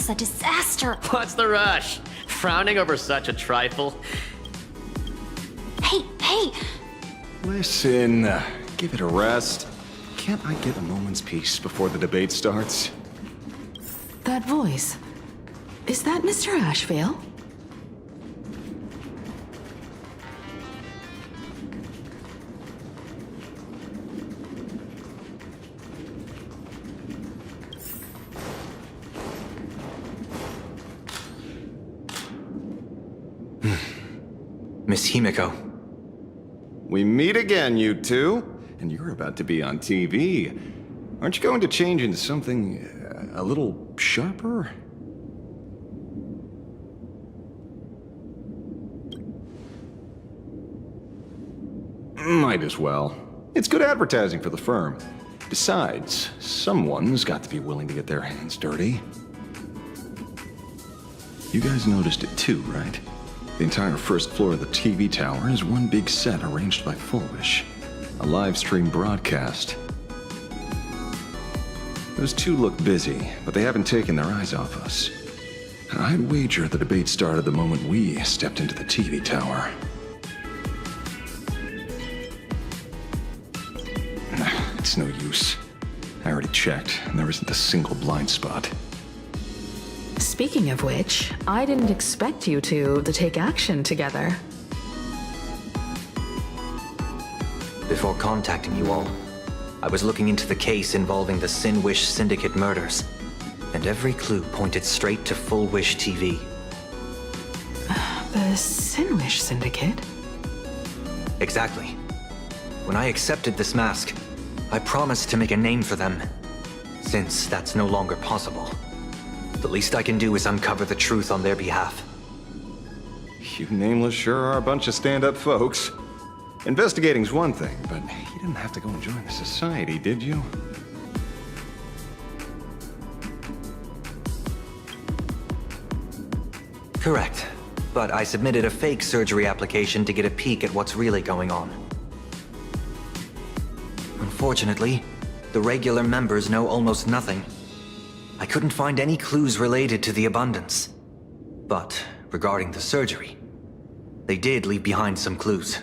was a disaster. What's the rush? Frowning over such a trifle? Hey! Listen, give it a rest. Can't I get a moment's peace before the debate starts? That voice. Is that Mr. Ashvale? Miss Himiko. We meet again, you two. And you're about to be on TV. Aren't you going to change into something a little sharper? Might as well. It's good advertising for the firm. Besides, someone's got to be willing to get their hands dirty. You guys noticed it too, right? The entire first floor of the TV tower is one big set arranged by Fulvish. A live stream broadcast. Those two look busy, but they haven't taken their eyes off us. I'd wager the debate started the moment we stepped into the TV tower. It's no use. I already checked, and there isn't a single blind spot. Speaking of which, I didn't expect you two to take action together. Before contacting you all, I was looking into the case involving the Sin-Wish Syndicate murders, and every clue pointed straight to Full Wish TV. The Sin-Wish Syndicate? Exactly. When I accepted this mask, I promised to make a name for them. Since that's no longer possible, the least I can do is uncover the truth on their behalf. You nameless sure are a bunch of stand-up folks. Investigating's one thing, but you didn't have to go and join the society, did you? Correct. But I submitted a fake surgery application to get a peek at what's really going on. Unfortunately, the regular members know almost nothing. I couldn't find any clues related to the abundance. But regarding the surgery, they did leave behind some clues.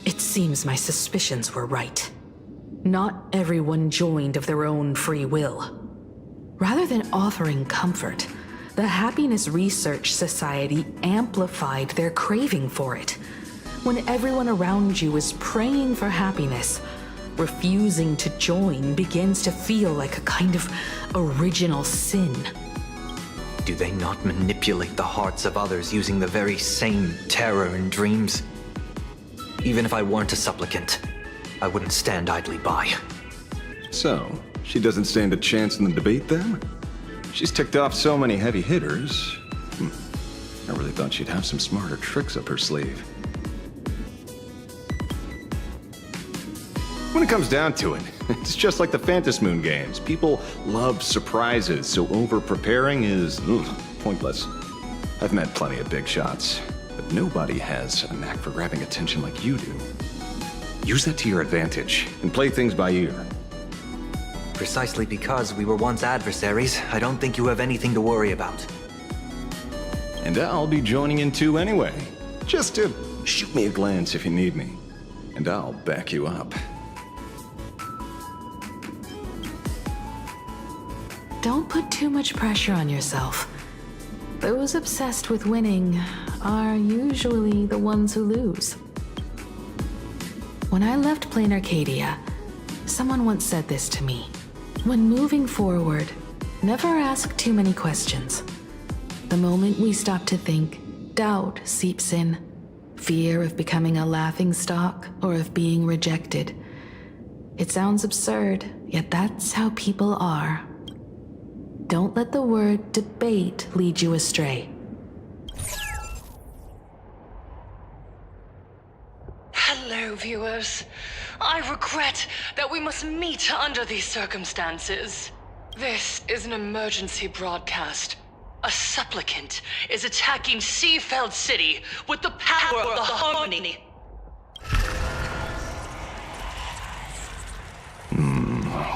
It seems my suspicions were right. Not everyone joined of their own free will. Rather than offering comfort, the Happiness Research Society amplified their craving for it. When everyone around you is praying for happiness, refusing to join begins to feel like a kind of original sin. Do they not manipulate the hearts of others using the very same terror in dreams? Even if I weren't a supplicant, I wouldn't stand idly by. So, she doesn't stand a chance in the debate then? She's ticked off so many heavy hitters. I really thought she'd have some smarter tricks up her sleeve. When it comes down to it, it's just like the Phantasmoon games. People love surprises, so over-preparing is pointless. I've met plenty of big shots, but nobody has a knack for grabbing attention like you do. Use that to your advantage and play things by ear. Precisely because we were once adversaries, I don't think you have anything to worry about. And I'll be joining in too anyway. Just to shoot me a glance if you need me, and I'll back you up. Don't put too much pressure on yourself. Those obsessed with winning are usually the ones who lose. When I left Plain Arcadia, someone once said this to me. When moving forward, never ask too many questions. The moment we stop to think, doubt seeps in. Fear of becoming a laughingstock or of being rejected. It sounds absurd, yet that's how people are. Don't let the word debate lead you astray. Hello, viewers. I regret that we must meet under these circumstances. This is an emergency broadcast. A supplicant is attacking Seafeld City with the power of the Harmony.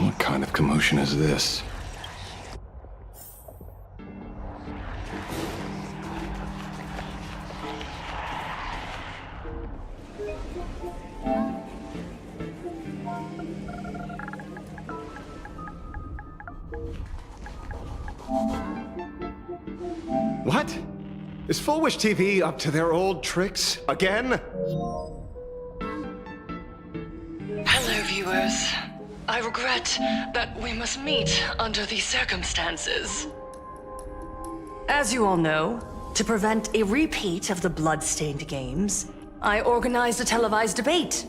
What kind of commotion is this? What? Is Full Wish TV up to their old tricks again? Hello, viewers. I regret that we must meet under these circumstances. As you all know, to prevent a repeat of the blood-stained games, I organized a televised debate.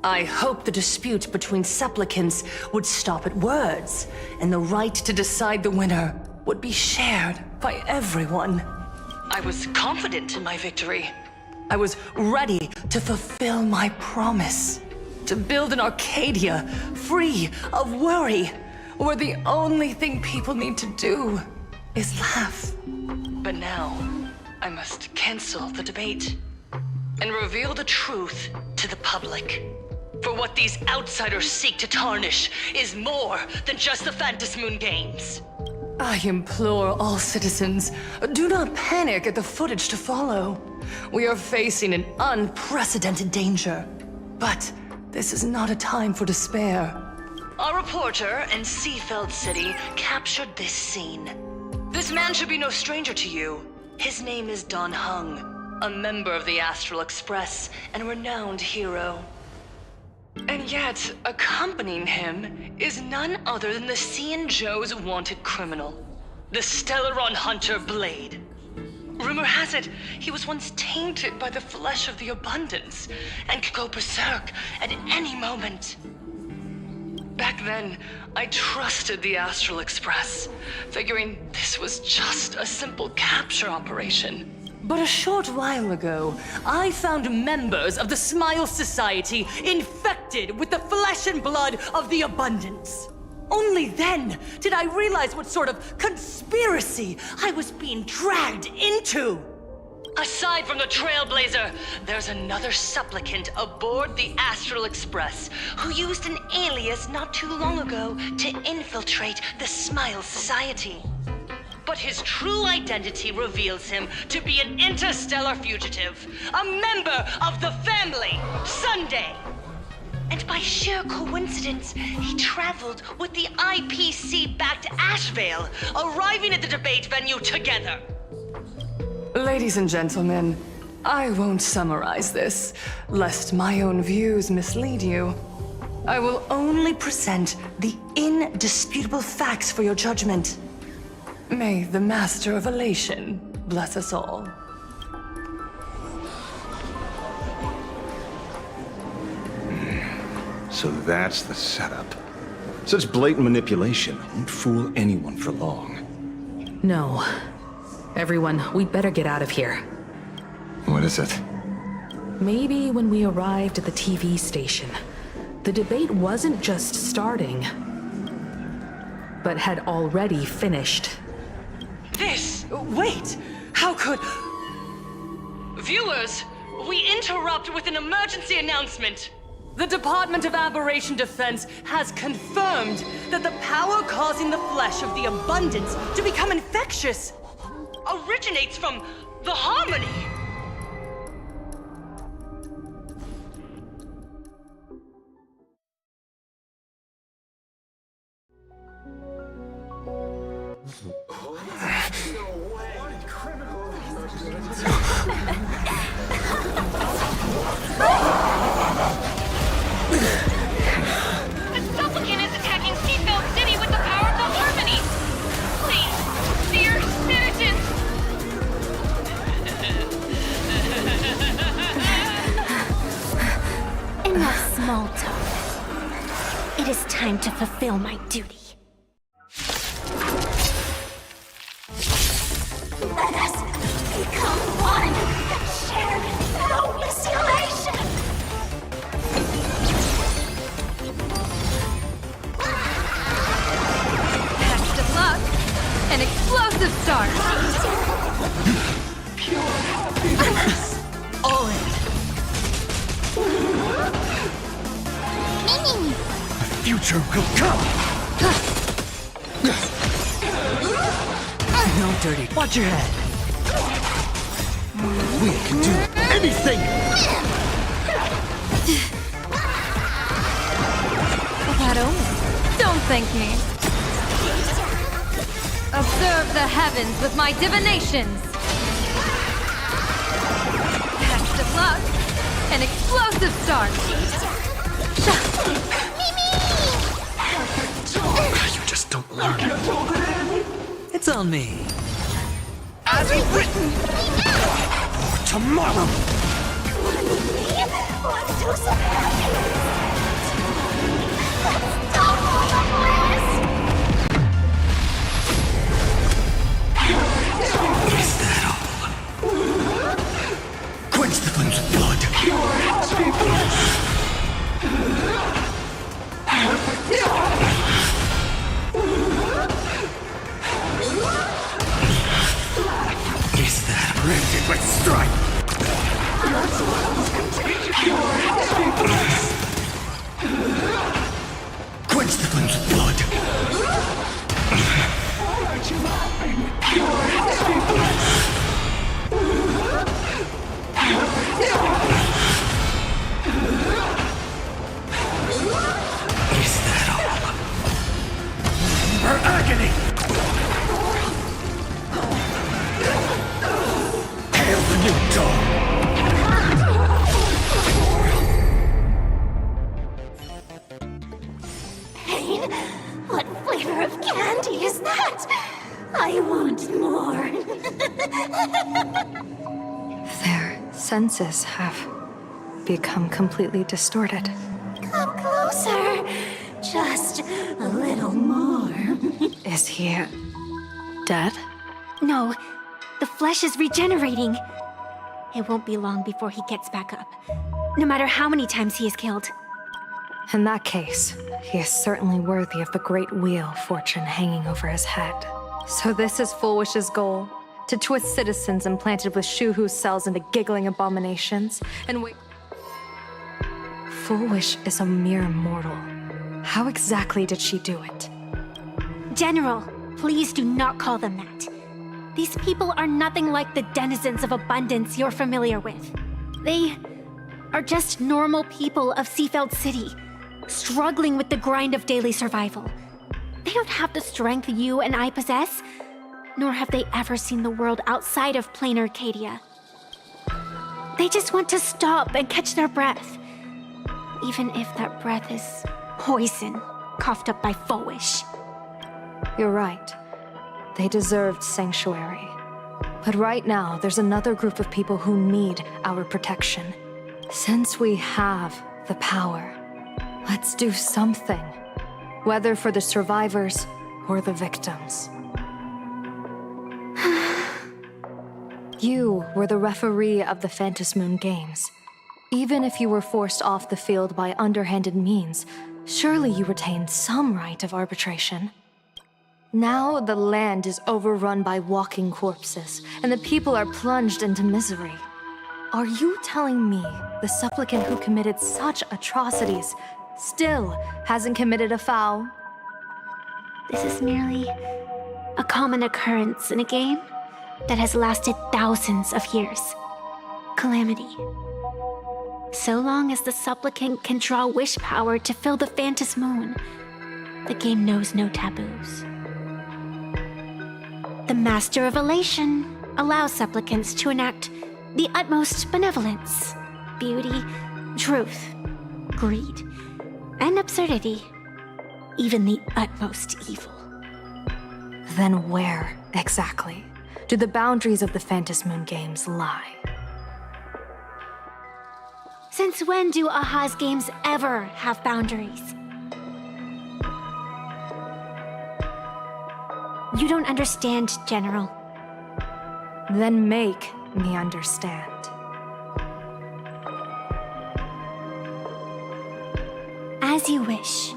I hoped the dispute between supplicants would stop at words, and the right to decide the winner would be shared by everyone. I was confident in my victory. I was ready to fulfill my promise. To build an Arcadia free of worry, where the only thing people need to do is laugh. But now, I must cancel the debate and reveal the truth to the public. For what these outsiders seek to tarnish is more than just the Phantasmoon games. I implore all citizens, do not panic at the footage to follow. We are facing an unprecedented danger. But this is not a time for despair. Our reporter in Seafeld City captured this scene. This man should be no stranger to you. His name is Don Hung, a member of the Astral Express and a renowned hero. And yet, accompanying him is none other than the Cian Joe's wanted criminal, the Stellaron hunter Blade. Rumor has it, he was once tainted by the flesh of the Abundance, and could go berserk at any moment. Back then, I trusted the Astral Express, figuring this was just a simple capture operation. But a short while ago, I found members of the Smile Society infected with the flesh and blood of the Abundance. Only then did I realize what sort of conspiracy I was being dragged into. Aside from the Trailblazer, there's another supplicant aboard the Astral Express who used an alias not too long ago to infiltrate the Smile Society. But his true identity reveals him to be an interstellar fugitive, a member of the family, Sunday. And by sheer coincidence, he traveled with the IPC-backed Ashvale, arriving at the debate venue together. Ladies and gentlemen, I won't summarize this, lest my own views mislead you. I will only present the indisputable facts for your judgment. May the Master of Elation bless us all. So that's the setup. Such blatant manipulation won't fool anyone for long. No. Everyone, we'd better get out of here. What is it? Maybe when we arrived at the TV station, the debate wasn't just starting, but had already finished. Wait! How could... Viewers, we interrupt with an emergency announcement. The Department of Aberration Defense has confirmed that the power causing the flesh of the Abundance to become infectious originates from the Harmony. The supplicant is attacking Seafield City with the power of the Harmony! Please, dear citizens! Enough small talk. It is time to fulfill my duty. Let us become one and share boundless elation! Best of luck! An explosive start! All in. Future will come! No dirty. Watch your head. We can do anything! That omen. Don't thank me. Observe the heavens with my divinations! Best of luck! An explosive start! You just don't learn. It's on me. As written! For tomorrow! Let's do some happiness! Let's stop all the bliss! Is that all? Quench the flames of blood! Is that branded with strife? Quench the flames of blood! Is that all? Her agony! Hail the new dawn! Pain? What flavor of candy is that? I want more. Their senses have become completely distorted. Come closer. Just a little more. Is he dead? No, the flesh is regenerating. It won't be long before he gets back up. No matter how many times he is killed. In that case, he is certainly worthy of the great wheel of fortune hanging over his head. So this is Fullwish's goal? To twist citizens implanted with Shuhu's cells into giggling abominations, and wait... Fullwish is a mere mortal. How exactly did she do it? General, please do not call them that. These people are nothing like the denizens of abundance you're familiar with. They are just normal people of Seafeld City, struggling with the grind of daily survival. They don't have the strength you and I possess, nor have they ever seen the world outside of plain Arcadia. They just want to stop and catch their breath, even if that breath is poison coughed up by Fullwish. You're right. They deserved sanctuary. But right now, there's another group of people who need our protection. Since we have the power, let's do something. Whether for the survivors or the victims. You were the referee of the Phantom Moon Games. Even if you were forced off the field by underhanded means, surely you retained some right of arbitration. Now the land is overrun by walking corpses, and the people are plunged into misery. Are you telling me the supplicant who committed such atrocities still hasn't committed a foul? This is merely a common occurrence in a game that has lasted thousands of years. Calamity. So long as the supplicant can draw wish power to fill the Phantom Moon, the game knows no taboos. The Master of Elation allows supplicants to enact the utmost benevolence, beauty, truth, greed, and absurdity, even the utmost evil. Then where, exactly, do the boundaries of the Phantom Moon Games lie? Since when do Aha's games ever have boundaries? You don't understand, General. Then make me understand. As you wish.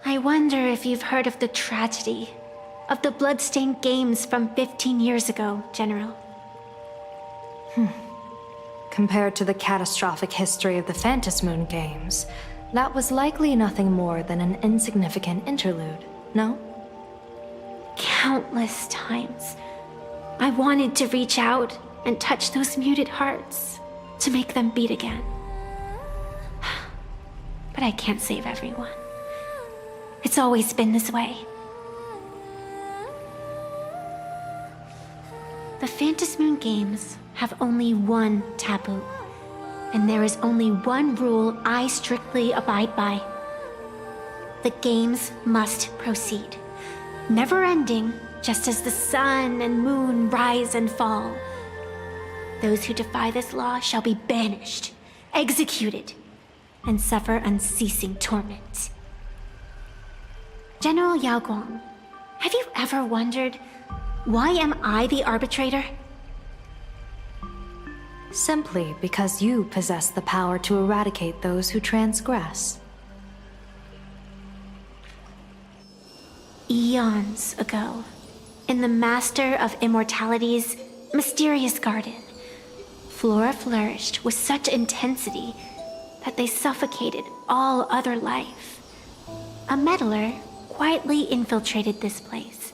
I wonder if you've heard of the tragedy of the Bloodstained Games from 15 years ago, General. Compared to the catastrophic history of the Phantom Moon Games, that was likely nothing more than an insignificant interlude, no? Countless times, I wanted to reach out and touch those muted hearts to make them beat again. But I can't save everyone. It's always been this way. The Phantom Moon Games have only one taboo, and there is only one rule I strictly abide by. The games must proceed, never ending, just as the sun and moon rise and fall. Those who defy this law shall be banished, executed, and suffer unceasing torment. General Yao Guang, have you ever wondered, why am I the arbitrator? Simply because you possess the power to eradicate those who transgress. Eons ago, in the Master of Immortality's mysterious garden, flora flourished with such intensity that they suffocated all other life. A meddler quietly infiltrated this place,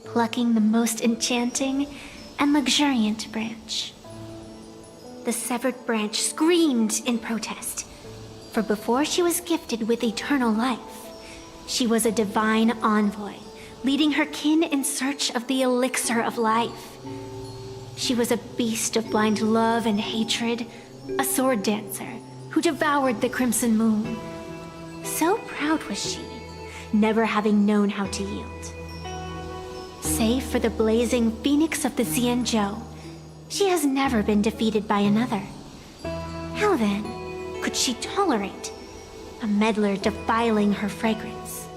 plucking the most enchanting and luxuriant branch. The severed branch screamed in protest, for before she was gifted with eternal life, she was a divine envoy, leading her kin in search of the elixir of life. She was a beast of blind love and hatred, a sword dancer who devoured the crimson moon. So proud was she, never having known how to yield. Save for the blazing phoenix of the Xianzhou, she has never been defeated by another. How then could she tolerate a meddler defiling her fragrance?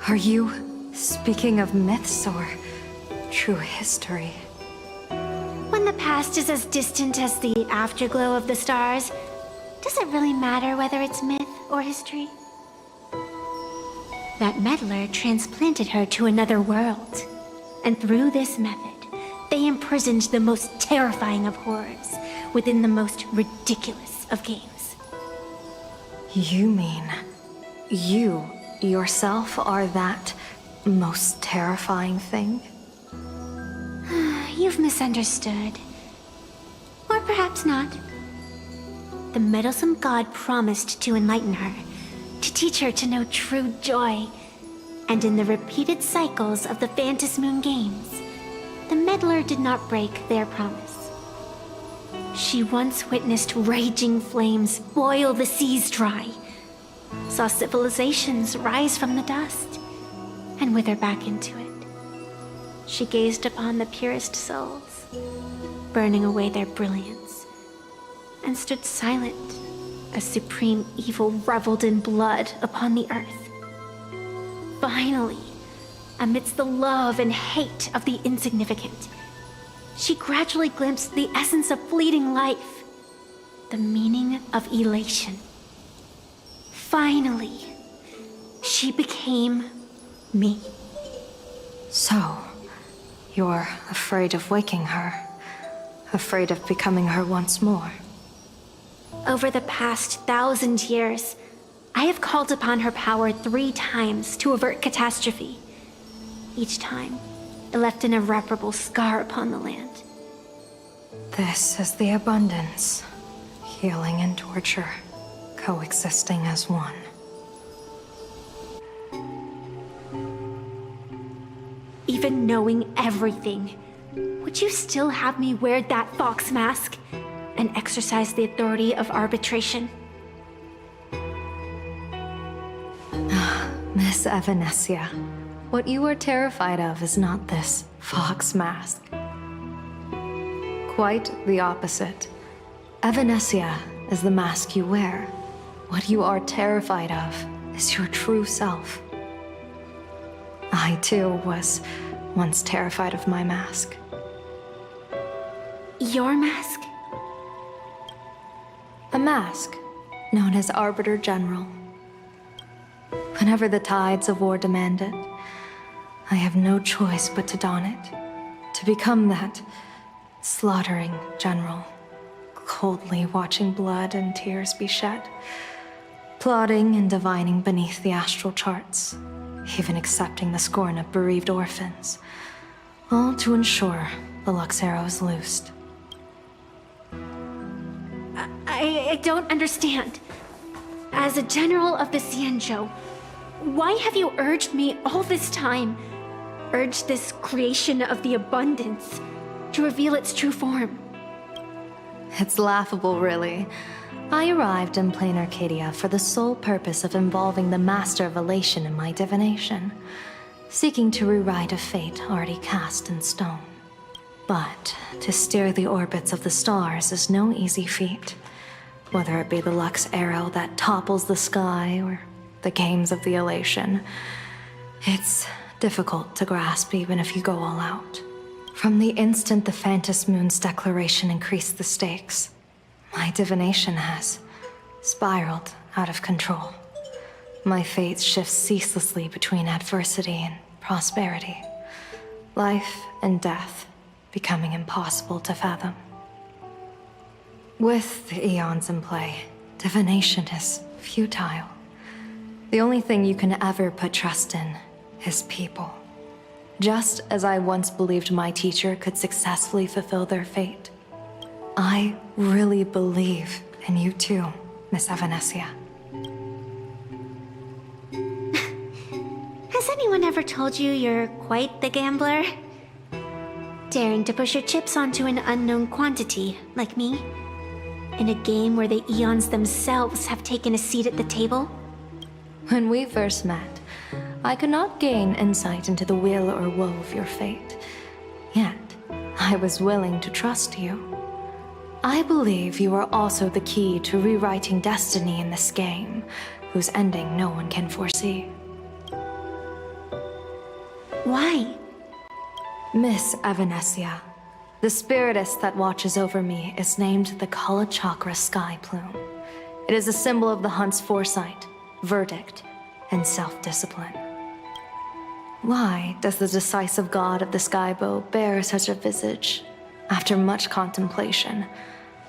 Are you speaking of myths or true history? When the past is as distant as the afterglow of the stars, does it really matter whether it's myth or history? That meddler transplanted her to another world, and through this method, they imprisoned the most terrifying of horrors within the most ridiculous of games. You mean you yourself are that most terrifying thing? You've misunderstood. Or perhaps not. The meddlesome god promised to enlighten her, to teach her to know true joy. And in the repeated cycles of the Phantom Moon games, the meddler did not break their promise. She once witnessed raging flames boil the seas dry, saw civilizations rise from the dust, and wither back into it. She gazed upon the purest souls, burning away their brilliance, and stood silent as supreme evil reveled in blood upon the earth. Finally, amidst the love and hate of the insignificant, she gradually glimpsed the essence of fleeting life, the meaning of elation. Finally, she became me. So, you're afraid of waking her, afraid of becoming her once more. Over the past 1,000 years, I have called upon her power 3 times to avert catastrophe. Each time, it left an irreparable scar upon the land. This is the abundance. Healing and torture, coexisting as one. Even knowing everything, would you still have me wear that fox mask and exercise the authority of arbitration? Miss Evanesia, what you are terrified of is not this fox mask. Quite the opposite. Evanesia is the mask you wear. What you are terrified of is your true self. I too was once terrified of my mask. Your mask? A mask known as Arbiter General. Whenever the tides of war demand it, I have no choice but to don it, to become that slaughtering general, coldly watching blood and tears be shed, plotting and divining beneath the astral charts, even accepting the scorn of bereaved orphans, all to ensure the Luxero is loosed. I don't understand. As a general of the Xianzhou, why have you urged me all this time, urged this creation of the abundance, to reveal its true form? It's laughable, really. I arrived in plain Arcadia for the sole purpose of involving the Master of Elation in my divination, seeking to rewrite a fate already cast in stone. But to steer the orbits of the stars is no easy feat, whether it be the Lux arrow that topples the sky or the games of the Elation. It's difficult to grasp even if you go all out. From the instant the Phantom Moon's declaration increased the stakes, my divination has spiraled out of control. My fate shifts ceaselessly between adversity and prosperity, life and death becoming impossible to fathom. With the eons in play, divination is futile. The only thing you can ever put trust in is people. Just as I once believed my teacher could successfully fulfill their fate, I really believe in you too, Miss Evanesia. Has anyone ever told you you're quite the gambler? Daring to push your chips onto an unknown quantity, like me? In a game where the eons themselves have taken a seat at the table? When we first met, I could not gain insight into the will or woe of your fate. Yet, I was willing to trust you. I believe you are also the key to rewriting destiny in this game, whose ending no one can foresee. Why? Miss Evanesia, the spiritess that watches over me is named the Kala Chakra Sky Plume. It is a symbol of the hunt's foresight, verdict, and self-discipline. Why does the decisive god of the skybow bear such a visage? After much contemplation,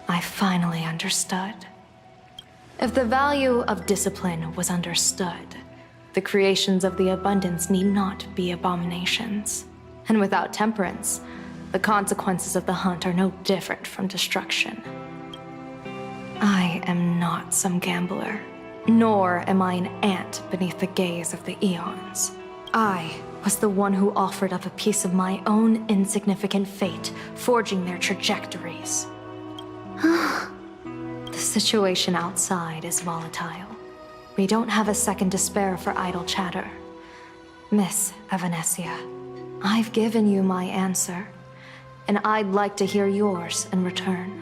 I finally understood. If the value of discipline was understood, the creations of the abundance need not be abominations. And without temperance, the consequences of the hunt are no different from destruction. I am not some gambler, Nor am I an ant beneath the gaze of the eons. I was the one who offered up a piece of my own insignificant fate, forging their trajectories. The situation outside is volatile. We don't have a second to spare for idle chatter. Miss Evanesia, I've given you my answer, and I'd like to hear yours in return.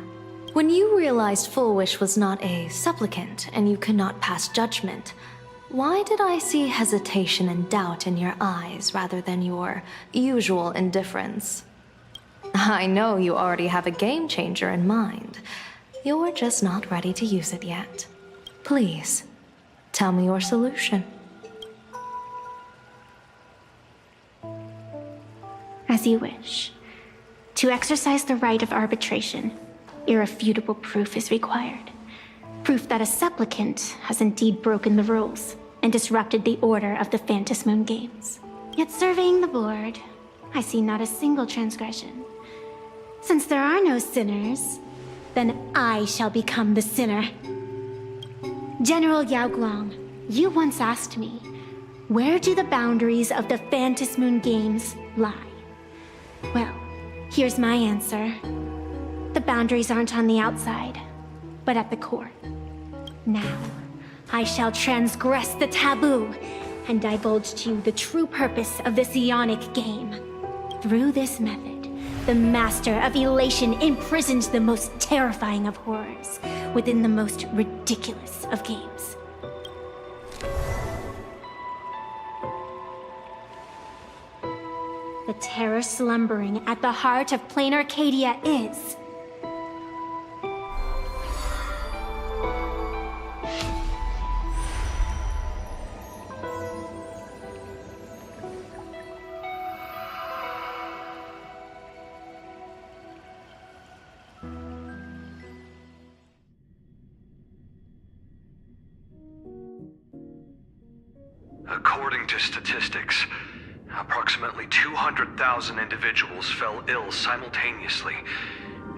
When you realized Full Wish was not a supplicant and you could not pass judgment, why did I see hesitation and doubt in your eyes rather than your usual indifference? I know you already have a game changer in mind. You're just not ready to use it yet. Please, tell me your solution. As you wish. To exercise the right of arbitration, irrefutable proof is required. Proof that a supplicant has indeed broken the rules and disrupted the order of the Phantom Moon Games. Yet surveying the board, I see not a single transgression. Since there are no sinners, then I shall become the sinner. General Yao Guang, you once asked me, where do the boundaries of the Phantom Moon Games lie? Well, here's my answer. The boundaries aren't on the outside, but at the core. Now, I shall transgress the taboo and divulge to you the true purpose of this Ionic game. Through this method, the Master of Elation imprisoned the most terrifying of horrors within the most ridiculous of games. The terror slumbering at the heart of plain Arcadia is... According to statistics, approximately 200,000 individuals fell ill simultaneously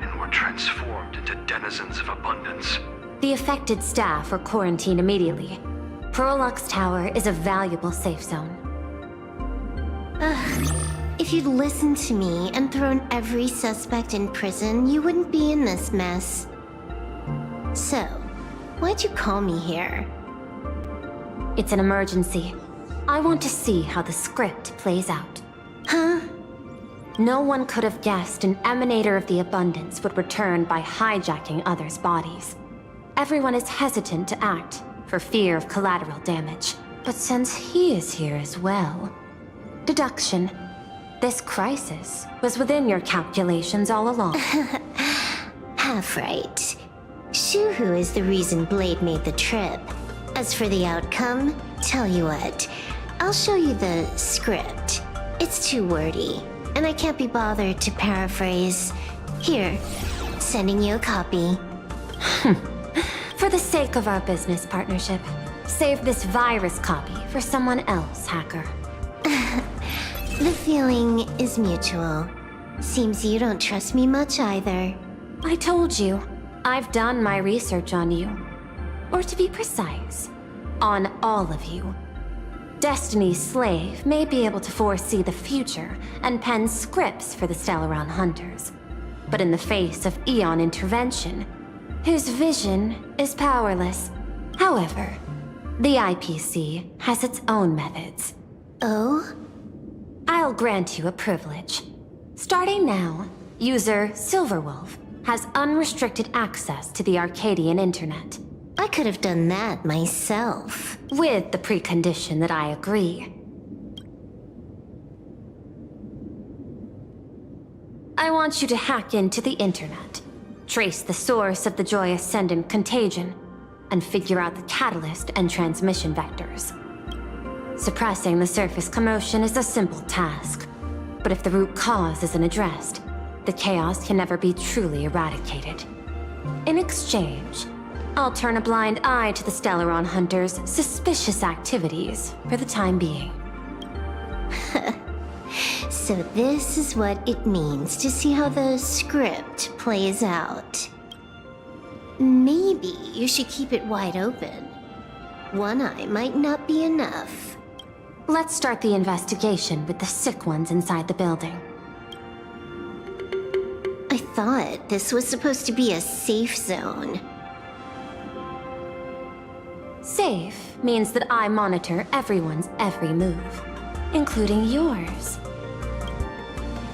and were transformed into denizens of abundance. The affected staff are quarantined immediately. Prolux Tower is a valuable safe zone. If you'd listened to me and thrown every suspect in prison, you wouldn't be in this mess. So, why'd you call me here? It's an emergency. I want to see how the script plays out. Huh? No one could have guessed an emanator of the abundance would return by hijacking others' bodies. Everyone is hesitant to act for fear of collateral damage. But since he is here as well... Deduction. This crisis was within your calculations all along. Half right. Shuhu is the reason Blade made the trip. As for the outcome, tell you what, I'll show you the script. It's too wordy, and I can't be bothered to paraphrase. Here, sending you a copy. For the sake of our business partnership, save this virus copy for someone else, hacker. The feeling is mutual. Seems you don't trust me much either. I told you, I've done my research on you. Or to be precise, on all of you. Destiny's slave may be able to foresee the future and pen scripts for the Stellaron Hunters. But in the face of Eon intervention, his vision is powerless. However, the IPC has its own methods. Oh? I'll grant you a privilege. Starting now, user Silverwolf has unrestricted access to the Arcadian internet. I could have done that myself. With the precondition that I agree. I want you to hack into the internet, trace the source of the Joy Ascendant contagion, and figure out the catalyst and transmission vectors. Suppressing the surface commotion is a simple task, but if the root cause isn't addressed, the chaos can never be truly eradicated. In exchange, I'll turn a blind eye to the Stellaron Hunters' suspicious activities for the time being. So this is what it means to see how the script plays out. Maybe you should keep it wide open. one eye might not be enough. Let's start the investigation with the sick ones inside the building. I thought this was supposed to be a safe zone. Safe means that I monitor everyone's every move, including yours.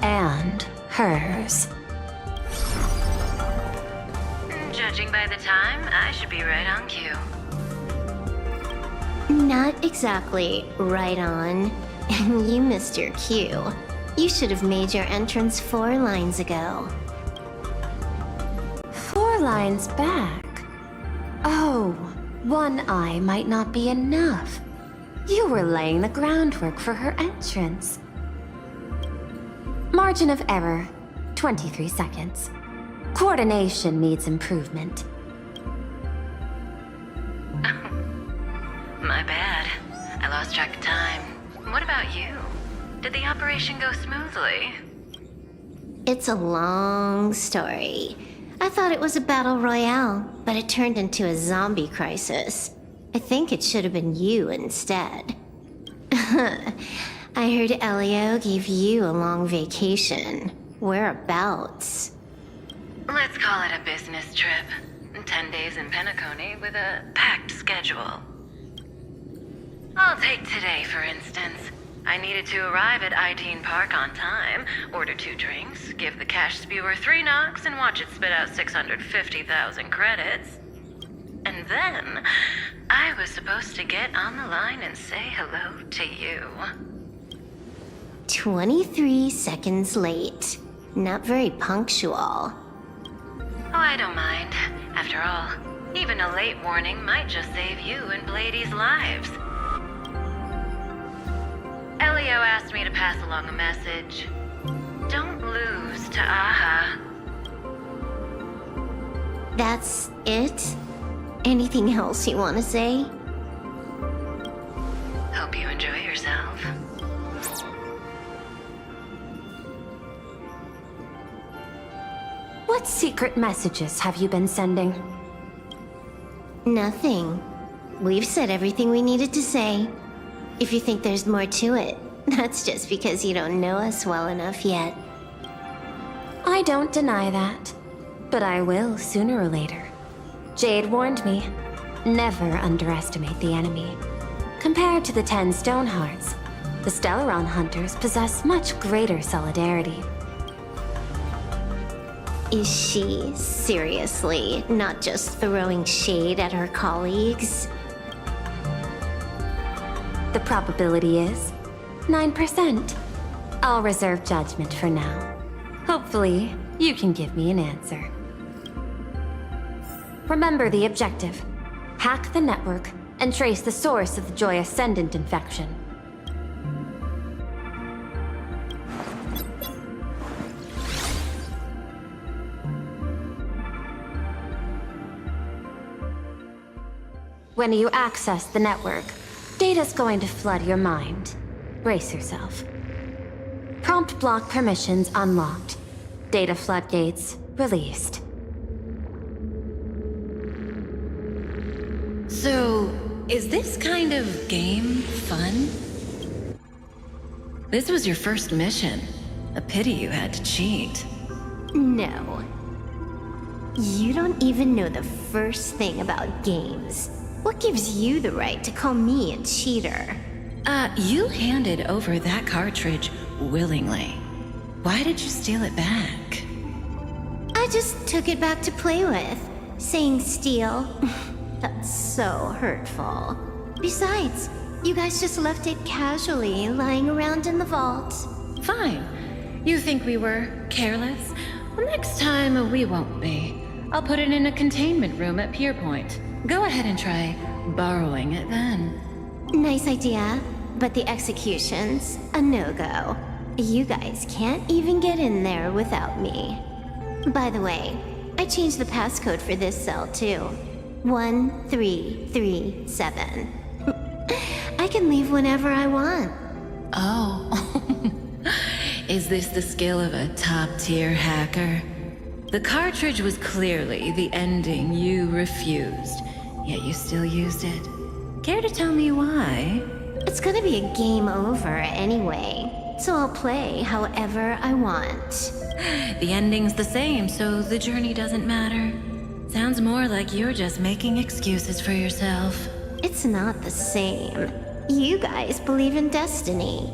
And hers. Judging by the time, I should be right on cue. Not exactly right on. And you missed your cue. You should have made your entrance 4 lines ago. 4 lines back? Oh, one eye might not be enough. You were laying the groundwork for her entrance. Margin of error, 23 seconds. Coordination needs improvement. My bad. I lost track of time. What about you? Did the operation go smoothly? It's a long story. I thought it was a battle royale, but it turned into a zombie crisis. I think it should have been you instead. I heard Elio gave you a long vacation. Whereabouts? Let's call it a business trip. 10 days in Penacony with a packed schedule. I'll take today, for instance. I needed to arrive at Ideen Park on time, order 2 drinks, give the cash spewer 3 knocks, and watch it spit out 650,000 credits. And then, I was supposed to get on the line and say hello to you. 23 seconds late. Not very punctual. Oh, I don't mind. After all, even a late warning might just save you and Blady's lives. Elio asked me to pass along a message. Don't lose to Aha. That's it? Anything else you want to say? Hope you enjoy yourself. What secret messages have you been sending? Nothing. We've said everything we needed to say. If you think there's more to it, that's just because you don't know us well enough yet. I don't deny that, but I will sooner or later. Jade warned me, never underestimate the enemy. Compared to the 10 Stonehearts, the Stellaron Hunters possess much greater solidarity. Is she seriously not just throwing shade at her colleagues? The probability is 9%. I'll reserve judgment for now. Hopefully, you can give me an answer. Remember the objective. Hack the network and trace the source of the Joy Ascendant infection. When you access the network, data's going to flood your mind. Brace yourself. Prompt block permissions unlocked. Data floodgates released. So, is this kind of game fun? This was your first mission. A pity you had to cheat. No. You don't even know the first thing about games. What gives you the right to call me a cheater? You handed over that cartridge willingly. Why did you steal it back? I just took it back to play with. Saying steal? That's so hurtful. Besides, you guys just left it casually lying around in the vault. Fine. You think we were careless? Well, next time we won't be. I'll put it in a containment room at Pierpoint. Go ahead and try borrowing it then. Nice idea, but the execution's a no-go. You guys can't even get in there without me. By the way, I changed the passcode for this cell too. 1337. I can leave whenever I want. Oh. Is this the skill of a top-tier hacker? The cartridge was clearly the ending you refused, yet you still used it. Care to tell me why? It's gonna be a game over anyway, so I'll play however I want. The ending's the same, so the journey doesn't matter. Sounds more like you're just making excuses for yourself. It's not the same. You guys believe in destiny.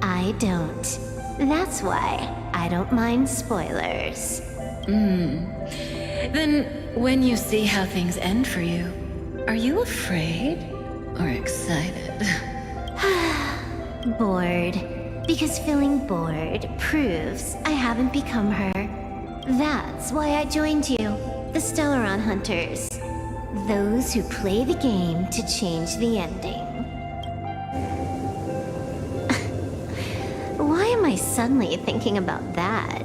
I don't. That's why I don't mind spoilers. Then, when you see how things end for you, are you afraid or excited? Bored. Because feeling bored proves I haven't become her. That's why I joined you, the Stellaron Hunters. Those who play the game to change the ending. Why am I suddenly thinking about that?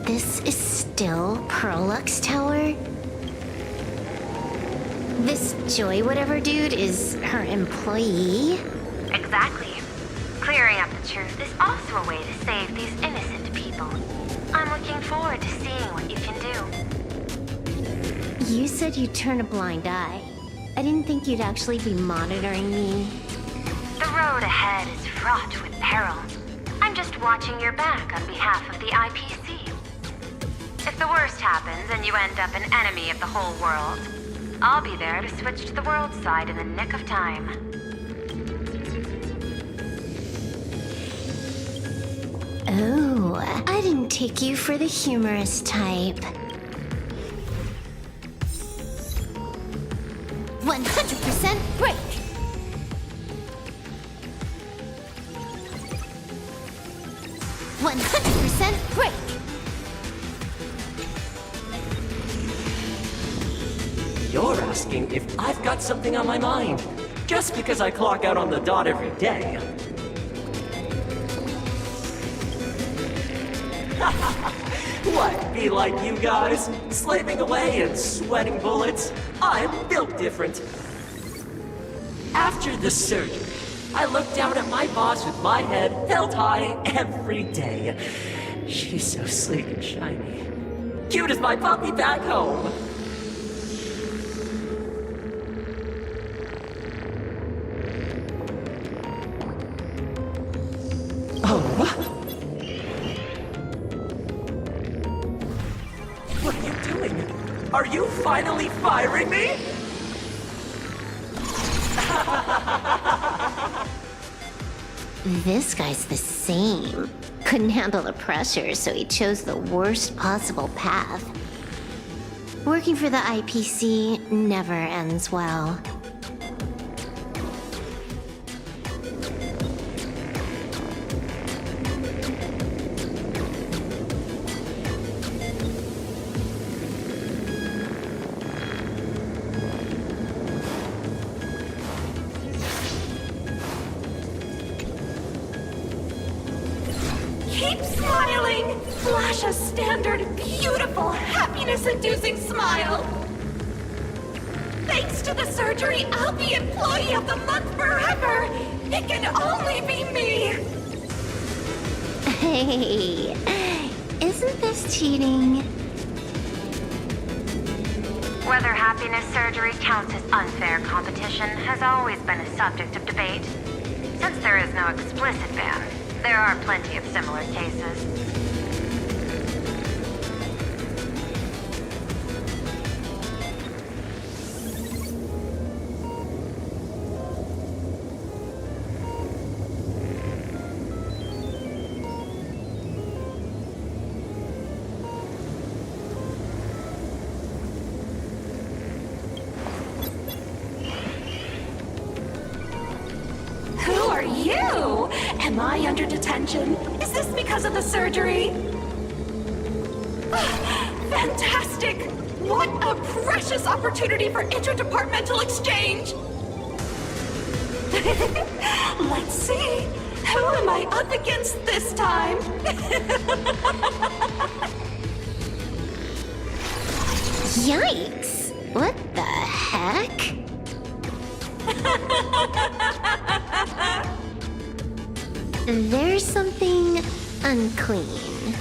This is still Perlux Tower? This Joy whatever dude is her employee? Exactly. Clearing up the truth is also a way to save these innocent people. I'm looking forward to seeing what you can do. You said you'd turn a blind eye. I didn't think you'd actually be monitoring me. The road ahead is fraught with peril. I'm just watching your back on behalf of the IPC. If the worst happens and you end up an enemy of the whole world, I'll be there to switch to the world side in the nick of time. Oh, I didn't take you for the humorous type. 100% break! "100% break!" You're asking if I've got something on my mind, just because I clock out on the dot every day. What, be like you guys? Slaving away and sweating bullets? I'm built different. After the surgery, I look down at my boss with my head held high every day. She's so sleek and shiny. Cute as my puppy back home. What are you doing? Are you finally firing me? This guy's the same. Couldn't handle the pressure, so he chose the worst possible path. Working for the IPC never ends well. Keep smiling! Flash a standard, beautiful, happiness-inducing smile! Thanks to the surgery, I'll be Employee of the Month forever! It can only be me! Hey, isn't this cheating? Whether happiness surgery counts as unfair competition has always been a subject of debate. Since there is no explicit ban, there are plenty of similar cases. Who are you? Am I under detention? Is this because of the surgery? Fantastic! What a precious opportunity for interdepartmental exchange! Let's see. Who am I up against this time? Yikes! What the heck? There's something unclean.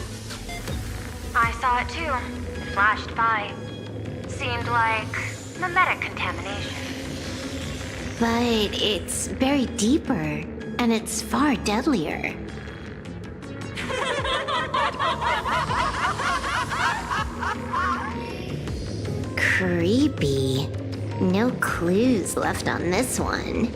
I saw it too. It flashed by. Seemed like mimetic contamination. But it's buried deeper, and it's far deadlier. Creepy. No clues left on this one.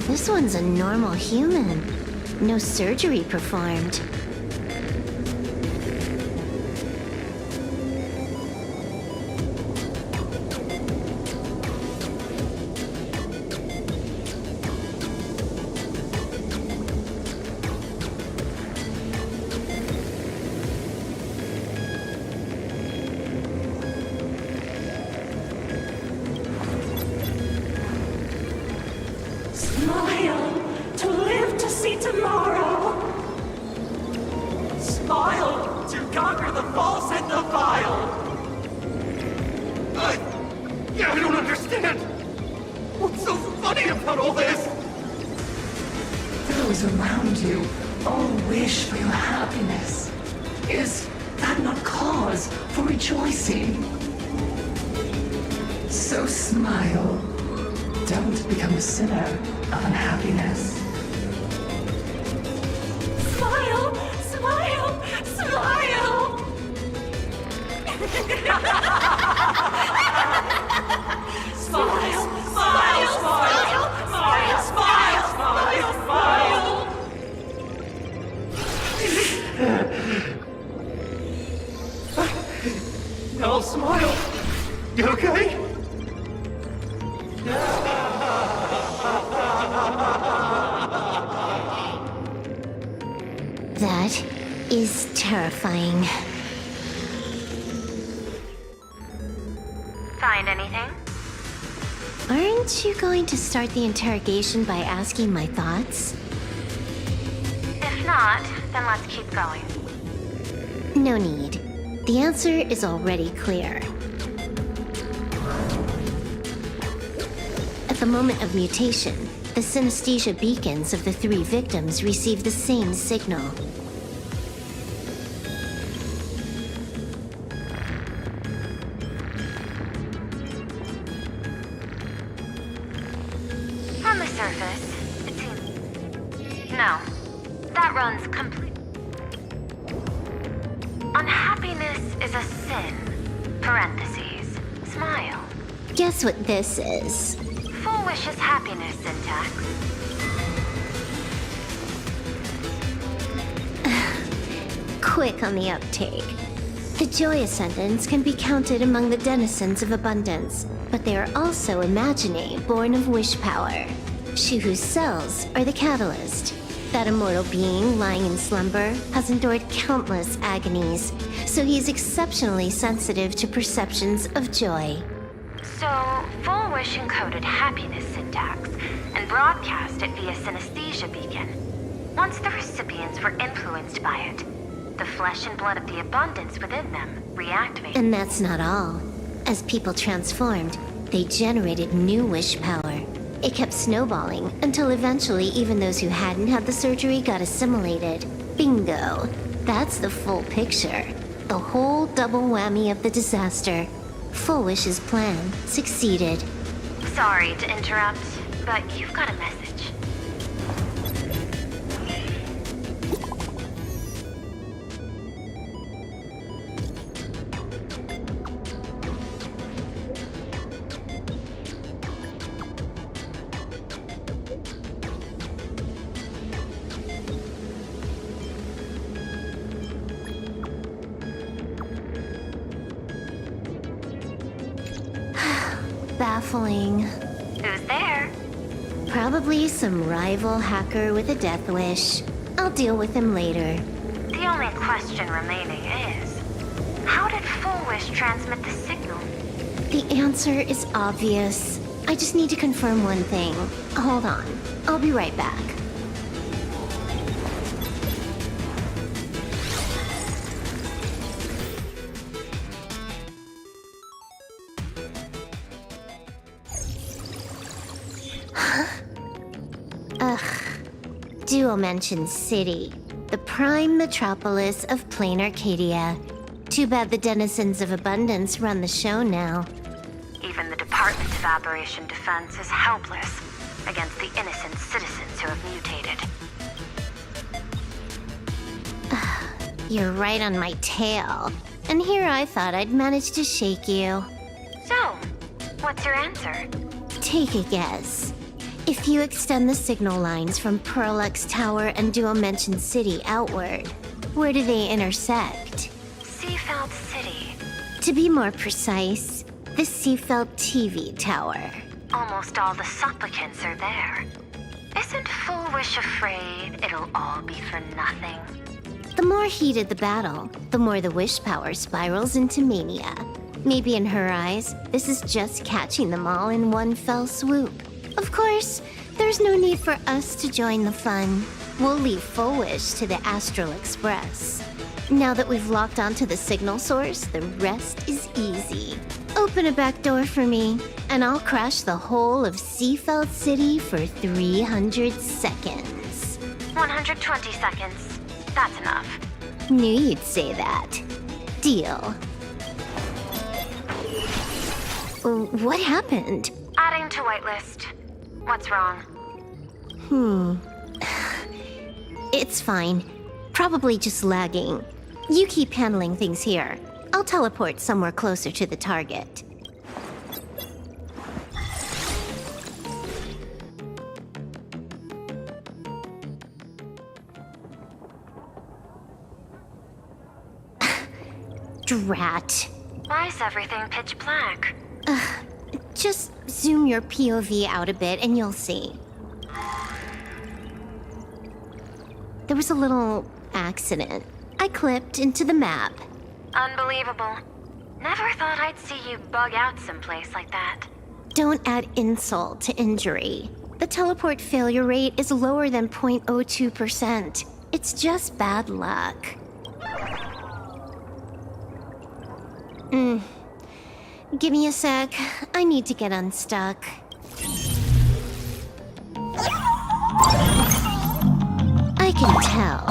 This one's a normal human. No surgery performed. Smile to live to see tomorrow. Smile to conquer the false and the vile. I don't understand. What's so funny about all this? Those around you all wish for your happiness. Is that not cause for rejoicing? So smile. Don't become a sinner of unhappiness. Smile! Smile! Smile! Smile! Smile! Smile! Smile! Smile! Smile! Smile! No, smile. You okay? That is terrifying. Find anything? Aren't you going to start the interrogation by asking my thoughts? If not, then let's keep going. No need. The answer is already clear. At the moment of mutation, the synesthesia beacons of the 3 victims receive the same signal. On the surface, it seems... No. That runs complete... Unhappiness is a sin. Parentheses. Smile. Guess what this is? Full wish is happiness syntax. Quick on the uptake. The Joy Ascendants can be counted among the denizens of abundance, but they are also imaginae born of wish power. Shuhu's cells are the catalyst. That immortal being lying in slumber has endured countless agonies, so he is exceptionally sensitive to perceptions of joy. So, Full Wish encoded happiness syntax and broadcast it via synesthesia beacon. Once the recipients were influenced by it, the flesh and blood of the abundance within them reactivated. And that's not all. As people transformed, they generated new wish power. It kept snowballing until eventually even those who hadn't had the surgery got assimilated. Bingo. That's the full picture. The whole double whammy of the disaster. Full Wish's plan succeeded. Sorry to interrupt, but you've got a message. baffling. Who's there? Probably some rival hacker with a death wish. I'll deal with him later. The only question remaining is, how did Full Wish transmit the signal? The answer is obvious. I just need to confirm one thing. Hold on. I'll be right back. Duo mentioned City, the prime metropolis of plain Arcadia. Too bad the denizens of Abundance run the show now. Even the Department of Aberration Defense is helpless against the innocent citizens who have mutated. You're right on my tail. And here I thought I'd manage to shake you. So, what's your answer? Take a guess. If you extend the signal lines from Pearlux Tower and Duo Mention City outward, where do they intersect? Seafeld City. To be more precise, the Seafeld TV Tower. Almost all the supplicants are there. Isn't Full Wish afraid it'll all be for nothing? The more heated the battle, the more the wish power spirals into mania. Maybe in her eyes, this is just catching them all in one fell swoop. Of course, there's no need for us to join the fun. We'll leave Full Wish to the Astral Express. Now that we've locked onto the signal source, the rest is easy. Open a back door for me, and I'll crash the whole of Seafeld City for 300 seconds. 120 seconds. That's enough. Knew you'd say that. Deal. What happened? Adding to whitelist. What's wrong? It's fine. Probably just lagging. You keep handling things here. I'll teleport somewhere closer to the target. Drat. Why is everything pitch black? Just zoom your POV out a bit and you'll see. There was a little accident. I clipped into the map. Unbelievable. Never thought I'd see you bug out someplace like that. Don't add insult to injury. The teleport failure rate is lower than 0.02%. It's just bad luck. Give me a sec. I need to get unstuck. I can tell.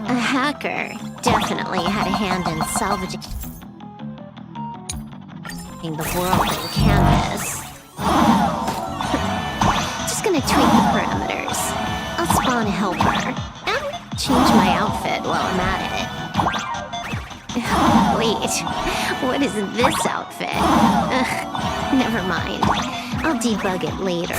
A hacker definitely had a hand in salvaging the world in Canvas. Just gonna tweak the parameters. I'll spawn a helper and change my outfit while I'm at it. Wait, what is this outfit? Never mind. I'll debug it later.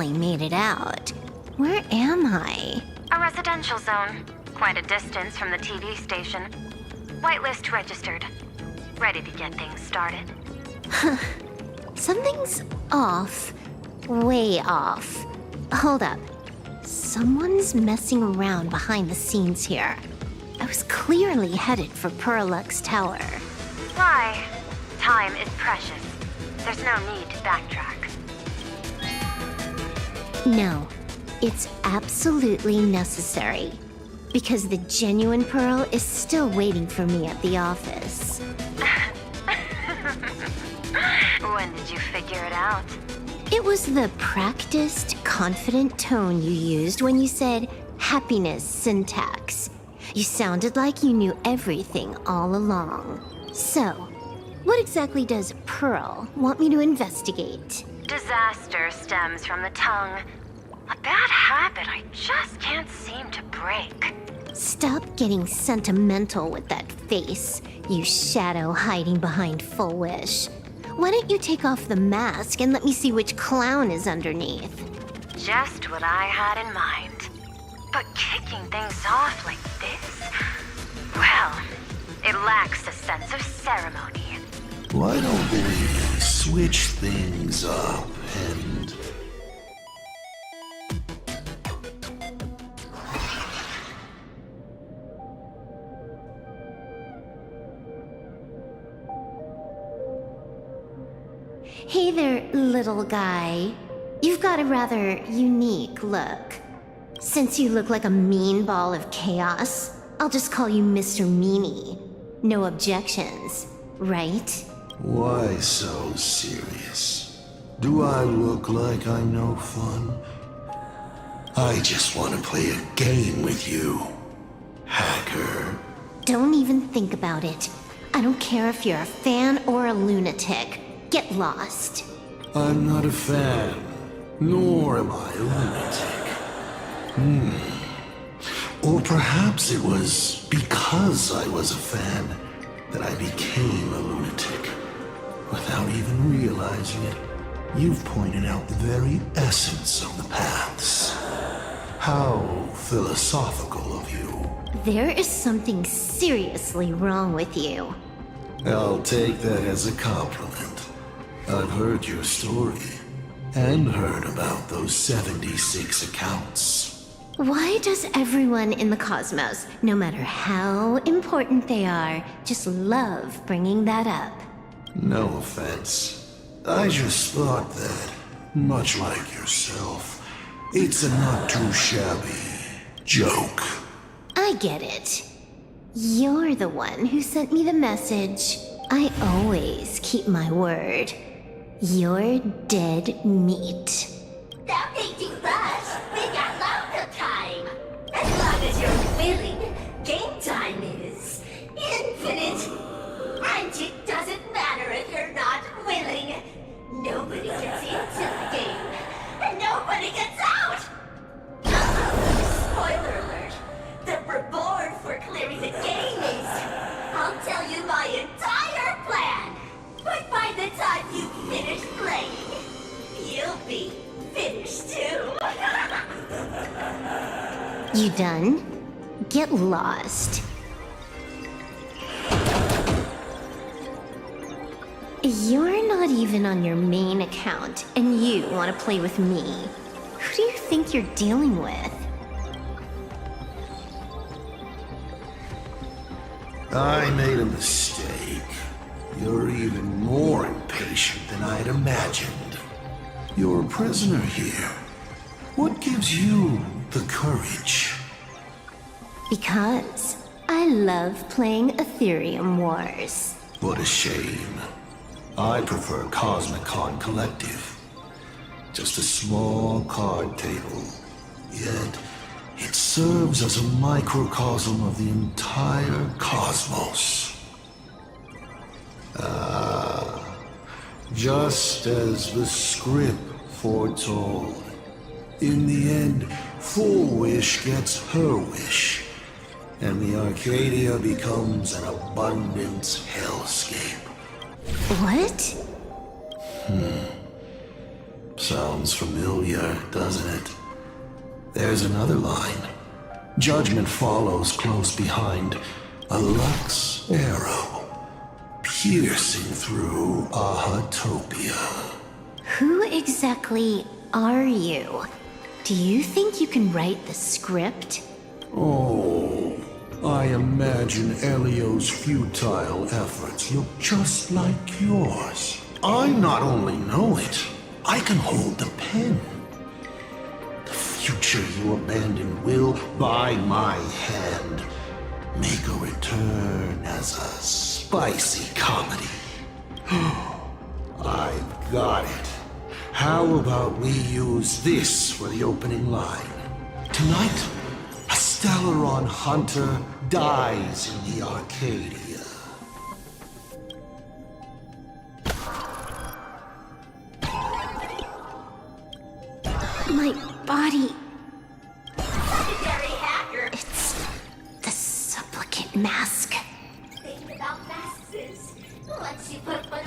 finally made it out. Where am I? A residential zone. Quite a distance from the TV station. Whitelist registered. Ready to get things started. Something's off. Way off. Hold up. Someone's messing around behind the scenes here. I was clearly headed for Perlux Tower. Why? Time is precious. There's no need to backtrack. No, it's absolutely necessary. Because the genuine Pearl is still waiting for me at the office. When did you figure it out? It was the practiced, confident tone you used when you said happiness syntax. You sounded like you knew everything all along. So, what exactly does Pearl want me to investigate? Disaster stems from the tongue. A bad habit I just can't seem to break. Stop getting sentimental with that face, you shadow hiding behind Full Wish. Why don't you take off the mask and let me see which clown is underneath? Just what I had in mind. But kicking things off like this? Well, it lacks a sense of ceremony. Why don't we switch things up and... Hey there, little guy. You've got a rather unique look. Since you look like a mean ball of chaos, I'll just call you Mr. Meanie. No objections, right? Why so serious? Do I look like I'm no fun? I just want to play a game with you, hacker. Don't even think about it. I don't care if you're a fan or a lunatic. Get lost. I'm not a fan, nor am I a lunatic. Or perhaps it was because I was a fan that I became a lunatic. Without even realizing it, you've pointed out the very essence of the paths. How philosophical of you. There is something seriously wrong with you. I'll take that as a compliment. I've heard your story, and heard about those 76 accounts. Why does everyone in the cosmos, no matter how important they are, just love bringing that up? No offense. I just thought that, much like yourself, it's a not too shabby joke. I get it. You're the one who sent me the message. I always keep my word. You're dead meat. Don't be too rushed. We got loads of time. As long as you're willing, game time is infinite. And it doesn't matter if you're not willing. Nobody gets into the game, and nobody gets out. Spoiler alert. The reward for clearing the game is... I'll tell you my entire plan. But by the time you finish playing, you'll be finished too. You done? Get lost. You're not even on your main account, and you want to play with me. Who do you think you're dealing with? I made a mistake. You're even more impatient than I'd imagined. You're a prisoner here. What gives you the courage? Because I love playing Ethereum Wars. What a shame. I prefer Cosmicon Collective. Just a small card table. Yet, it serves as a microcosm of the entire cosmos. Just as the script foretold. In the end, Full Wish gets her wish, and the Arcadia becomes an abundance hellscape. What? Sounds familiar, doesn't it? There's another line. Judgment follows close behind, a Lux arrow, piercing through Ahatopia. Who exactly are you? Do you think you can write the script? Oh, I imagine Elio's futile efforts look just like yours. I not only know it, I can hold the pen. The future you abandoned will, by my hand, make a return as a spicy comedy. I've got it. How about we use this for the opening line? Tonight, a Stellaron hunter dies in the Arcadia. My body. Secondary hacker. It's the supplicant mask. Think about masses. Once you put one.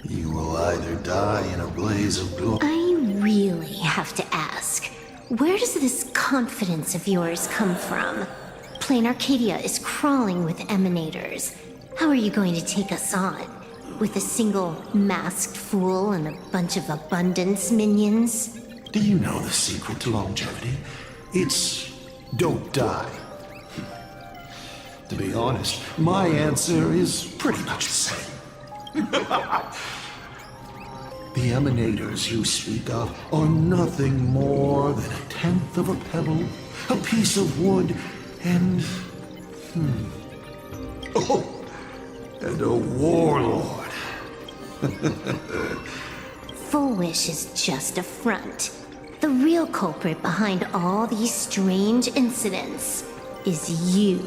You will either die in a blaze of glory. I really have to ask, where does this confidence of yours come from? Plain Arcadia is crawling with emanators. How are you going to take us on? With a single masked fool and a bunch of abundance minions? Do you know the secret to longevity? It's don't die. To be honest, my answer is pretty much the same. The emanators you speak of are nothing more than a tenth of a pebble, a piece of wood, and... Oh, and a warlord. Full Wish is just a front. The real culprit behind all these strange incidents is you.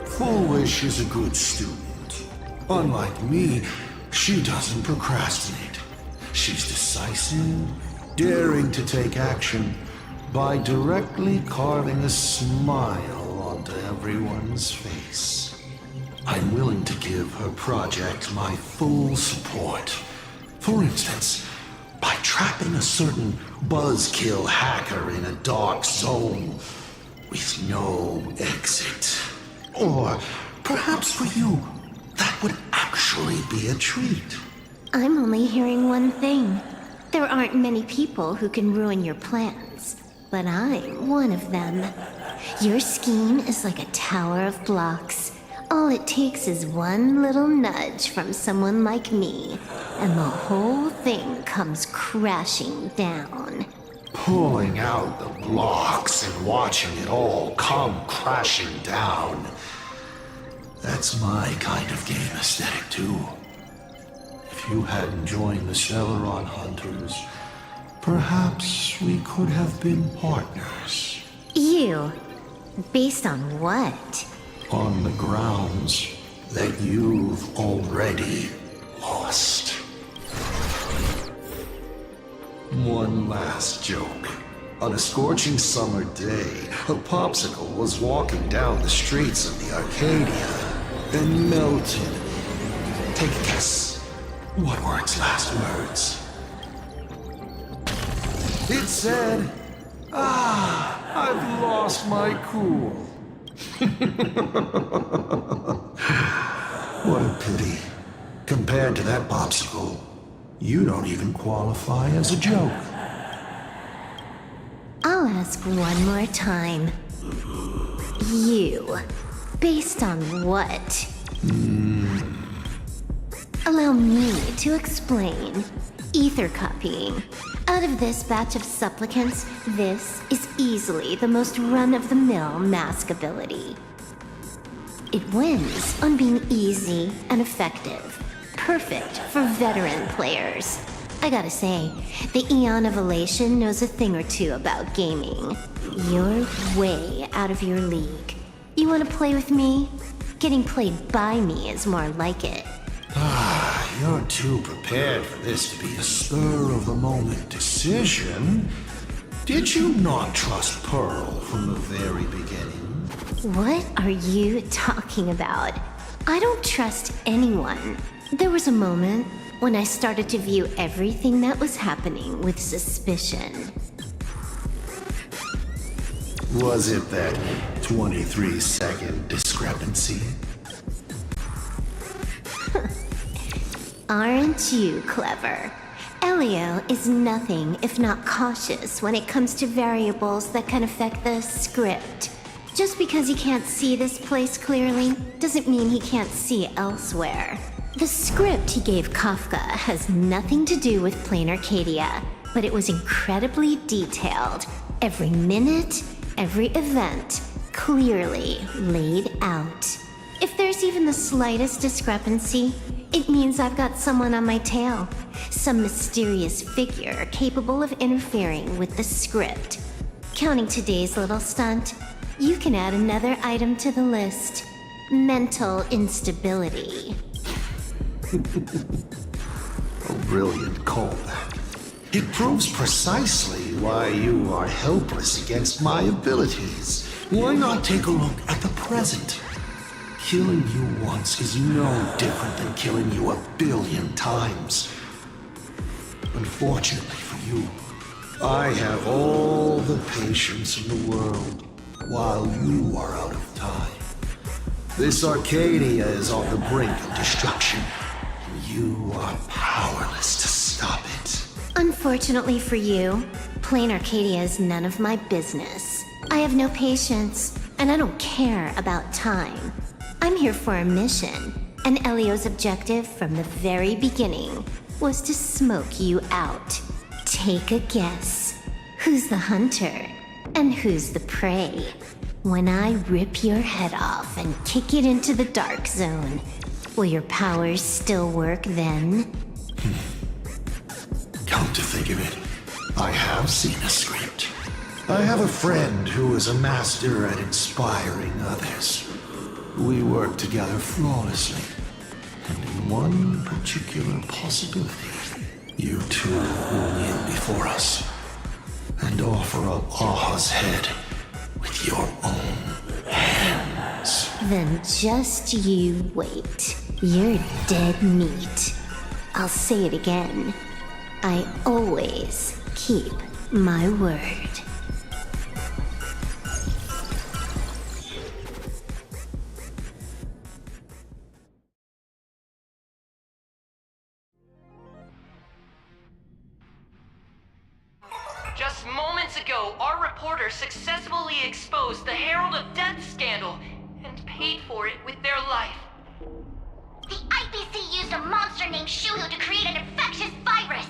Full Wish is a good student. Unlike me, she doesn't procrastinate. She's decisive, daring to take action by directly carving a smile onto everyone's face. I'm willing to give her project my full support. For instance, by trapping a certain buzzkill hacker in a dark zone with no exit. Or perhaps for you, that would actually be a treat. I'm only hearing one thing. There aren't many people who can ruin your plans, but I'm one of them. Your scheme is like a tower of blocks. All it takes is one little nudge from someone like me, and the whole thing comes crashing down. Pulling out the blocks and watching it all come crashing down. That's my kind of game aesthetic, too. If you hadn't joined the Stellaron Hunters, perhaps we could have been partners. You? Based on what? On the grounds that you've already lost. One last joke. On a scorching summer day, a popsicle was walking down the streets of the Arcadia and melted. Take a guess. What were its last words? It said, I've lost my cool. What a pity. Compared to that popsicle, you don't even qualify as a joke. I'll ask one more time. You. Based on what? Allow me to explain. Ether copying. Out of this batch of supplicants, this is easily the most run-of-the-mill mask ability. It wins on being easy and effective. Perfect for veteran players. I gotta say, the Eon of Elation knows a thing or two about gaming. You're way out of your league. You wanna play with me? Getting played by me is more like it. You're too prepared for this to be a spur-of-the-moment decision. Did you not trust Pearl from the very beginning? What are you talking about? I don't trust anyone. There was a moment when I started to view everything that was happening with suspicion. Was it that 23-second discrepancy? Aren't you clever? Elio is nothing if not cautious when it comes to variables that can affect the script. Just because he can't see this place clearly doesn't mean he can't see elsewhere. The script he gave Kafka has nothing to do with Plain Arcadia, but it was incredibly detailed. Every minute, every event, clearly laid out. If there's even the slightest discrepancy, it means I've got someone on my tail. Some mysterious figure capable of interfering with the script. Counting today's little stunt, you can add another item to the list. Mental instability. A brilliant callback. It proves precisely why you are helpless against my abilities. Why not take a look at the present? Killing you once is no different than killing you 1 billion times. Unfortunately for you, I have all the patience in the world, while you are out of time. This Arcadia is on the brink of destruction. You are powerless to stop it. Unfortunately for you, Plain Arcadia is none of my business. I have no patience, and I don't care about time. I'm here for a mission, and Elio's objective from the very beginning was to smoke you out. Take a guess. Who's the hunter, and who's the prey? When I rip your head off and kick it into the dark zone, will your powers still work then? Come to think of it, I have seen a script. I have a friend who is a master at inspiring others. We work together flawlessly. And in one particular possibility, you two will kneel before us and offer up Aha's head with your own hands. Then just you wait. You're dead meat. I'll say it again. I always keep my word. Just moments ago, our reporter successfully exposed the Herald of Death scandal and paid for it with their life. The IPC used a monster named Shuhu to create an infectious virus.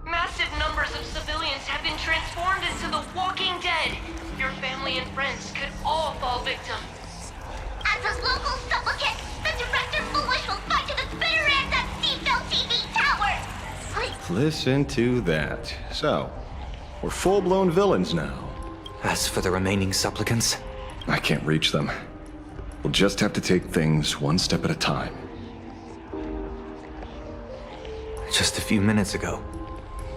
Massive numbers of civilians have been transformed into the Walking Dead. Your family and friends could all fall victim. As a local supplicant, the Director Foolish will fight to the bitter end at Seafell TV Tower. Listen to that. So, we're full-blown villains now. As for the remaining supplicants? I can't reach them. We'll just have to take things one step at a time. Just a few minutes ago,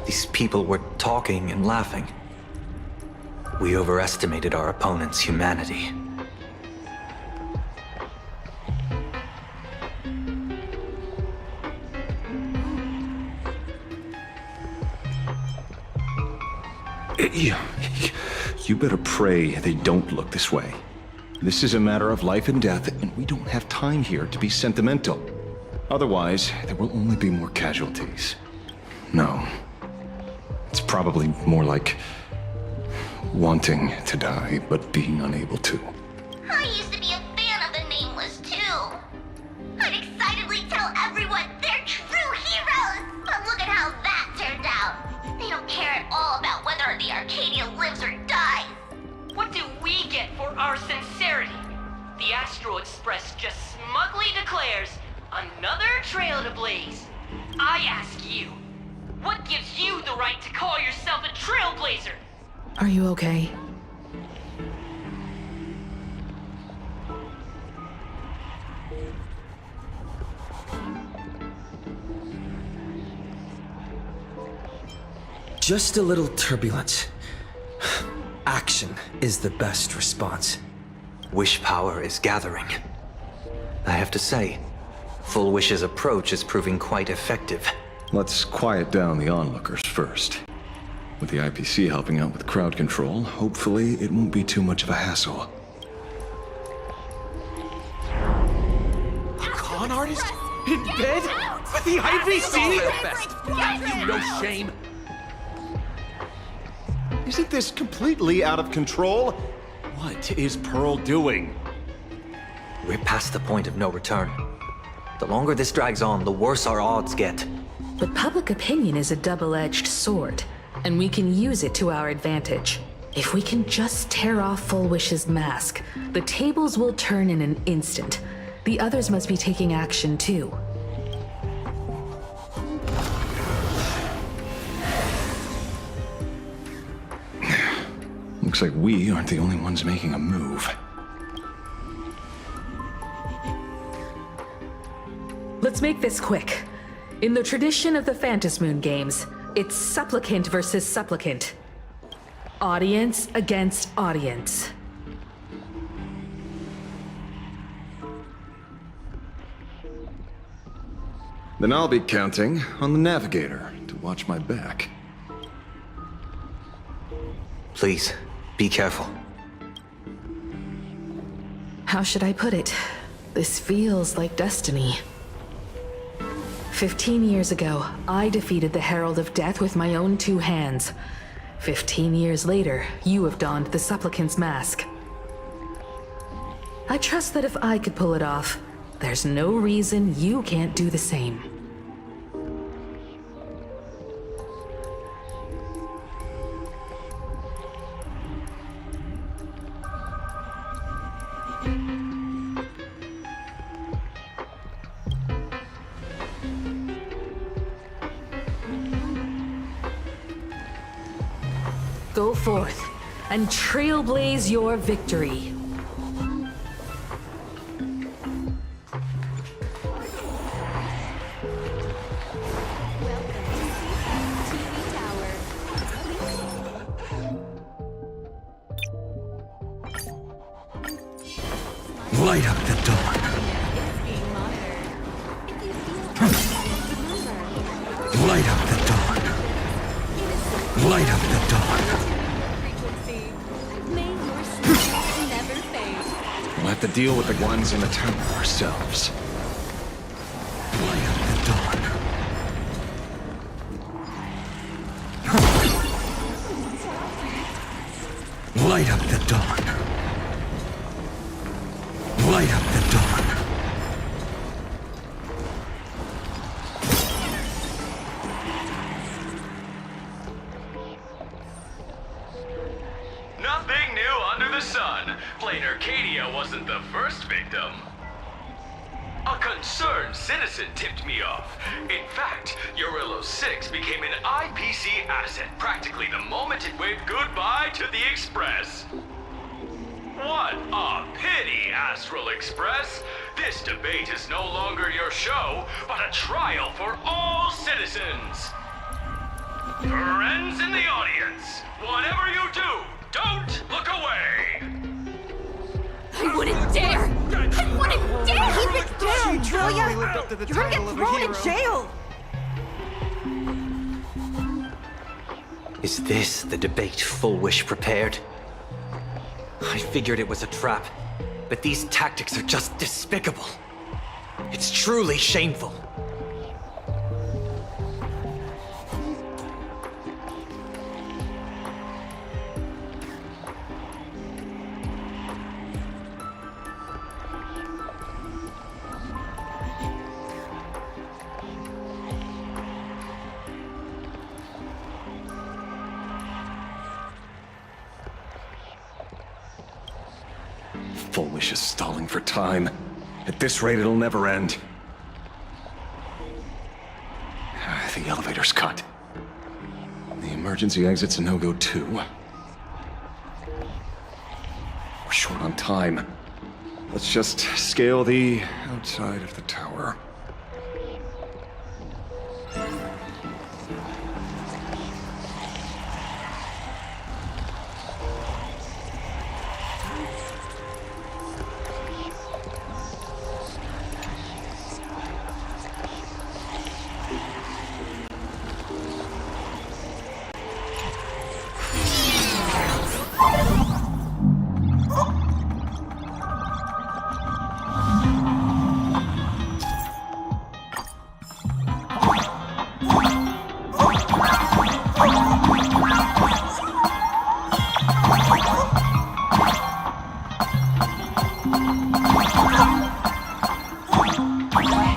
these people were talking and laughing. We overestimated our opponent's humanity. You better pray they don't look this way. This is a matter of life and death, and we don't have time here to be sentimental. Otherwise, there will only be more casualties. No. It's probably more like wanting to die, but being unable to. I used to be a fan of the Nameless, too. I'd excitedly tell everyone they're true heroes, but look at how that turned out. They don't care at all about whether the Arcadia lives or dies. What do we get for our sincerity? The Astral Express just smugly declares another trail to blaze. I ask you, what gives you the right to call yourself a trailblazer? Are you okay? Just a little turbulence. Action is the best response. Wish power is gathering. I have to say, Full Wish's approach is proving quite effective. Let's quiet down the onlookers first. With the IPC helping out with crowd control, hopefully it won't be too much of a hassle. A con artist? In bed? With the IPC? You no shame. Isn't this completely out of control? What is Pearl doing? We're past the point of no return. The longer this drags on, the worse our odds get. But public opinion is a double-edged sword, and we can use it to our advantage. If we can just tear off Full Wish's mask, the tables will turn in an instant. The others must be taking action too. Looks like we aren't the only ones making a move. Let's make this quick. In the tradition of the Phantasmoon games, it's supplicant versus supplicant. Audience against audience. Then I'll be counting on the navigator to watch my back. Please, be careful. How should I put it? This feels like destiny. 15 years ago, I defeated the Herald of Death with my own 2 hands. 15 years later, you have donned the Supplicant's mask. I trust that if I could pull it off, there's no reason you can't do the same. Go forth and trailblaze your victory. Light up the dawn. Light up the dawn. Light up the dawn. We'll have to deal with the ones in the tower ourselves. Light up the dawn. Light up the dawn. Light up the dawn. Nothing new under the sun. Plain Arcadia wasn't the first victim. A concerned citizen tipped me off. In fact, Urillo 6 became an IPC asset practically the moment it waved goodbye to the Express. What a pity, Astral Express! This debate is no longer your show, but a trial for all citizens! Friends in the audience, whatever you do, don't look away! I wouldn't dare! I wouldn't dare! Keep it down, Julia! You're gonna get thrown in jail! Is this the debate Full Wish prepared? I figured it was a trap, but these tactics are just despicable. It's truly shameful. Full Wish is stalling for time. At this rate, it'll never end. The elevator's cut. The emergency exit's a no-go too. We're short on time. Let's just scale the outside of the tower.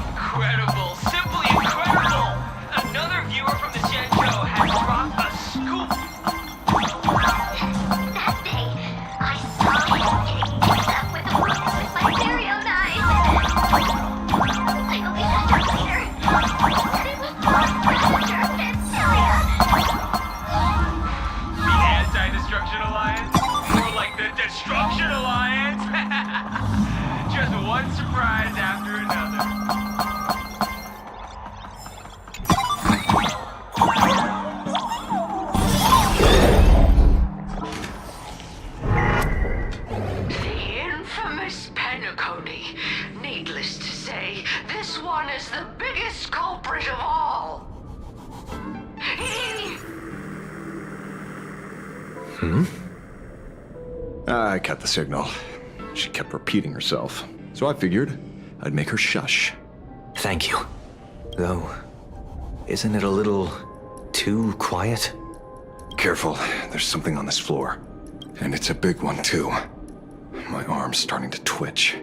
Incredible! Simply incredible! Another viewer from the Genjo has dropped a scoop! That day, I saw you getting picked up with the books with my very own eyes. I hope you found out later that it was Raptor and Celia. The Anti-Destruction Alliance? More like the Destruction Alliance? Just one surprise after another. The infamous Penacony. Needless to say, this one is the biggest culprit of all. I cut the signal. She kept repeating herself, so I figured I'd make her shush. Thank you. Though, isn't it a little too quiet? Careful, there's something on this floor. And it's a big one, too. My arm's starting to twitch.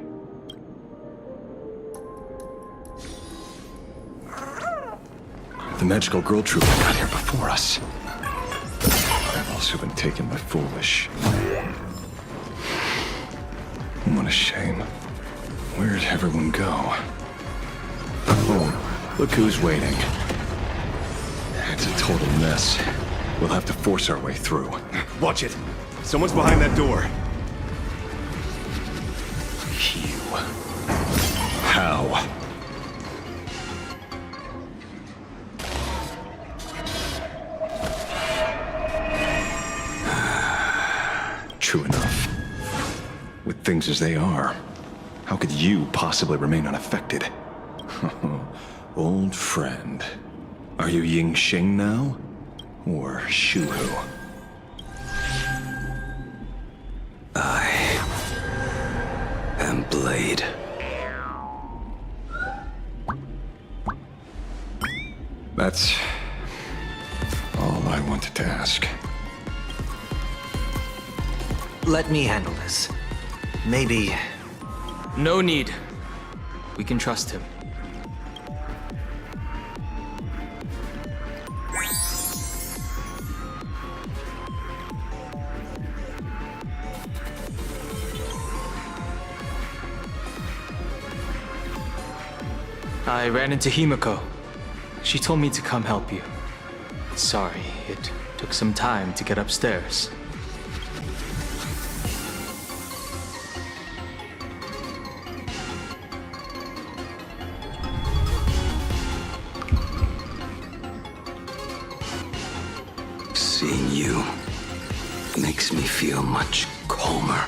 The magical girl troop got here before us. I've also been taken by Foolish. What a shame. Where'd everyone go? Oh, look who's waiting. It's a total mess. We'll have to force our way through. Watch it. Someone's behind that door. You. How? True enough. With things as they are, how could you possibly remain unaffected? Old friend. Are you Ying Sheng now? Or Shuhu? I am Blade. That's all I wanted to ask. Let me handle this. Maybe... No need. We can trust him. I ran into Himiko. She told me to come help you. Sorry, it took some time to get upstairs. Seeing you makes me feel much calmer.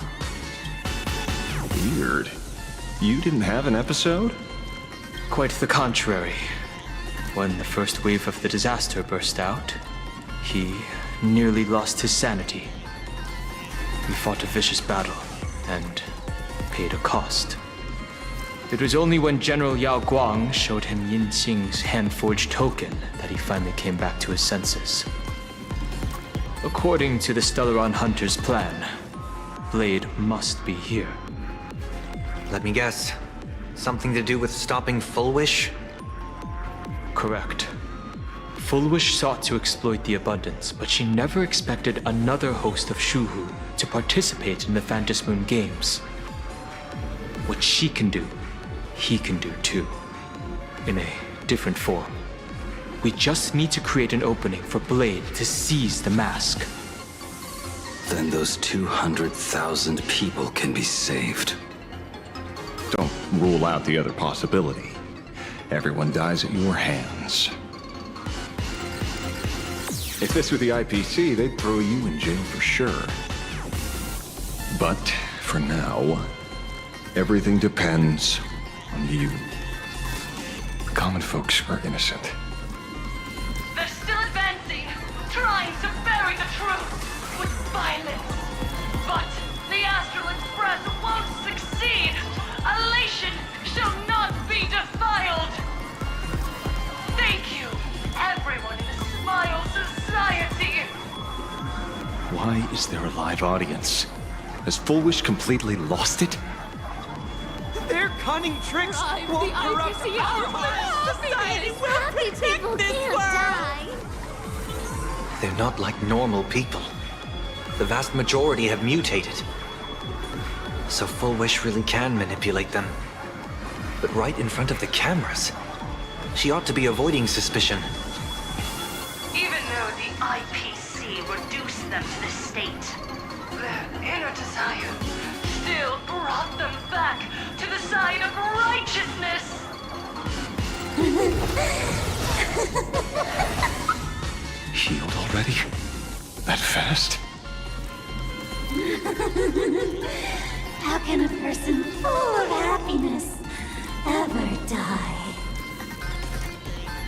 Weird. You didn't have an episode? Quite the contrary. When the first wave of the disaster burst out, he nearly lost his sanity. We fought a vicious battle and paid a cost. It was only when General Yao Guang showed him Yin Xing's hand-forged token that he finally came back to his senses. According to the Stellaron Hunter's plan, Blade must be here. Let me guess. Something to do with stopping Fullwish? Correct. Fullwish sought to exploit the abundance, but she never expected another host of Shuhu to participate in the Phantom Moon Games. What she can do, he can do too. In a different form. We just need to create an opening for Blade to seize the mask. Then those 200,000 people can be saved. Don't rule out the other possibility. Everyone dies at your hands. If this were the IPC, they'd throw you in jail for sure. But for now, everything depends on you. The common folks are innocent. They're still advancing, trying to bury the truth with violence. But the Astral Express won't succeed. Elation shall not be defiled. Thank you, everyone in the Smile Society. Why is there a live audience? Has Fullwish completely lost it? cunning tricks won't corrupt our whole society. We'll protect this world. They're not like normal people. The vast majority have mutated. So Full Wish really can manipulate them. But right in front of the cameras, she ought to be avoiding suspicion. Even though the IPC reduced them to the state, their inner desire still brought them back to the side of righteousness. Healed already? That fast? How can a person full of happiness ever die?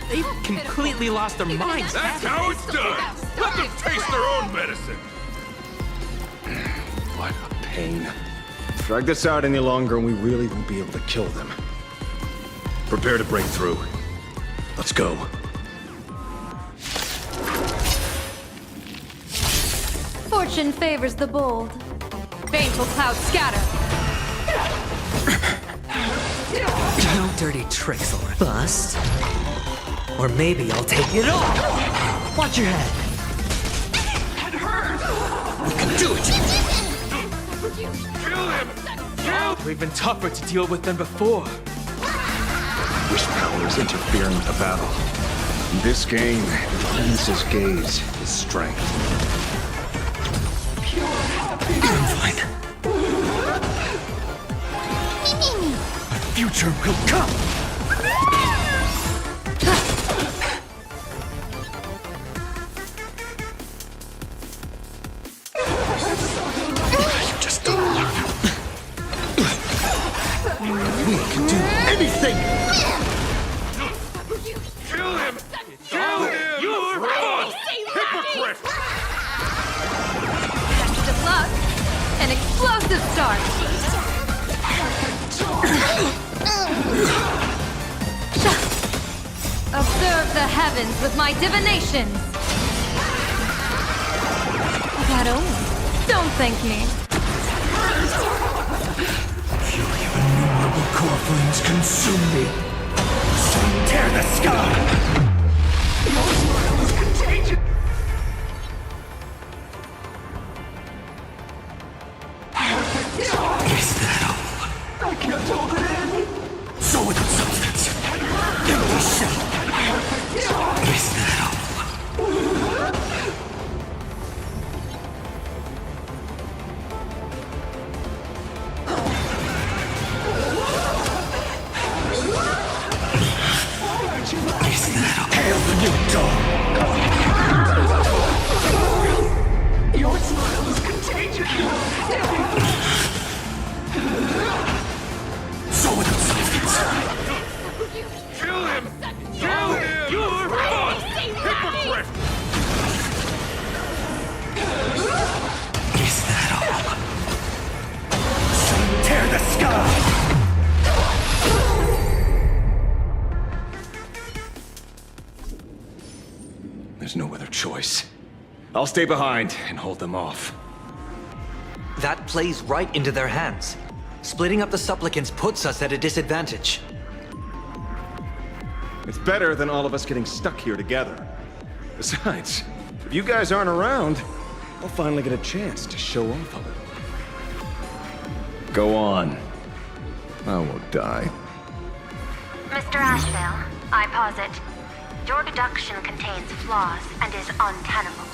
They've completely lost their minds. That's how it's done. Let them taste their own medicine. What a pain. Drag this out any longer and we really won't be able to kill them. Prepare to break through. Let's go. Fortune favors the bold. Baneful clouds scatter. No dirty tricks or bust. Or maybe I'll take it all. Watch your head. It hurts. We can do it. Kill him. They're even tougher to deal with than before. Wish power is interfering with the battle. In this game, Venus's gaze is strength. I'm fine. Our future will come. You just don't learn. We can do anything. Kill him. Kill him. You're false. Hypocrite. Best of luck. An explosive start. Observe the heavens with my divinations. That only. Don't thank me. Fury of innumerable core flames consume me. Sun tear the sky! Your smile is contagious. Is that all? I can't hold it in. So without substance. Empty shell. Is that all? Is that all? Hail the new dawn! Your smile is contagious. So without substance. Kill him. Kill him. You're false. Hypocrite. Is that all? Sun tear the sky! There's no other choice. I'll stay behind and hold them off. That plays right into their hands. Splitting up the supplicants puts us at a disadvantage. It's better than all of us getting stuck here together. Besides, if you guys aren't around, I'll finally get a chance to show off a little. Go on. I won't die. Mr. Ashvale, I posit, your deduction contains flaws and is untenable.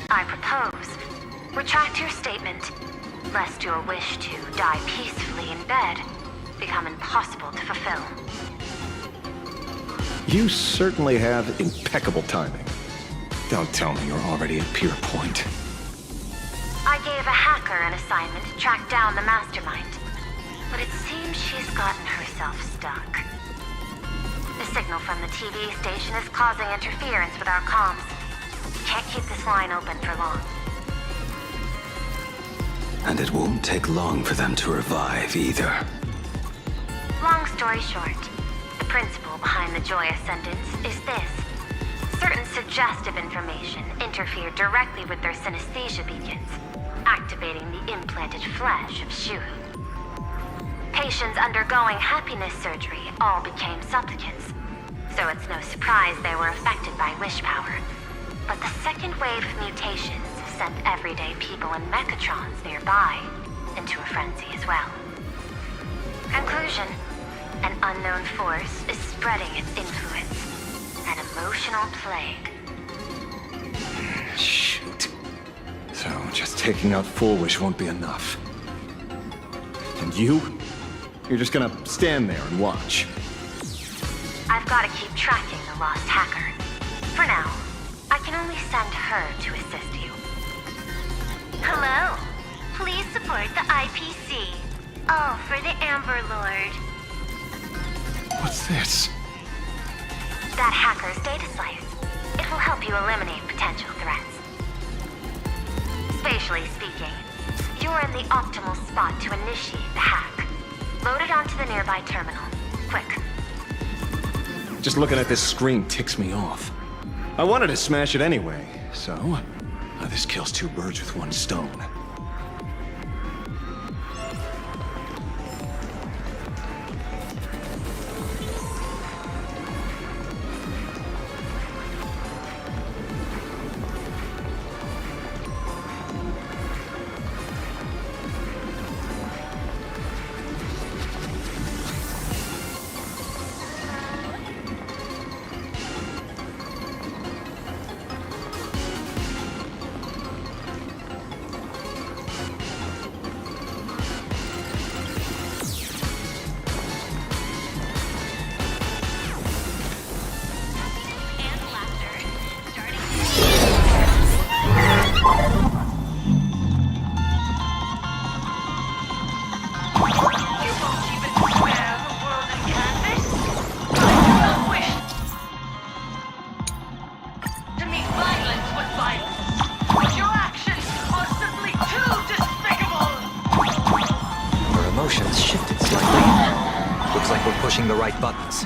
I propose, retract your statement, lest your wish to die peacefully in bed become impossible to fulfill. You certainly have impeccable timing. Don't tell me you're already at Pier Point. I gave a hacker an assignment to track down the mastermind, but it seems she's gotten herself stuck. The signal from the TV station is causing interference with our comms. Can't keep this line open for long. And it won't take long for them to revive either. Long story short, the principle behind the Joy Ascendants is this. Certain suggestive information interfered directly with their synesthesia beacons, activating the implanted flesh of Shuhu. patients undergoing happiness surgery all became supplicants, so it's no surprise they were affected by wish power. But the second wave of mutations sent everyday people in mechatrons nearby into a frenzy as well. Conclusion: an unknown force is spreading its influence. An emotional plague. Shoot. So, just taking out Full Wish won't be enough. And you? You're just gonna stand there and watch. I've got to keep tracking the lost hacker. For now, I can only send her to assist you. Hello. Please support the IPC. All for the Amber Lord. What's this? That hacker's data slice. It will help you eliminate potential threats. Spatially speaking, you're in the optimal spot to initiate the hack. Load it onto the nearby terminal. Quick. Just looking at this screen ticks me off. I wanted to smash it anyway, so this kills two birds with one stone. Pushing the right buttons.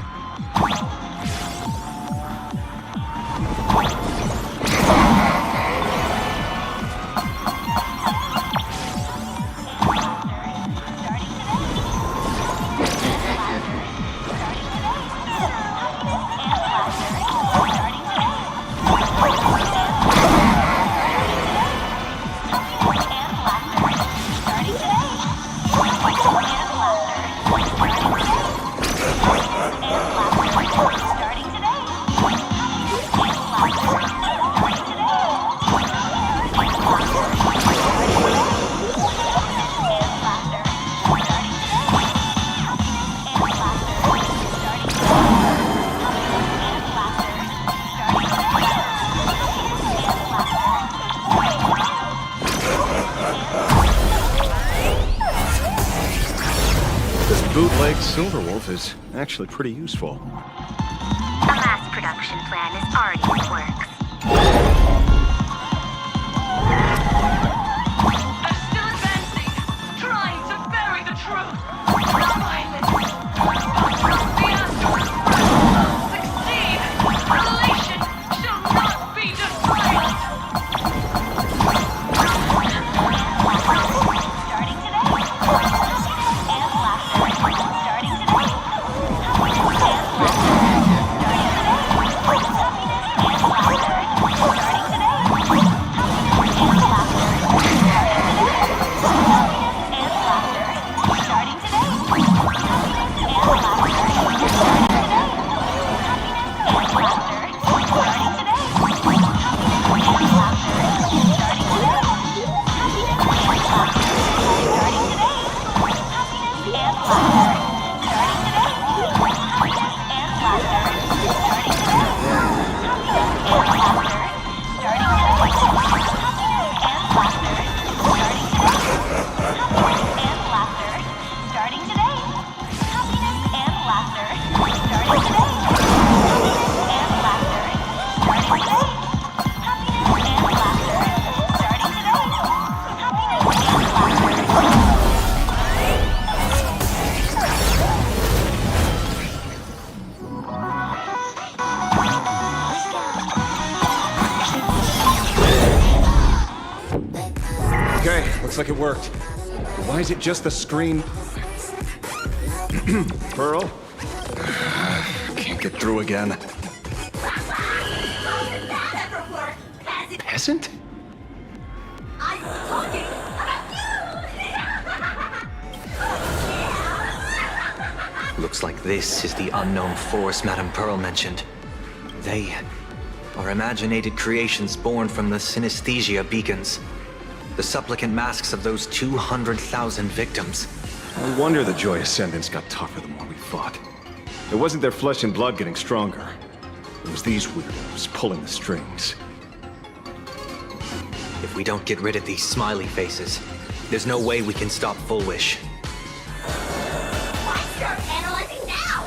Bootleg Silverwolf is actually pretty useful. A mass production plan is already in works. They're still advancing, trying to bury the truth. Violence. The Astros will succeed. Relation shall not be defiled. Okay, looks like it worked. Why is it just the screen? Pearl? Can't get through again. Peasant? I'm talking about you! Looks like this is the unknown force Madame Pearl mentioned. They are imaginated creations born from the synesthesia beacons. The supplicant masks of those 200,000 victims. No wonder the Joy Ascendants got tougher the more we fought. It wasn't their flesh and blood getting stronger. It was these weirdos pulling the strings. If we don't get rid of these smiley faces, there's no way we can stop Full Wish. Why start analyzing now?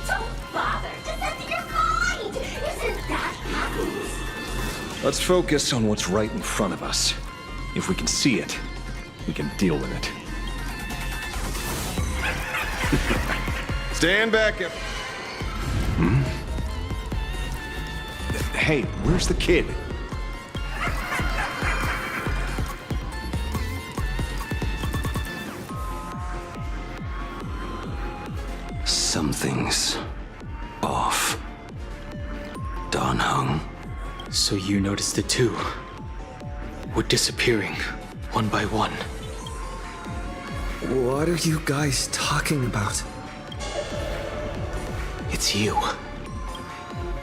Don't bother. Just empty your mind. Isn't that happy? Let's focus on what's right in front of us. If we can see it, we can deal with it. Stand back. Hey, where's the kid? Something's off. Dan Heng. So you noticed it too? We're disappearing, one by one. What are you guys talking about? It's you. Do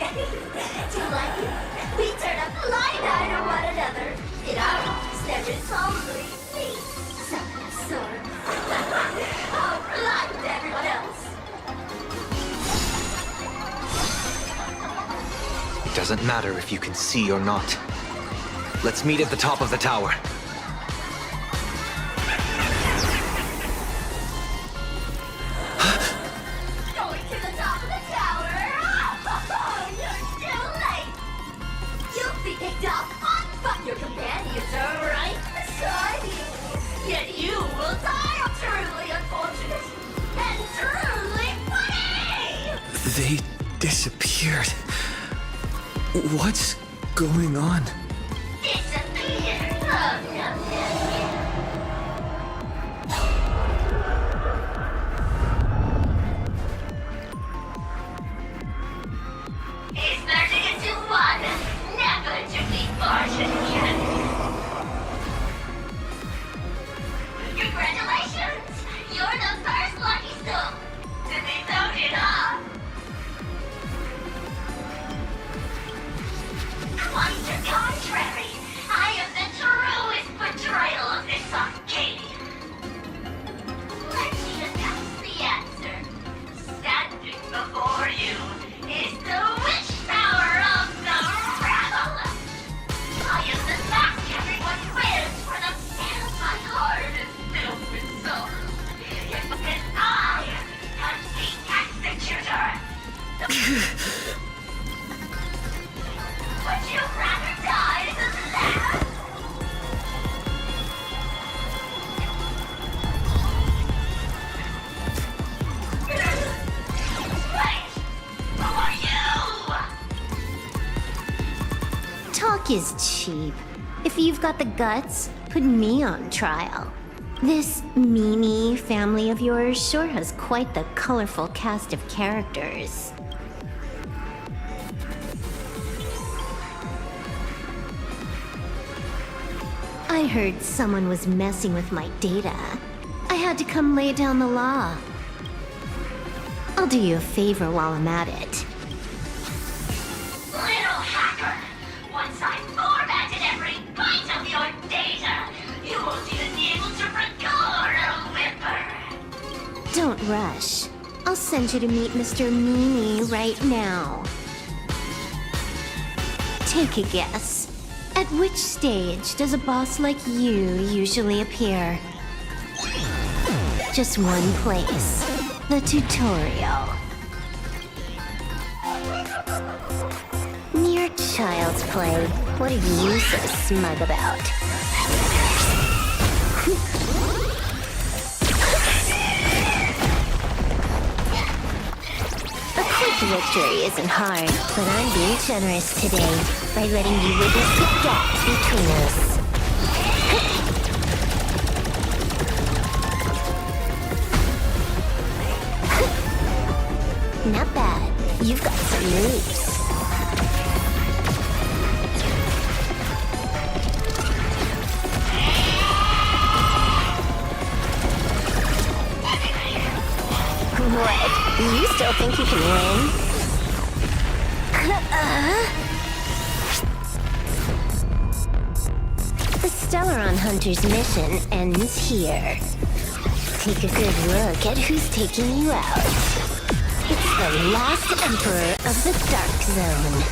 you like it? We turn a blind eye to one another. In our office, there is only me. Some sort of... oh, blind everyone else. It doesn't matter if you can see or not. Let's meet at the top of the tower. Going to the top of the tower. Oh, you're too late. You'll be picked off on fuck your companions are right beside you. Yet you will die truly unfortunate and truly funny. They disappeared. What's going on? Disappear. Oh, no. It's 30 to 1. Never to be fortune again. Congratulations! You're the first lucky soul to be voted off. Quite the contrary. I am the truest portrayal of this Arcadia. Let me announce the answer. Standing before you is the witch power of the rebel. I am the mask everyone wears for the anti-horde filled with souls. And I am the executor. Would you rather die than live? Wait! Who are you? Talk is cheap. If you've got the guts, put me on trial. This Mimi family of yours sure has quite the colorful cast of characters. I heard someone was messing with my data. I had to come lay down the law. I'll do you a favor while I'm at it. Little hacker! Once I've formatted every byte of your data, you won't even be able to record a whimper! Don't rush. I'll send you to meet Mr. Mimi right now. Take a guess. At which stage does a boss like you usually appear? Just one place. The tutorial. Mere child's play. What are you so smug about? A quick victory isn't hard, but I'm being generous today by letting you witness the gap between us. Not bad. You've got some moves. What? You still think you can win? The Stellaron Hunter's mission ends here. Take a good look at who's taking you out. It's the last Emperor of the Dark Zone.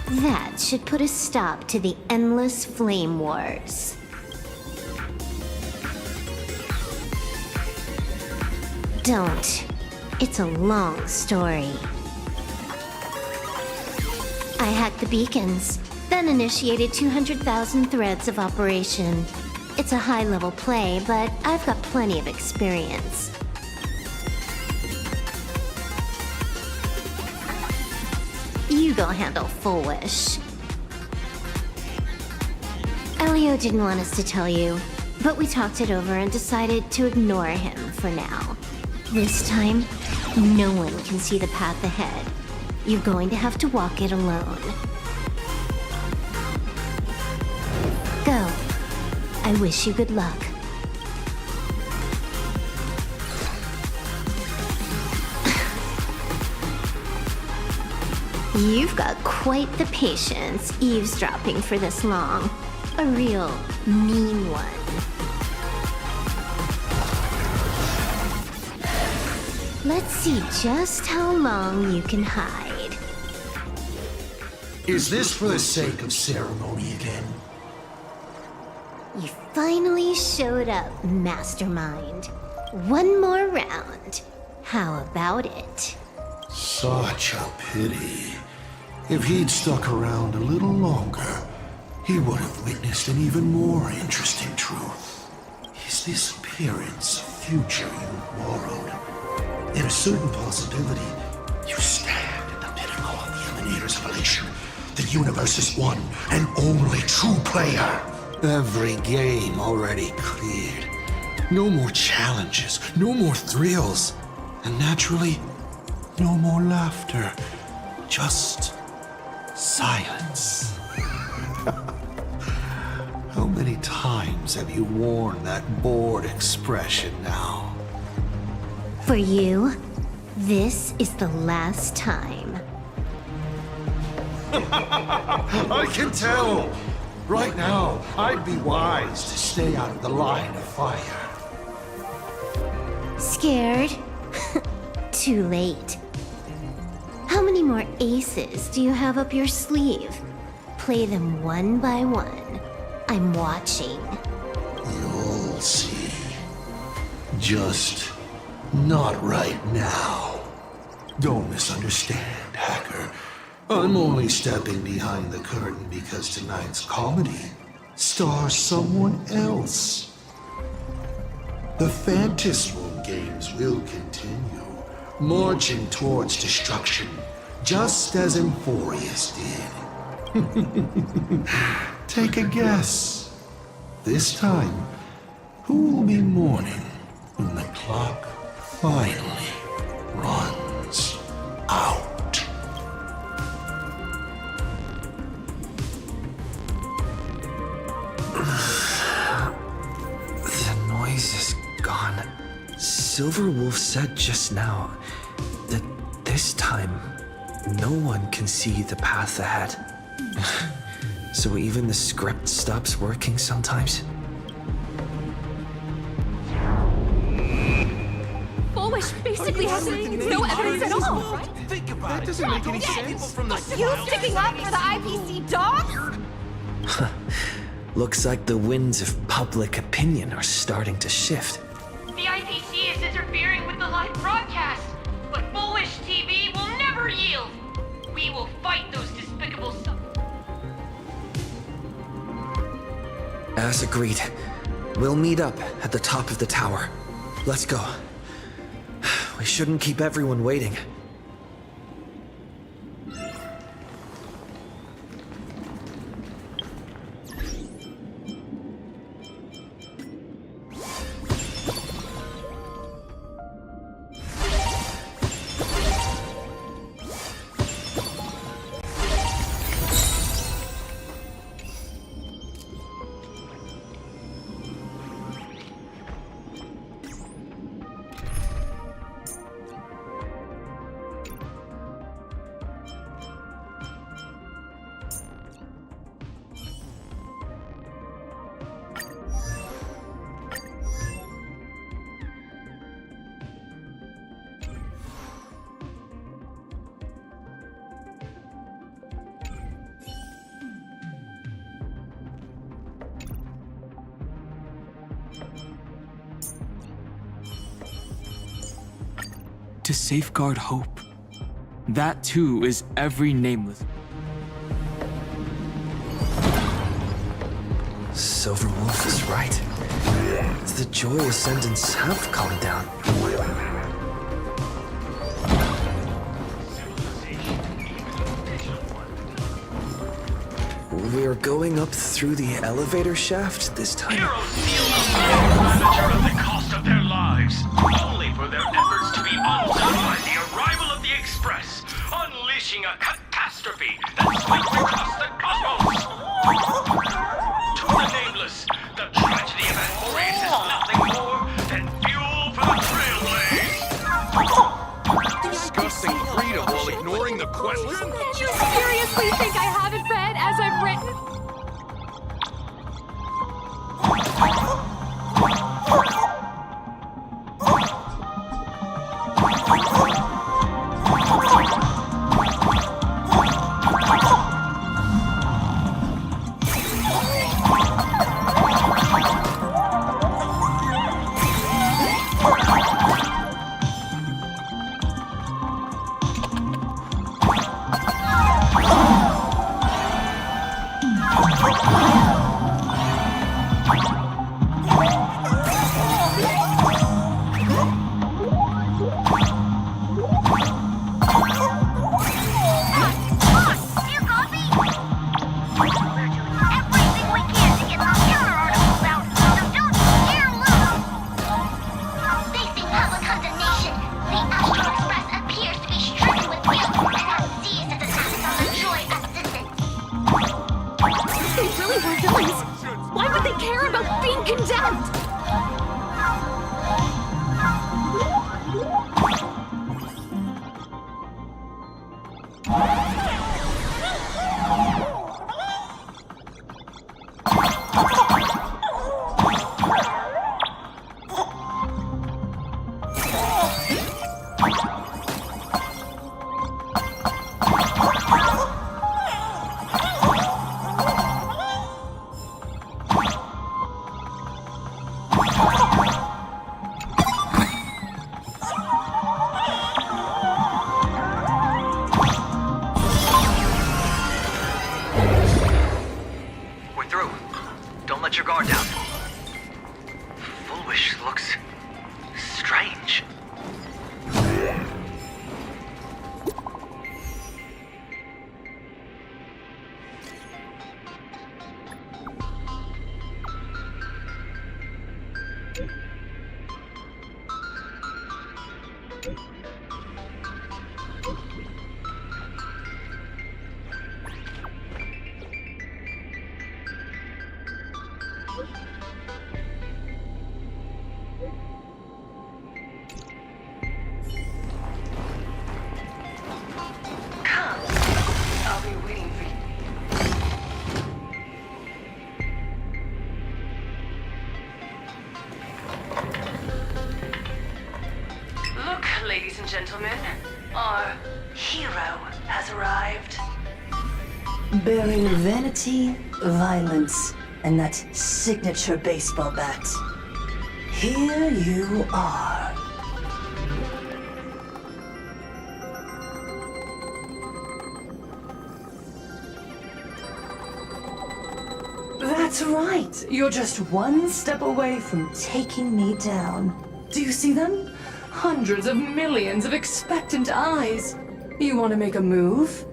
That should put a stop to the endless flame wars. Don't. It's a long story. I hacked the beacons, then initiated 200,000 threads of operation. It's a high-level play, but I've got plenty of experience. You go handle Foolish. Elio didn't want us to tell you, but we talked it over and decided to ignore him for now. This time, no one can see the path ahead. You're going to have to walk it alone. Go. I wish you good luck. You've got quite the patience eavesdropping for this long. A real mean one. Let's see just how long you can hide. Is this for the sake of ceremony again? You finally showed up, Mastermind. One more round. How about it? Such a pity. If he'd stuck around a little longer, he would have witnessed an even more interesting truth. Is this appearance a future you borrowed? In a certain possibility, you stand at the pinnacle of the Emanator's evolution, the universe's one and only true player. Every game already cleared. No more challenges, no more thrills, and naturally, no more laughter. Just silence. How many times have you worn that bored expression now? For you, this is the last time. I can tell! Right now, I'd be wise to stay out of the line of fire. Scared? Too late. How many more aces do you have up your sleeve? Play them one by one. I'm watching. You'll see. Just not right now. Don't misunderstand, hacker. I'm only stepping behind the curtain because tonight's comedy stars someone else. The Phantasmal games will continue, marching towards destruction, just as Emphorius did. Take a guess. This time, who will be mourning when the clock finally runs out? The noise is gone. Silverwolf said just now that this time no one can see the path ahead. So even the script stops working sometimes? Foolish basically has no evidence at all. Think about it. That doesn't make any sense. From the You sticking up for the IPC dogs? Looks like the winds of public opinion are starting to shift. The IPC is interfering with the live broadcast, but Foolish TV will never yield. We will fight those despicable As agreed. We'll meet up at the top of the tower. Let's go. We shouldn't keep everyone waiting. To safeguard hope. That too is every nameless. Silverwolf is right. The Joy Ascendants have calmed down. We're going up through the elevator shaft this time. Heroes seal the planet at the cost of their lives, only for their efforts to be undone by the arrival of the Express, unleashing a catastrophe that sweeps across the cosmos. To the nameless, the tragedy of Anmorius is nothing more than fuel for the trailblaze. Discussing freedom while ignoring the question? You seriously think I haven't read as I've written? Why would they care about being condemned? Let your guard down. Foolish looks strange. Ladies and gentlemen, our hero has arrived. Bearing vanity, violence, and that signature baseball bat. Here you are. That That's right. You're just one step away from taking me down. Do you see them? Hundreds of millions of expectant eyes. You want to make a move?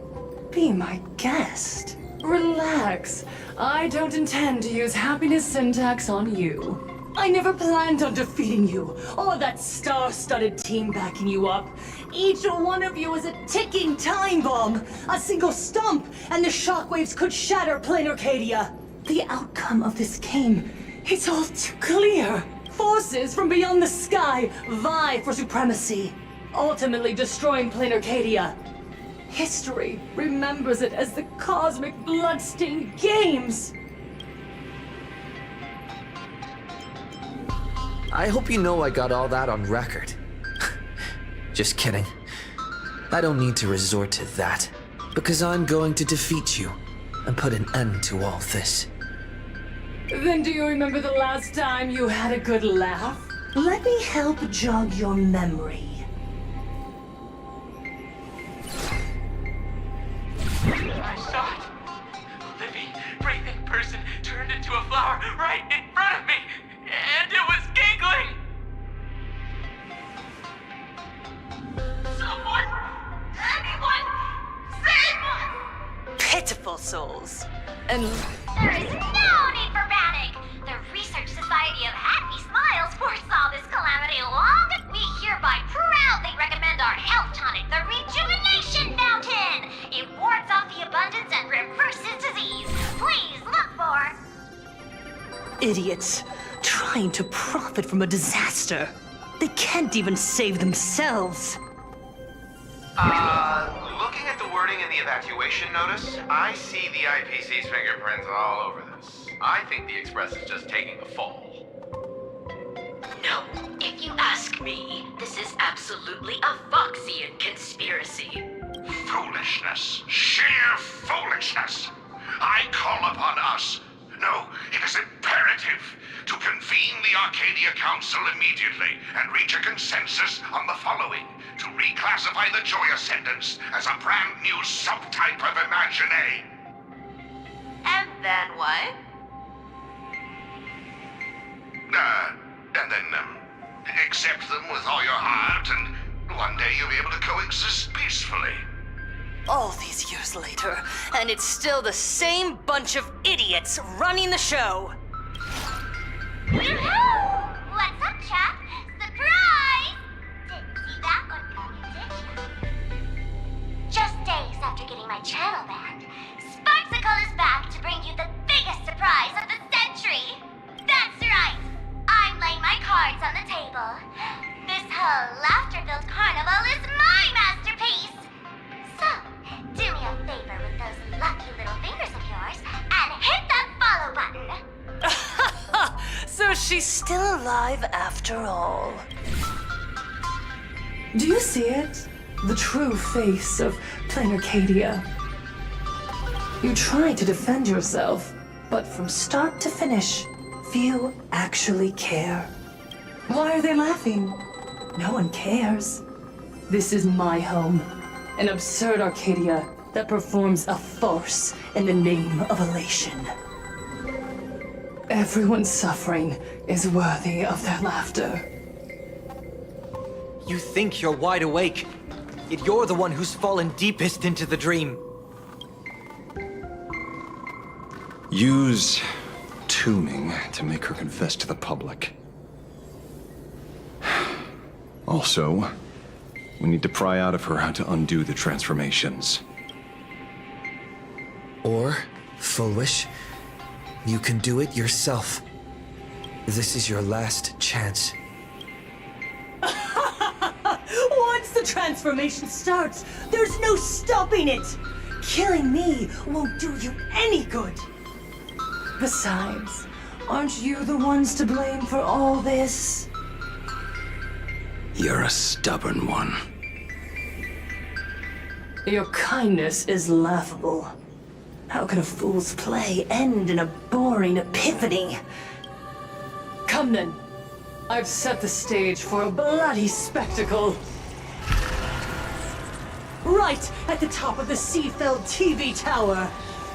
Be my guest. Relax. I don't intend to use happiness syntax on you. I never planned on defeating you, or that star-studded team backing you up. Each one of you is a ticking time bomb. A single stump, and the shockwaves could shatter plain Arcadia. The outcome of this game, it's all too clear. Forces from beyond the sky vie for supremacy, ultimately destroying plain Arcadia. History remembers it as the cosmic bloodstained games. I hope you know I got all that on record. Just kidding. I don't need to resort to that, because I'm going to defeat you and put an end to all this. Then do you remember the last time you had a good laugh? Let me help jog your memory. I saw it. A living, breathing person turned into a flower right in front of me, and it was giggling. Someone, anyone, save us! Pitiful souls. And There is no need for panic. The Research Society of Happy Smiles foresaw this calamity long. We hereby proudly recommend our health tonic, the Rejuvenation Fountain. It wards off the abundance and reverses disease. Please look for... idiots trying to profit from a disaster. They can't even save themselves. Looking at the wording in the evacuation notice, I see the IPC's fingerprints all over this. I think the Express is just taking the fall. No, if you ask me, this is absolutely a Foxian conspiracy. Foolishness. Sheer foolishness. I call upon us. No, it is imperative to convene the Arcadia Council immediately and reach a consensus on the following. To reclassify the Joy Ascendants as a brand new subtype of Imagine. And then what? And then, accept them with all your heart, and one day you'll be able to coexist peacefully. All these years later, and it's still the same bunch of idiots running the show. Woohoo! What's up, chap? Surprise! Didn't see that one coming, did you? Just days after getting my channel banned, Sparksicle is back to bring you the biggest surprise of the century! That's right! I'm laying my cards on the table. This whole laughter-filled carnival is my masterpiece! So, do me a favor with those lucky little fingers of yours and hit that follow button! So she's still alive after all. Do you see it? The true face of plain Arcadia. You tried to defend yourself, but from start to finish, few actually care. Why are they laughing? No one cares. This is my home. An absurd Arcadia that performs a farce in the name of elation. Everyone's suffering is worthy of their laughter. You think you're wide awake, yet you're the one who's fallen deepest into the dream. Use tuning to make her confess to the public. Also, we need to pry out of her how to undo the transformations. Or, Foolish, you can do it yourself. This is your last chance. Once the transformation starts, there's no stopping it! Killing me won't do you any good. Besides, aren't you the ones to blame for all this? You're a stubborn one. Your kindness is laughable. How can a fool's play end in a boring epiphany? Come then. I've set the stage for a bloody spectacle. Right at the top of the Seafeld TV tower.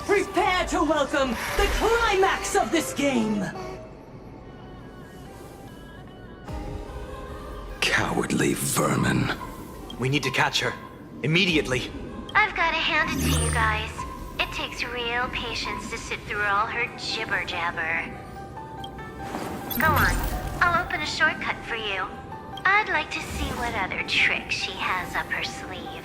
Prepare to welcome the climax of this game! Cowardly vermin. We need to catch her. Immediately. I've got to hand it to you guys. It takes real patience to sit through all her jibber-jabber. Go on. I'll open a shortcut for you. I'd like to see what other tricks she has up her sleeve.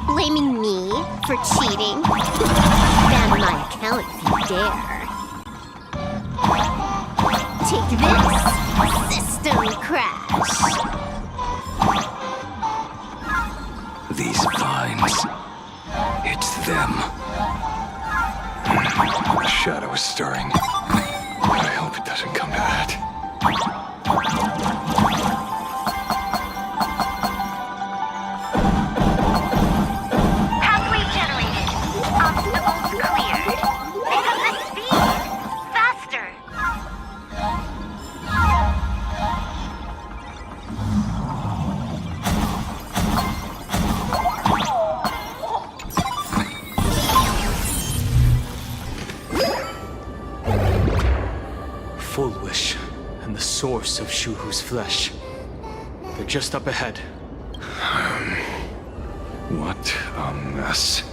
Blaming me for cheating? Ban my account if you dare. Take this, system crash. These vines. It's them. A shadow is stirring. I hope it doesn't come to that. Pathway generated. Obstacles cleared. Pick up the speed. Faster. Full Wish and the source of Shuhu's flesh. They're just up ahead. What a mess.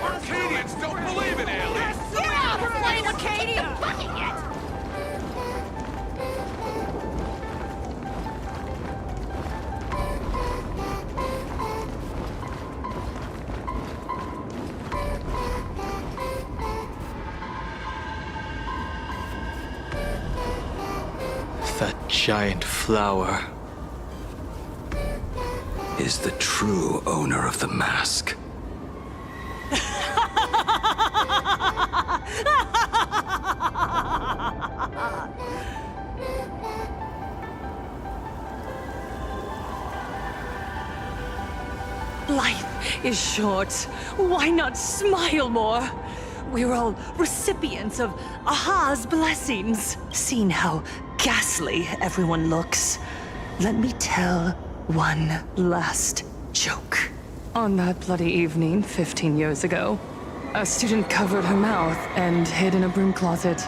Arcadians don't believe in aliens! Yeah, we're playing Acadia! Fucking it! That giant flower is the true owner of the mask. Life is short. Why not smile more? We're all recipients of Aha's blessings. Seeing how ghastly everyone looks, let me tell one last joke. On that bloody evening 15 years ago, a student covered her mouth and hid in a broom closet,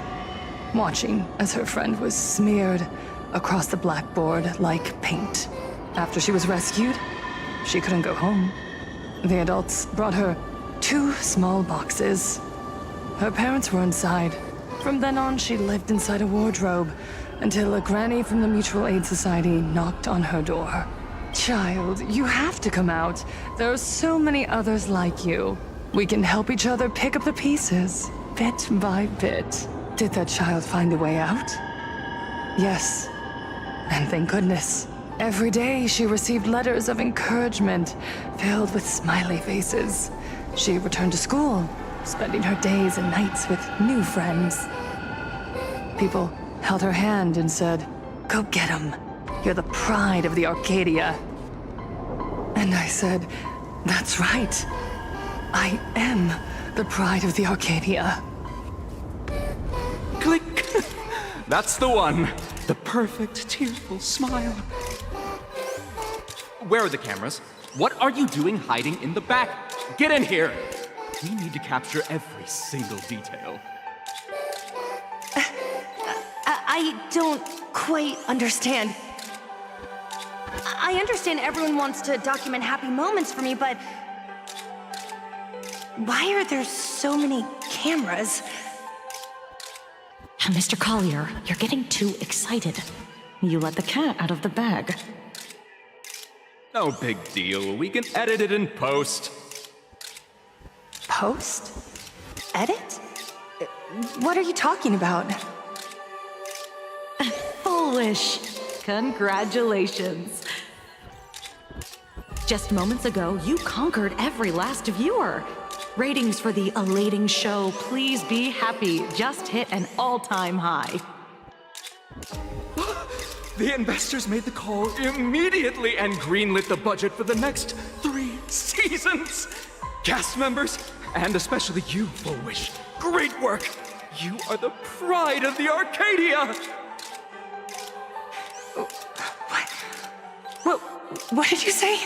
watching as her friend was smeared across the blackboard like paint. After she was rescued, she couldn't go home. The adults brought her 2 small boxes. Her parents were inside. From then on, she lived inside a wardrobe until a granny from the Mutual Aid Society knocked on her door. Child, you have to come out. There are so many others like you. We can help each other pick up the pieces, bit by bit. Did that child find a way out? Yes. And thank goodness. Every day she received letters of encouragement filled with smiley faces. She returned to school, spending her days and nights with new friends. People held her hand and said, "Go get him. You're the pride of the Arcadia." And I said, "That's right. I am the pride of the Arcadia." Click! That's the one. The perfect, tearful smile. Where are the cameras? What are you doing hiding in the back? Get in here! We need to capture every single detail. I don't quite understand. I understand everyone wants to document happy moments for me, but why are there so many cameras? Mr. Collier, you're getting too excited. You let the cat out of the bag. No big deal. We can edit it in post. Post? Edit? What are you talking about? Foolish! Congratulations. Just moments ago, you conquered every last viewer. Ratings for the elating show, Please Be Happy, just hit an all-time high. The investors made the call immediately and greenlit the budget for the next 3 seasons. Cast members, and especially you, Fullwish. Great work. You are the pride of the Arcadia. What did you say?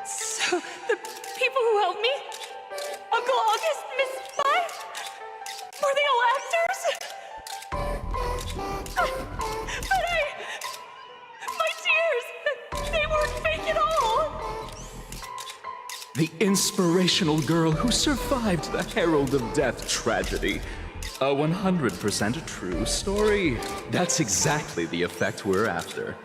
So, the people who helped me? Uncle August, Miss Spy? Were they all actors? But my tears, they weren't fake at all. The inspirational girl who survived the Herald of Death tragedy. A 100% true story. That's exactly the effect we're after.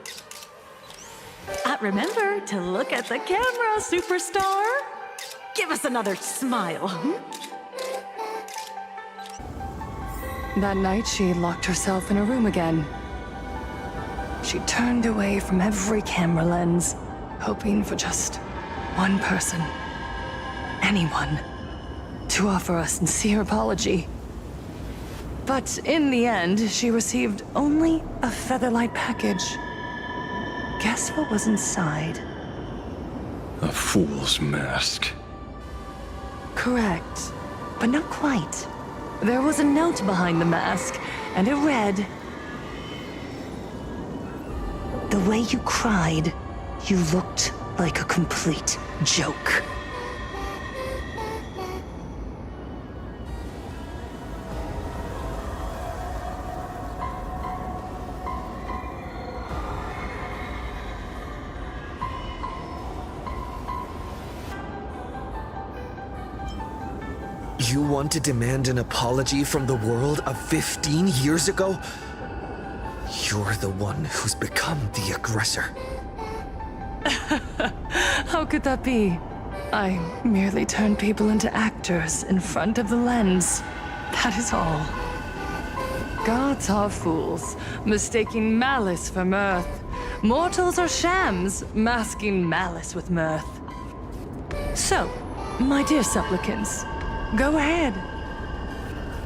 Remember to look at the camera, superstar. Give us another smile. That night, she locked herself in a room again. She turned away from every camera lens, hoping for just one person, anyone, to offer a sincere apology. But in the end, she received only a Featherlight package. Guess what was inside? A fool's mask. Correct, but not quite. There was a note behind the mask, and it read, "The way you cried, you looked like a complete joke." You want to demand an apology from the world of 15 years ago? You're the one who's become the aggressor. How could that be? I merely turned people into actors in front of the lens. That is all. Gods are fools, mistaking malice for mirth. Mortals are shams, masking malice with mirth. So, my dear supplicants, go ahead.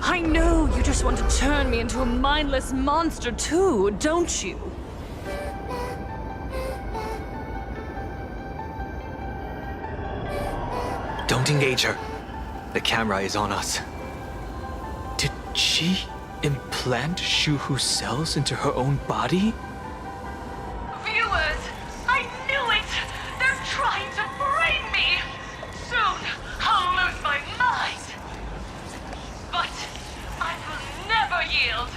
I know you just want to turn me into a mindless monster too, don't you? Don't engage her. The camera is on us. Did she implant Shuhu's cells into her own body? Viewers, I knew it! They're trying to frame me! Soon, I'll lose my mind! But I will never yield!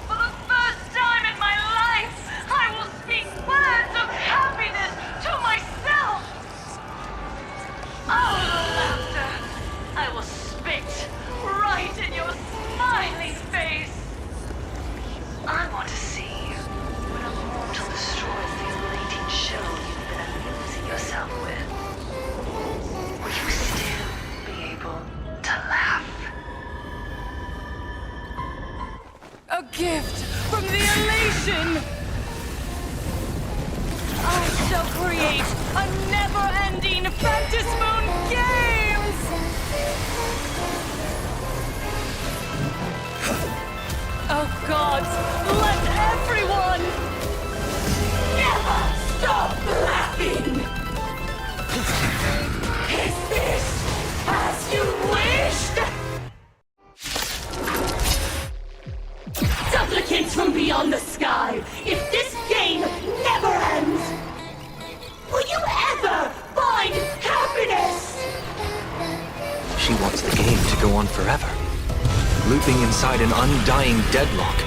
For the first time in my life, I will speak words of happiness to myself! All the laughter, I will spit right in your smiling face! I want to see when a mortal destroys the elating show you've been amusing yourself with. Will you still be able to laugh? A gift from the elation! I shall create a never-ending Fantasmoon Games! Oh gods, let everyone never stop laughing! Is this as you wished? Supplicants from beyond the sky, if this game never ends, will you ever find happiness? She wants the game to go on forever, looping inside an undying deadlock.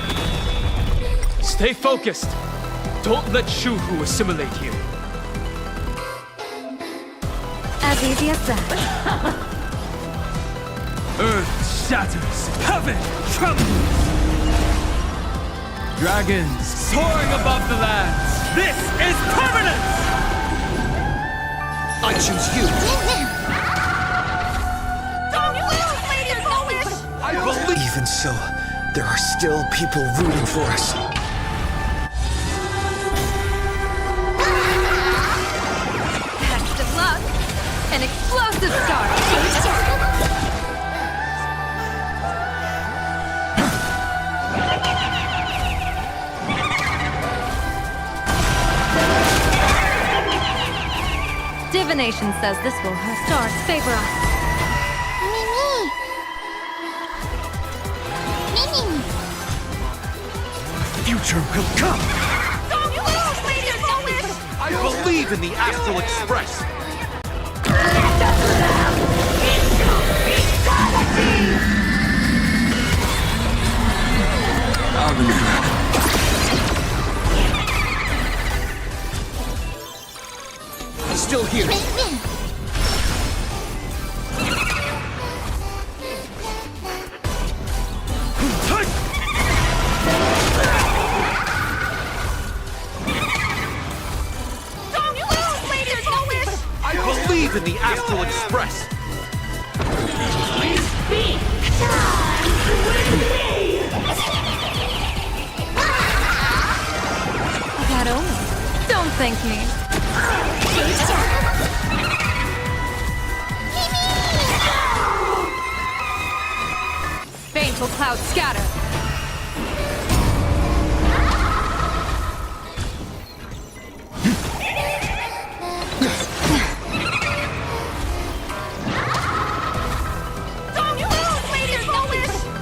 Stay focused. Don't let Shuhu assimilate you. As easy as that. Earth shatters, heaven trembles. Dragons soaring above the lands. This is permanence! I choose you. I believe. Even so, There are still people rooting for us. Best of luck. An explosive start. Divination says this will her stars favor us. Future will come! I believe in the Astral Express! Still here. I believe in the Astral Express! That only. Don't thank me. Baneful clouds scatter.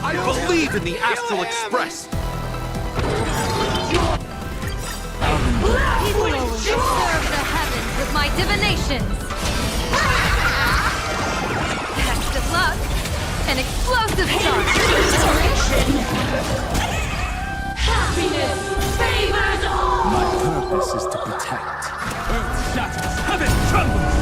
I believe in the Astral Express! People will serve the heavens with my divinations. Best of luck. An explosive start. Happiness favors all! My purpose is to protect. Earth shatters, heaven trembles!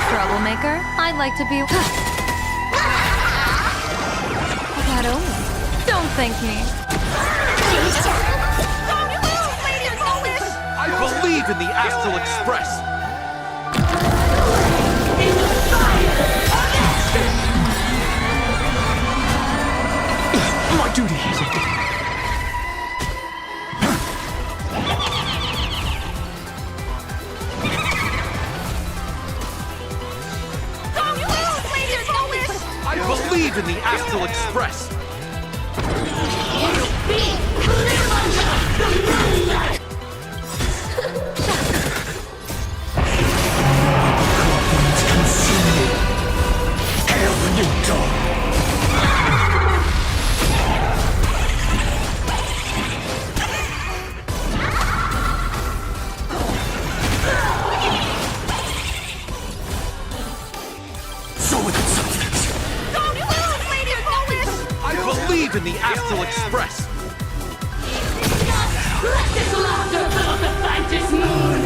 Troublemaker, I'd like to be... That only. Don't thank me. I believe in the Astral Express! My duty is... I believe in the Astral Express! I believe in the Astral Express! Let this laughter fill the Fantas moon!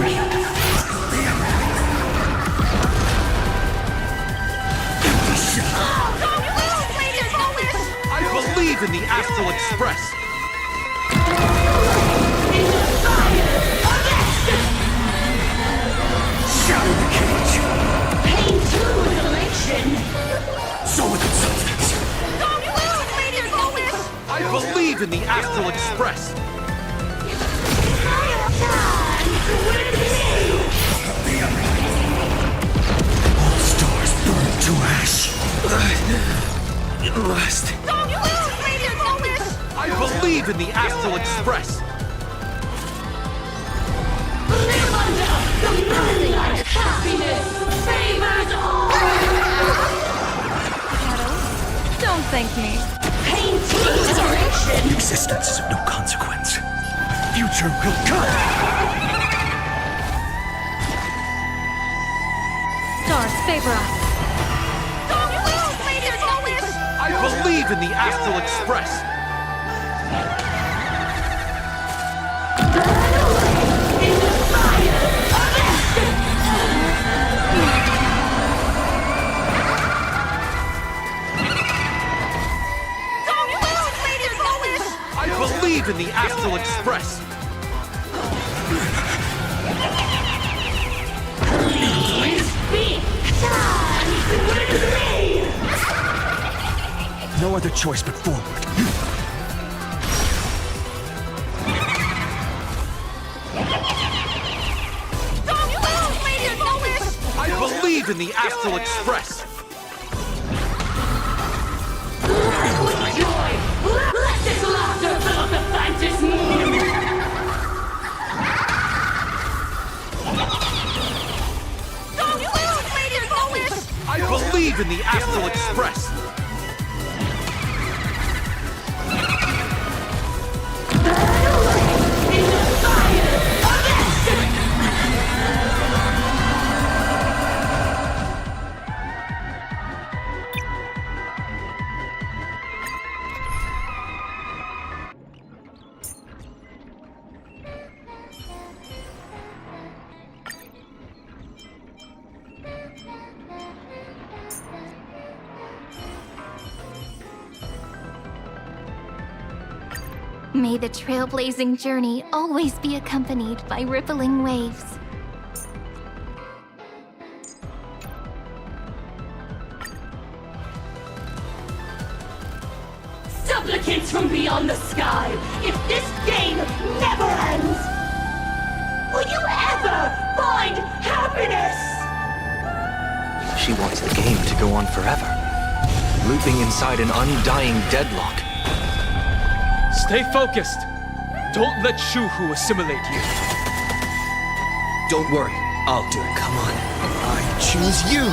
I believe in the Astral Express! Shatter the cage! Pain too is elation! So with its substance! I believe in the Astral Express! All stars burn to ash. At last. I believe in the Astral Express! Happiness favors all! Don't thank me. Pain too is elation! Existence is of no consequence. Future will come! Stars favor us. I believe in the Astral Express! I believe in the Astral Express! no other choice but forward. I believe in the Astral Express! Let this laughter fill up the fantasy! I believe in the Astral Express! May the trailblazing journey always be accompanied by rippling waves. Supplicants from beyond the sky, if this game never ends, will you ever find happiness? She wants the game to go on forever, looping inside an undying deadlock. Stay focused. Don't let Shuhu assimilate you. Don't worry, I'll do it. Come on. I choose you!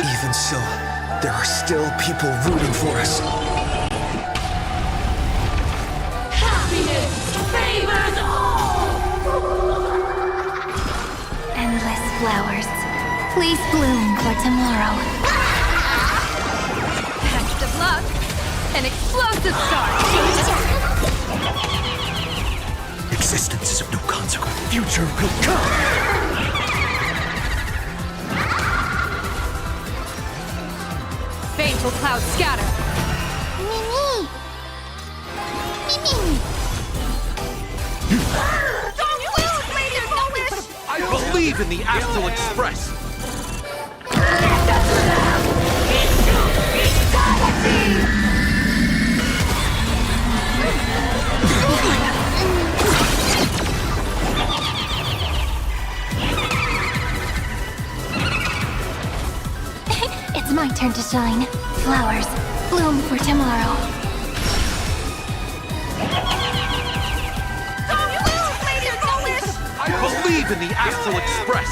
Even so, there are still people rooting for us. Happiness favors all! Endless flowers. Please bloom for tomorrow. Best of luck. An explosive start! Existence is of no consequence. Future will come! Baneful clouds scatter. Mimi! Mimi! I believe in the Astral Express! It's my turn to shine. Flowers, bloom for tomorrow. I believe in the Astral Express!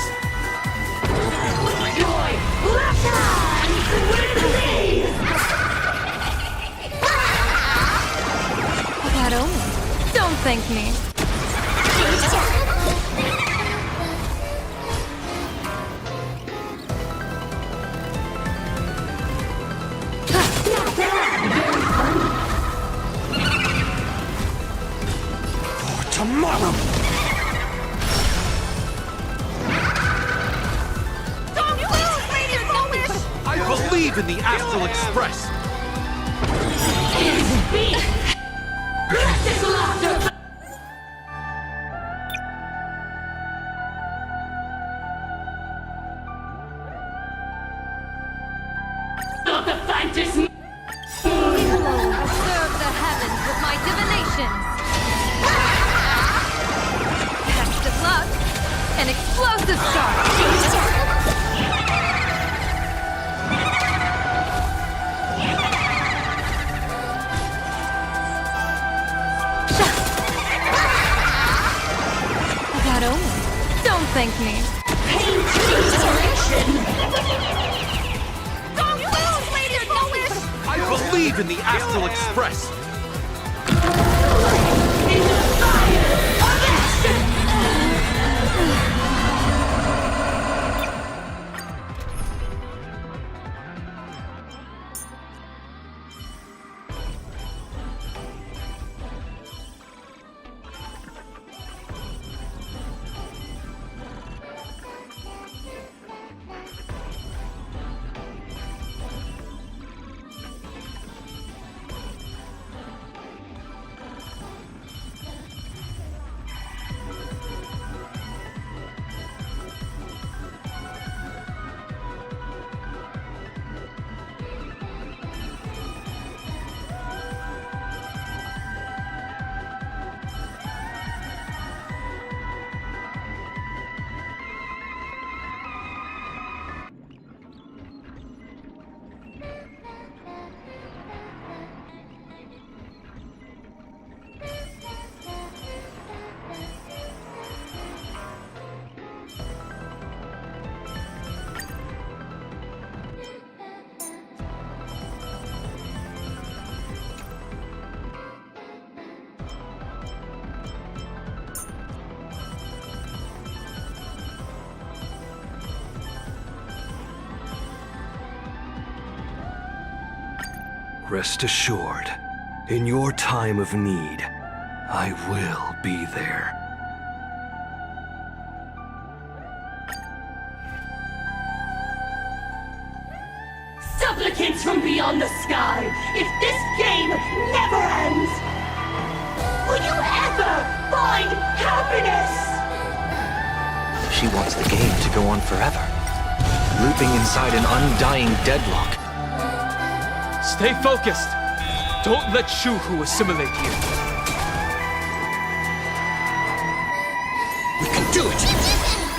Joy! Left hand! That omen. Don't thank me. For tomorrow! I believe in the Astral Express! Let this laughter fill up the fantasy! Observe the heavens with my divinations. Best of luck. An explosive start. That omen. Don't thank me. I believe in the Astral Express! Rest assured, in your time of need, I will be there. Supplicants from beyond the sky, if this game never ends, will you ever find happiness? She wants the game to go on forever, looping inside an undying deadlock. Stay focused! Don't let Shuhu assimilate you. We can do it!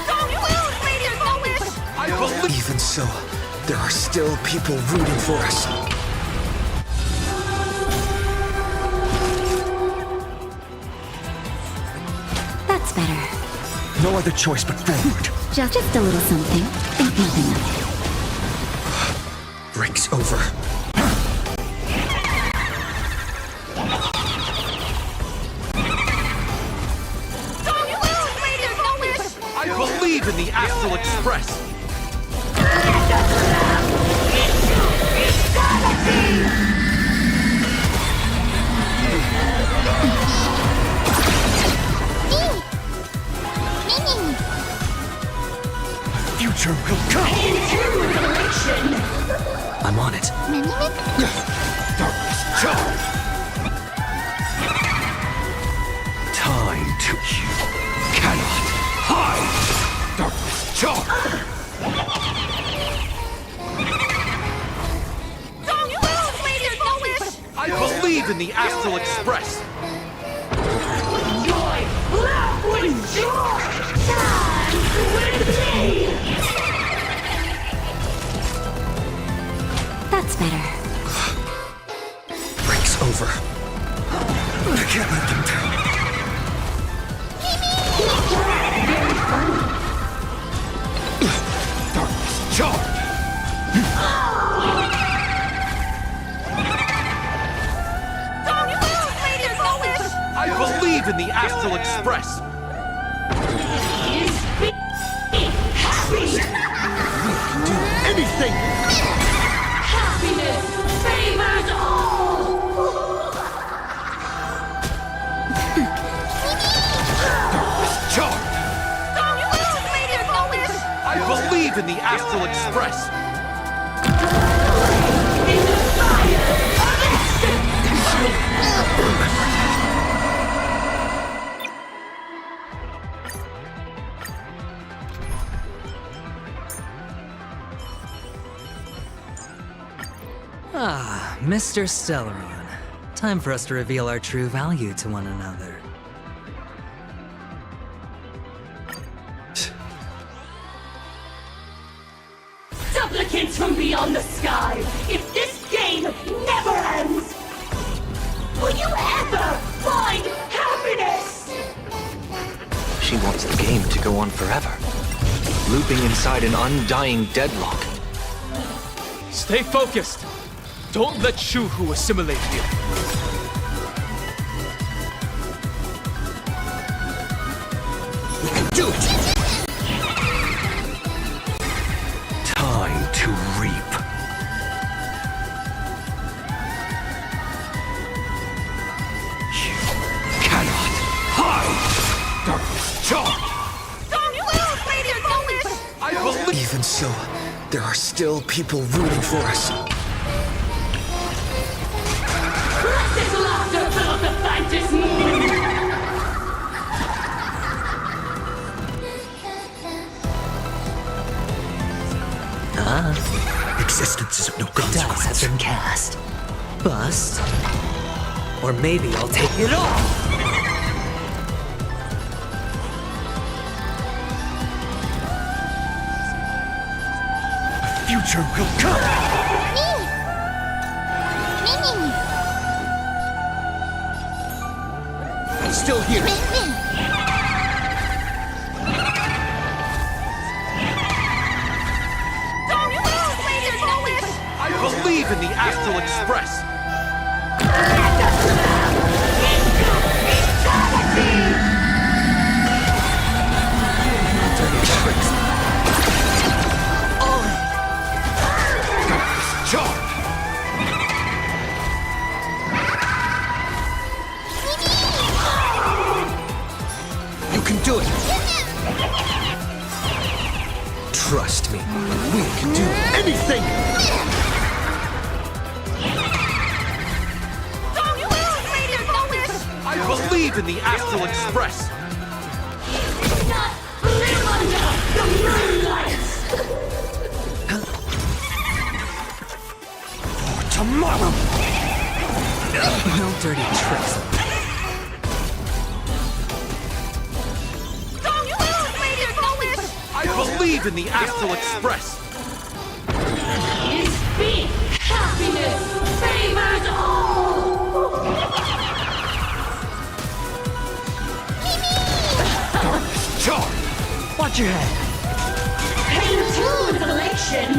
Don't lose, Lady Foolish! I believe. Even so, there are still people rooting for us. That's better. No other choice but forward. Just a little something. Think nothing of it. Breaks over. I believe in the Astral Express! Future will come! I'm on it. Darkness charge! Time to... You cannot hide! Darkness charge! Don't lose, Lady Foolish! I believe in the Astral Express! Joy! Laugh with joy! Dance with me! That's better. Breaks over. I can't let them down. Darkness charge! Don't lose, Lady Foolish! I believe in the Astral Express! Happy! Do anything! Happiness favors all! Darkness charge! Don't lose, Lady Foolish! I believe in the Astral Express! In the fire Ah, Mr. Stellaron. Time for us to reveal our true value to one another. Supplicants from beyond the sky, if this game never ends, will you ever find happiness? She wants the game to go on forever, looping inside an undying deadlock. Stay focused! Don't let Shuhu assimilate you. We can do it! Time to reap. You cannot hide! Darkness charge! Don't lose, Lady Foolish! I believe... Even so, there are still people rooting for us. Blessed laughter fills the Fantasy Moon! Existence is of no The dice consequence. has been cast. Bust. Or maybe I'll take it all! Future will come! Still here. Don't lose, Lady Foolish! I believe in the Astral Express! Darkness charge! Trust me, we can do anything! I believe in the Astral Express! Live under the moonlight! Tomorrow! No dirty tricks. I believe in the Astral Express! His speed, happiness, favors all! Charge! Watch your head. Pain to the election!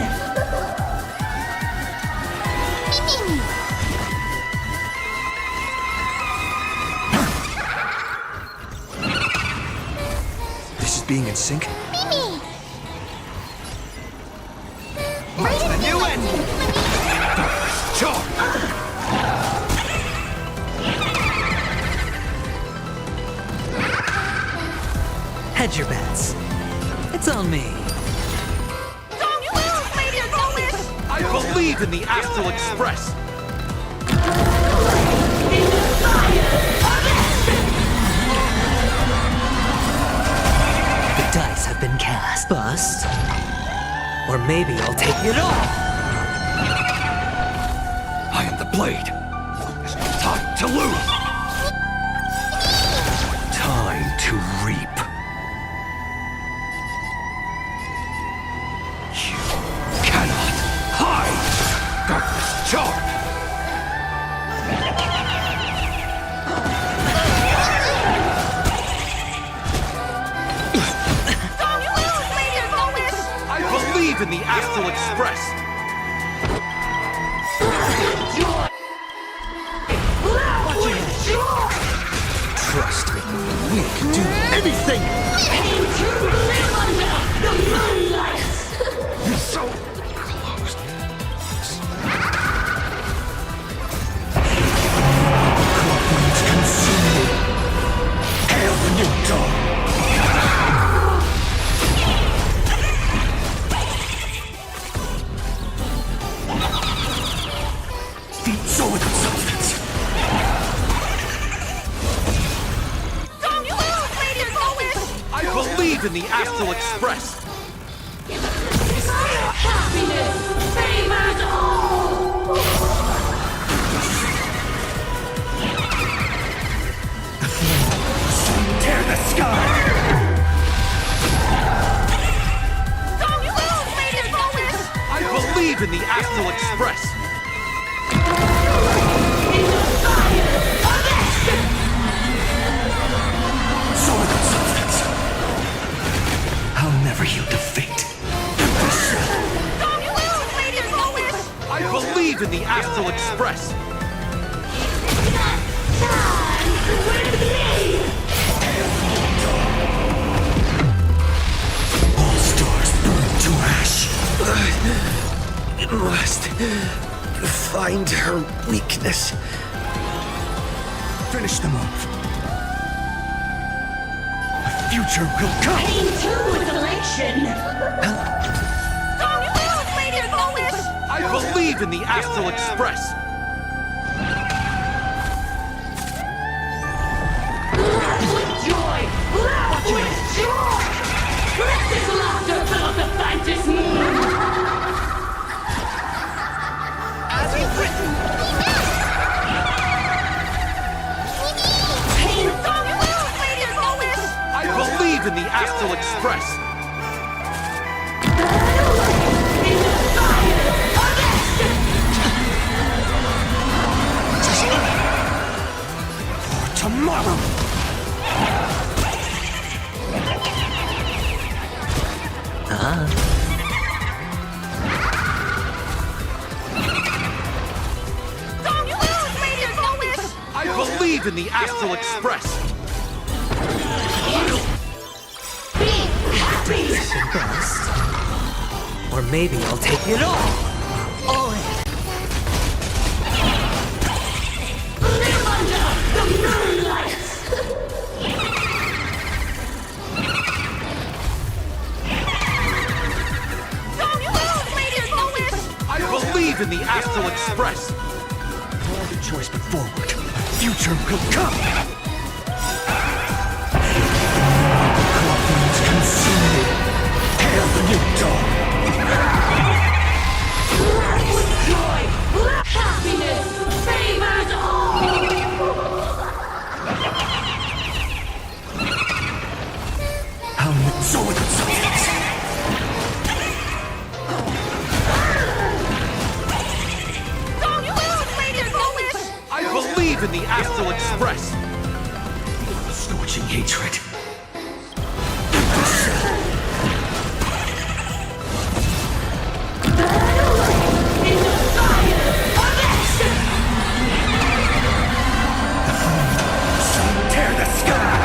This is being in sync? What's the new ending? Charge! Hedge your bets. It's on me. I believe in the Astral Express! The dice have been cast. Bust. Or maybe I'll take it all. I am the blade. It's time to lose. Time to reap. You cannot hide. Darkness charge. I believe in the Astral Express! Trust me, we can do anything. Pain to live under the moonlight! You're so close. Corporate consumed. Hail the new dawn. Feed so without substance. I believe in the Astral Express! Happiness favors all! Tear the sky. I believe in the Astral Express! So without substance. I'll never yield to fate. I believe in the Astral Express! All stars burn to ash. It must find her weakness. Finish them off. A future will come. Pain to its election! I believe in the Astral Express! Laugh with joy! Laugh with joy! Let this laughter fill up the Fantas moon! As we've written! Pain I believe in the Astral Express! For tomorrow. I believe in the Astral Express! Bust. Or maybe I'll take it all. All in. Live under the moonlight! believe in the Astral Express! No other choice but forward. A future will come! Corruptions consumed. Hail the new dawn! Joy! Happiness favors all! How enjoy themselves! Don't lose, Lady Foolish! I believe in the Astral Express! Scorching hatred. Tear the sky!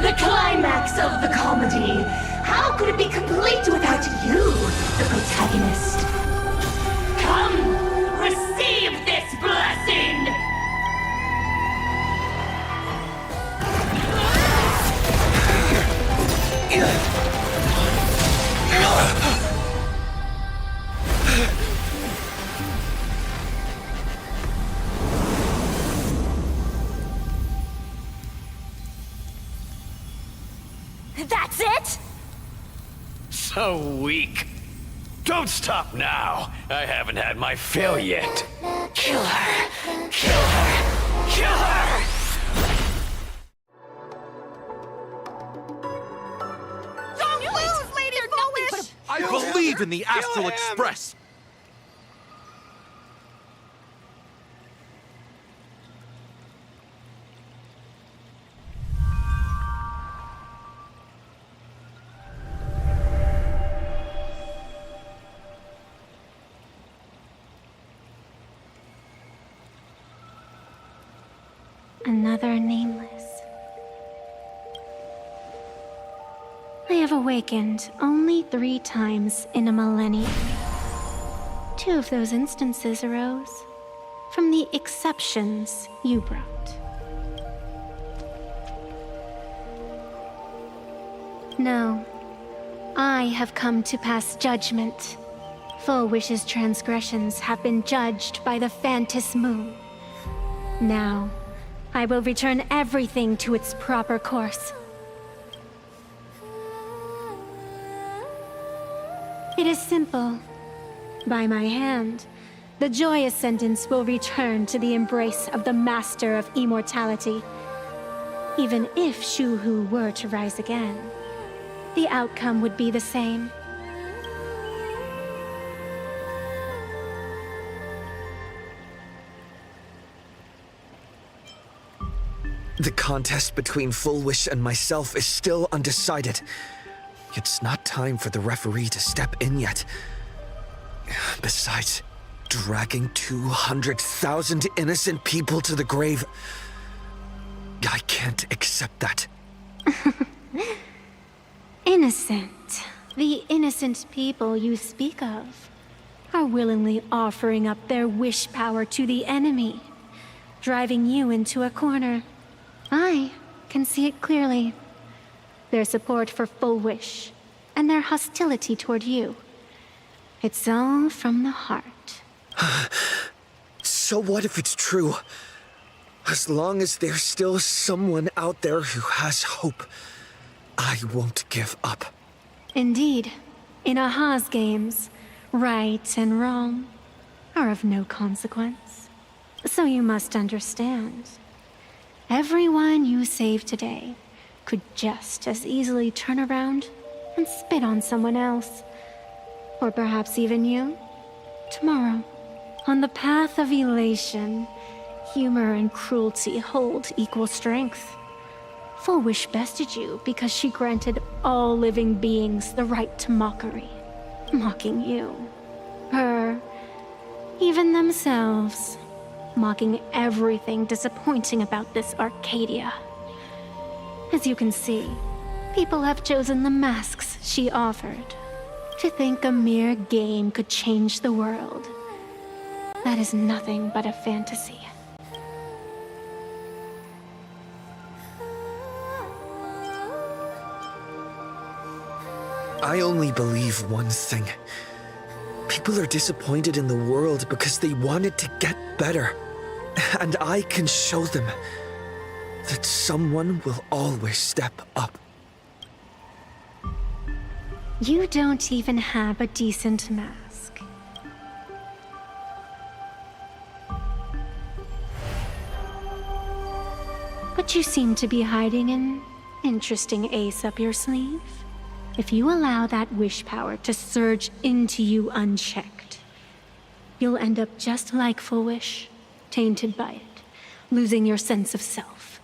The climax of the comedy. How could it be complete without you, the protagonist? Come, receive this blessing! That's it? So weak. Don't stop now. I haven't had my fill yet. Kill her! Kill her! Kill her! Don't lose, Lady Foolish! I believe in the Astral Express! Another nameless. I have awakened only 3 times in a millennium. 2 of those instances arose from the exceptions you brought. No, I have come to pass judgment. Full Wish's transgressions have been judged by the Phantom Moon. Now, I will return everything to its proper course. It is simple. By my hand, the joyous sentence will return to the embrace of the Master of Immortality. Even if Shu-Hu were to rise again, the outcome would be the same. The contest between Full Wish and myself is still undecided. It's not time for the referee to step in yet. Besides, dragging 200,000 innocent people to the grave... I can't accept that. Innocent. The innocent people you speak of are willingly offering up their wish power to the enemy, driving you into a corner. I can see it clearly. Their support for Full Wish, and their hostility toward you. It's all from the heart. So what if it's true? As long as there's still someone out there who has hope, I won't give up. Indeed, in Aha's games, right and wrong are of no consequence. So you must understand. Everyone you save today could just as easily turn around and spit on someone else. Or perhaps even you. Tomorrow, on the path of elation, humor and cruelty hold equal strength. Full Wish bested you because she granted all living beings the right to mockery. Mocking you. Her. Even themselves. Mocking everything disappointing about this Arcadia. As you can see, people have chosen the masks she offered. To think a mere game could change the world. That is nothing but a fantasy. I only believe one thing. People are disappointed in the world because they want it to get better. And I can show them that someone will always step up. You don't even have a decent mask. But you seem to be hiding an interesting ace up your sleeve. If you allow that wish power to surge into you unchecked, you'll end up just like Full Wish, tainted by it, losing your sense of self.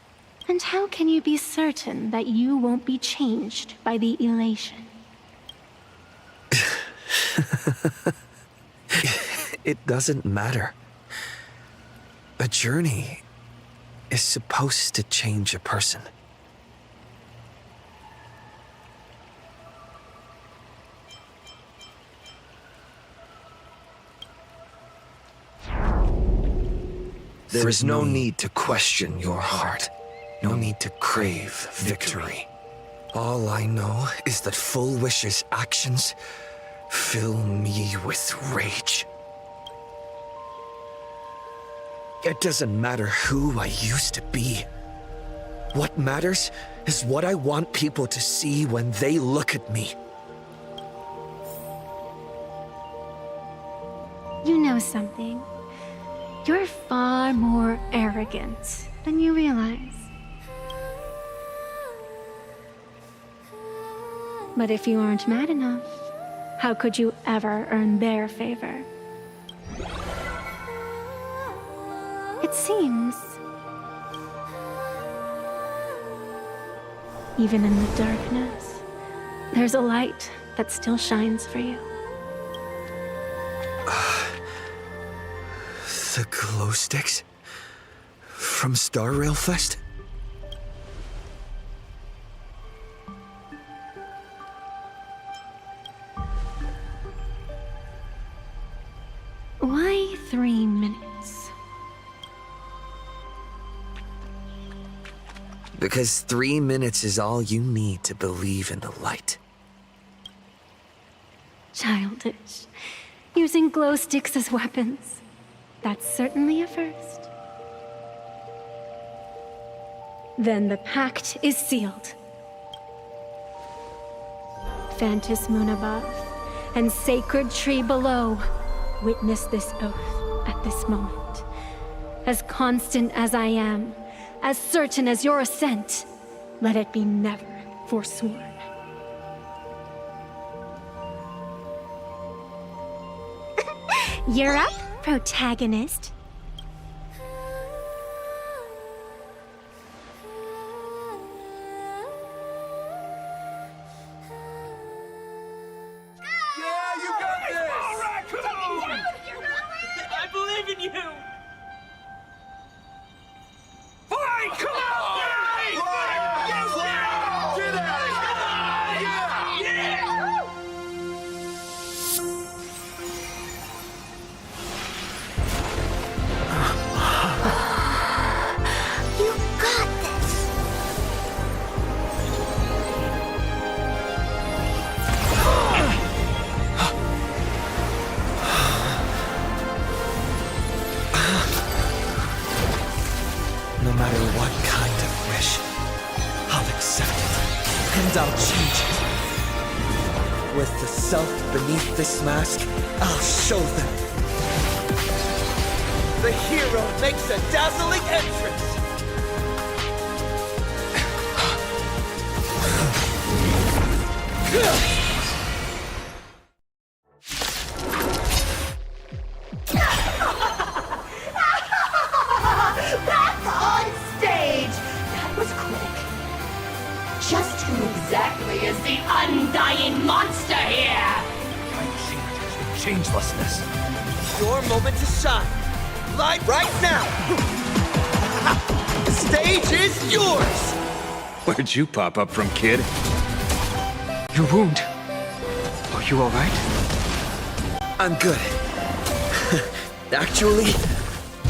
And how can you be certain that you won't be changed by the elation? It doesn't matter. A journey is supposed to change a person. There is no need to question your heart. No need to crave victory. All I know is that Full Wish's actions fill me with rage. It doesn't matter who I used to be. What matters is what I want people to see when they look at me. You know something? You're far more arrogant than you realize. But if you aren't mad enough, how could you ever earn their favor? It seems, even in the darkness, there's a light that still shines for you. The glow sticks? From Star Rail Fest? Why 3 minutes? Because 3 minutes is all you need to believe in the light. Childish. Using glow sticks as weapons. That's certainly a first. Then the pact is sealed. Phantom Moon above and Sacred Tree below, witness this oath at this moment. As constant as I am, as certain as your ascent, let it be never forsworn. You're up, protagonist. Yeah, you got this! All right, come on! I believe in you! Fine, come on! Fine! Fine! Get at it! Come on! Yeah! You got this! No matter what kind of wish, I'll accept it, and I'll change it. With the self beneath this mask, I'll show them. The hero makes a dazzling entrance! Back on stage! That was quick. Just who exactly is the undying monster here? Changelessness. Your moment to shine. Light right now! The stage is yours! Where'd you pop up from, kid? Your wound. Are you alright? I'm good. Actually,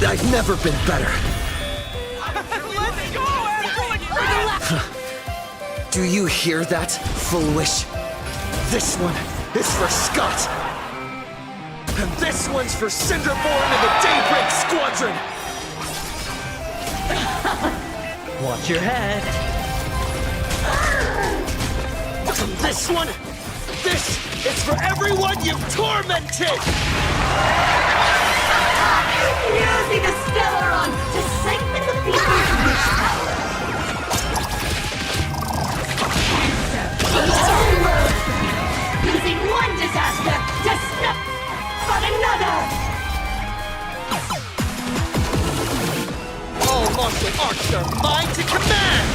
I've never been better. Do you hear that, Full Wish? This one is for Scott. And this one's for Cinderborn and the Daybreak Squadron. Watch your head. And this one, this is for everyone you've tormented. Using the Stellaron to siphon the people's wish power. Using one disaster to snuff out another. All martial arts are mine to command.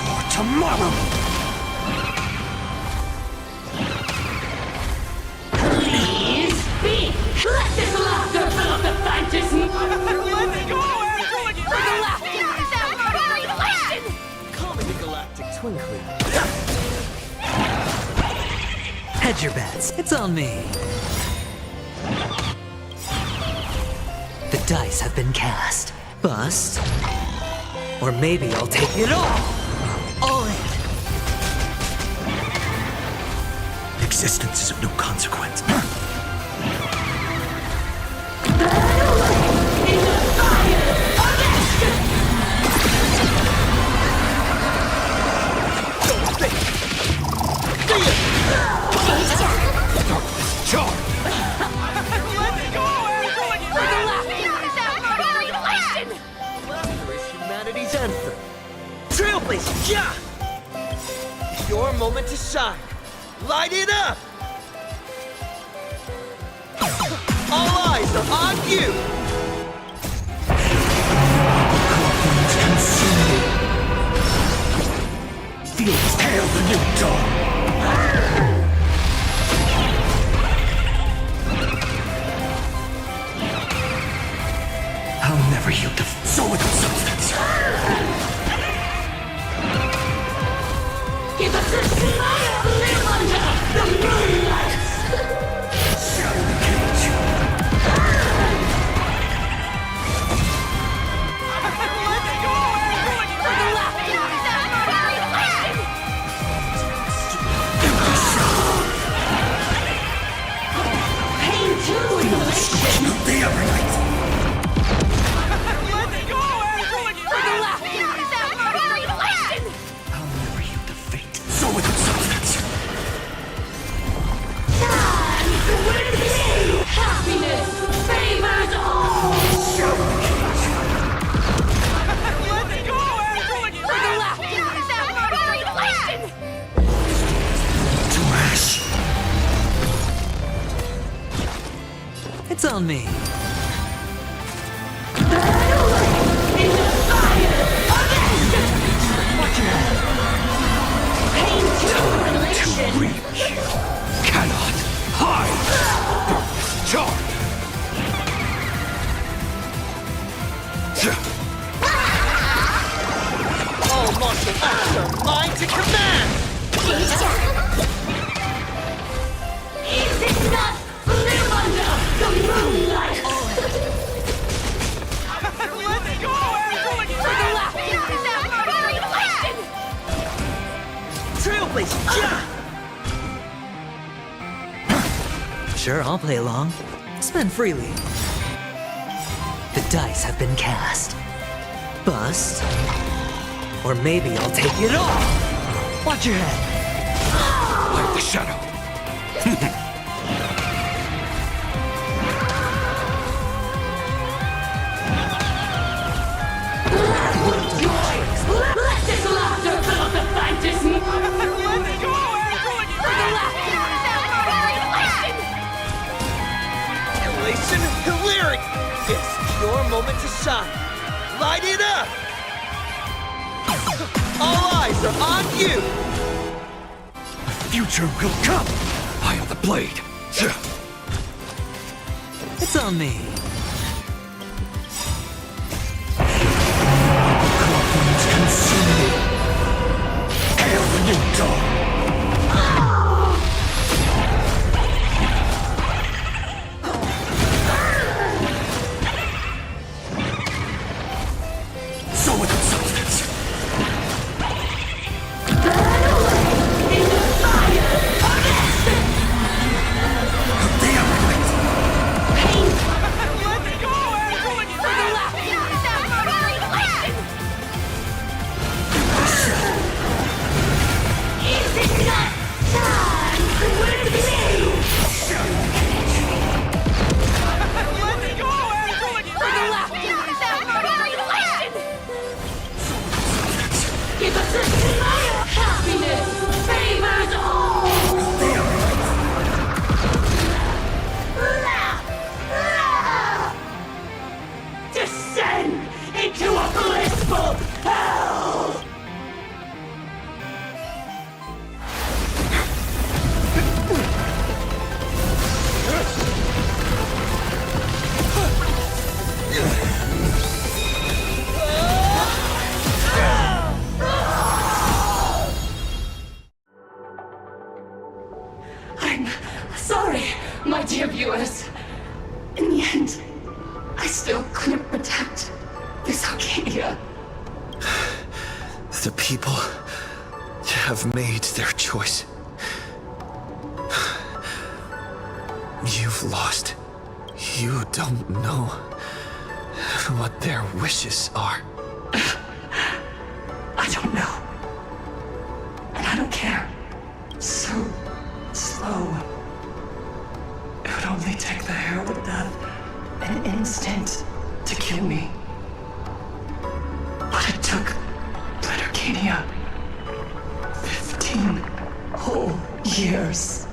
For tomorrow. Please speak. Let this laughter fill up the fantasy. Let's go, Angela! For the laughter sounds very loud. Calming the galactic twinkling. Hedge your bets. It's on me. The dice have been cast. Bust. Or maybe I'll take it all. All in. Existence is of no consequence. Laughter is humanity's anthem. Trailblazer, yeah! It's your moment to shine. Light it up! All eyes are on you! Feel the tail of the new dawn. I'll never yield to soul without substance. Give us a smile, live under the moonlight. Shadow the cage. Pain too is Scorching of the upper night. I'll never yield to fate. Soul without substance. Dance with me. Happiness favors all. Shadow the cage. To ash. It's on me. To reach. Cannot hide. Charge. All martial arts are mine to command! Is it not live under the moonlight? Trailblazer, yeah! Sure, I'll play along. Spend freely. The dice have been cast. Bust. Or maybe I'll take it all. Watch your head. Like the shadow. Let this laughter fill up the fantasy. Elation, hilarity! It's your moment to shine. Light it up! All eyes are on you! The future will come. I am the blade. It's on me. Clouds consume me. Hail the new dawn. So without substance. is a system. Happiness favors all. Descend into a blissful hell. I'm sorry, my dear viewers. In the end, I still couldn't protect this Arcadia. The people have made their choice. You've lost. You don't know what their wishes are. I don't know. And I don't care. So slow. It would only take the herald of death an instant to kill me. But it took Blood Arcadia 15 whole years.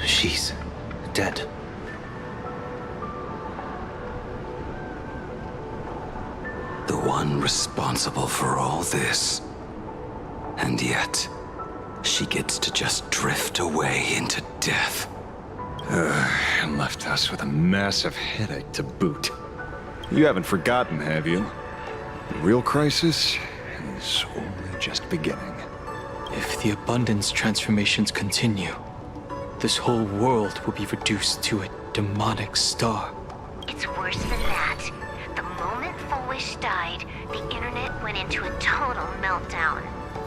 She's dead. The one responsible for all this. And yet, she gets to just drift away into death. And left us with a massive headache to boot. You haven't forgotten, have you? The real crisis is only just beginning. If the abundance transformations continue, this whole world will be reduced to a demonic star. It's worse than that. The moment Foolish died, the internet went into a total meltdown.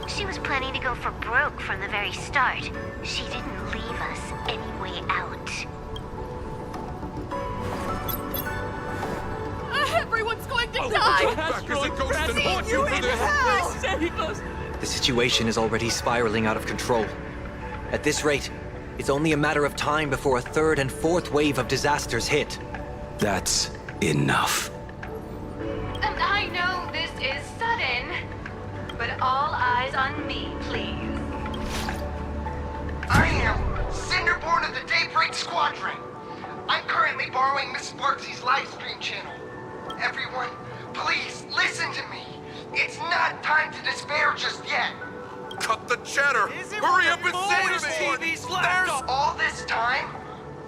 She was planning to go for broke from the very start. She didn't leave us any way out. Everyone's going to Oh, die. come back as a ghost and haunt you for this. Please save us. The situation is already spiraling out of control. At this rate, it's only a matter of time before a third and fourth wave of disasters hit. That's enough. And I know this is sudden, but all eyes on me, please. I am Cinderborn of the Daybreak Squadron. I'm currently borrowing Miss Sparksy's livestream channel. Everyone, please listen to me. It's not time to despair just yet. Cut the chatter! Hurry up and save me! There's all this time,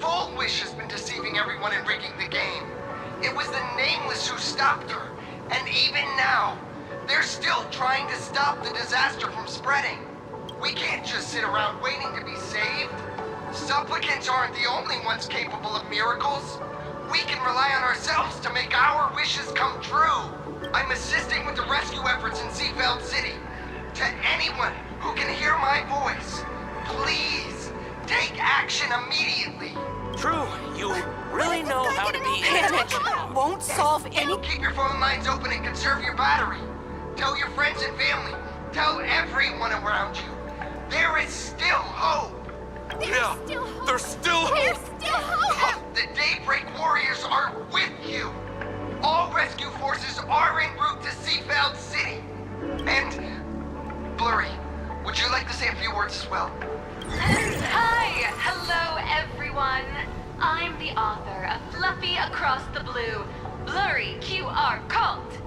Full Wish has been deceiving everyone and rigging the game. It was the Nameless who stopped her, and even now, they're still trying to stop the disaster from spreading. We can't just sit around waiting to be saved. Supplicants aren't the only ones capable of miracles. We can rely on ourselves to make our wishes come true. I'm assisting with the rescue efforts in Seafeld City. To anyone who can hear my voice, please take action immediately. True, you really know how to be... Panic won't solve any... Keep your phone lines open and conserve your battery. Tell your friends and family. Tell everyone around you. There is still hope. There's still hope. The Daybreak Warriors are with you. All rescue forces are en route to Seafeld City. And... Blurry, would you like to say a few words as well? Hi! Hello, everyone! I'm the author of Fluffy Across the Blue, Blurry QR Cult.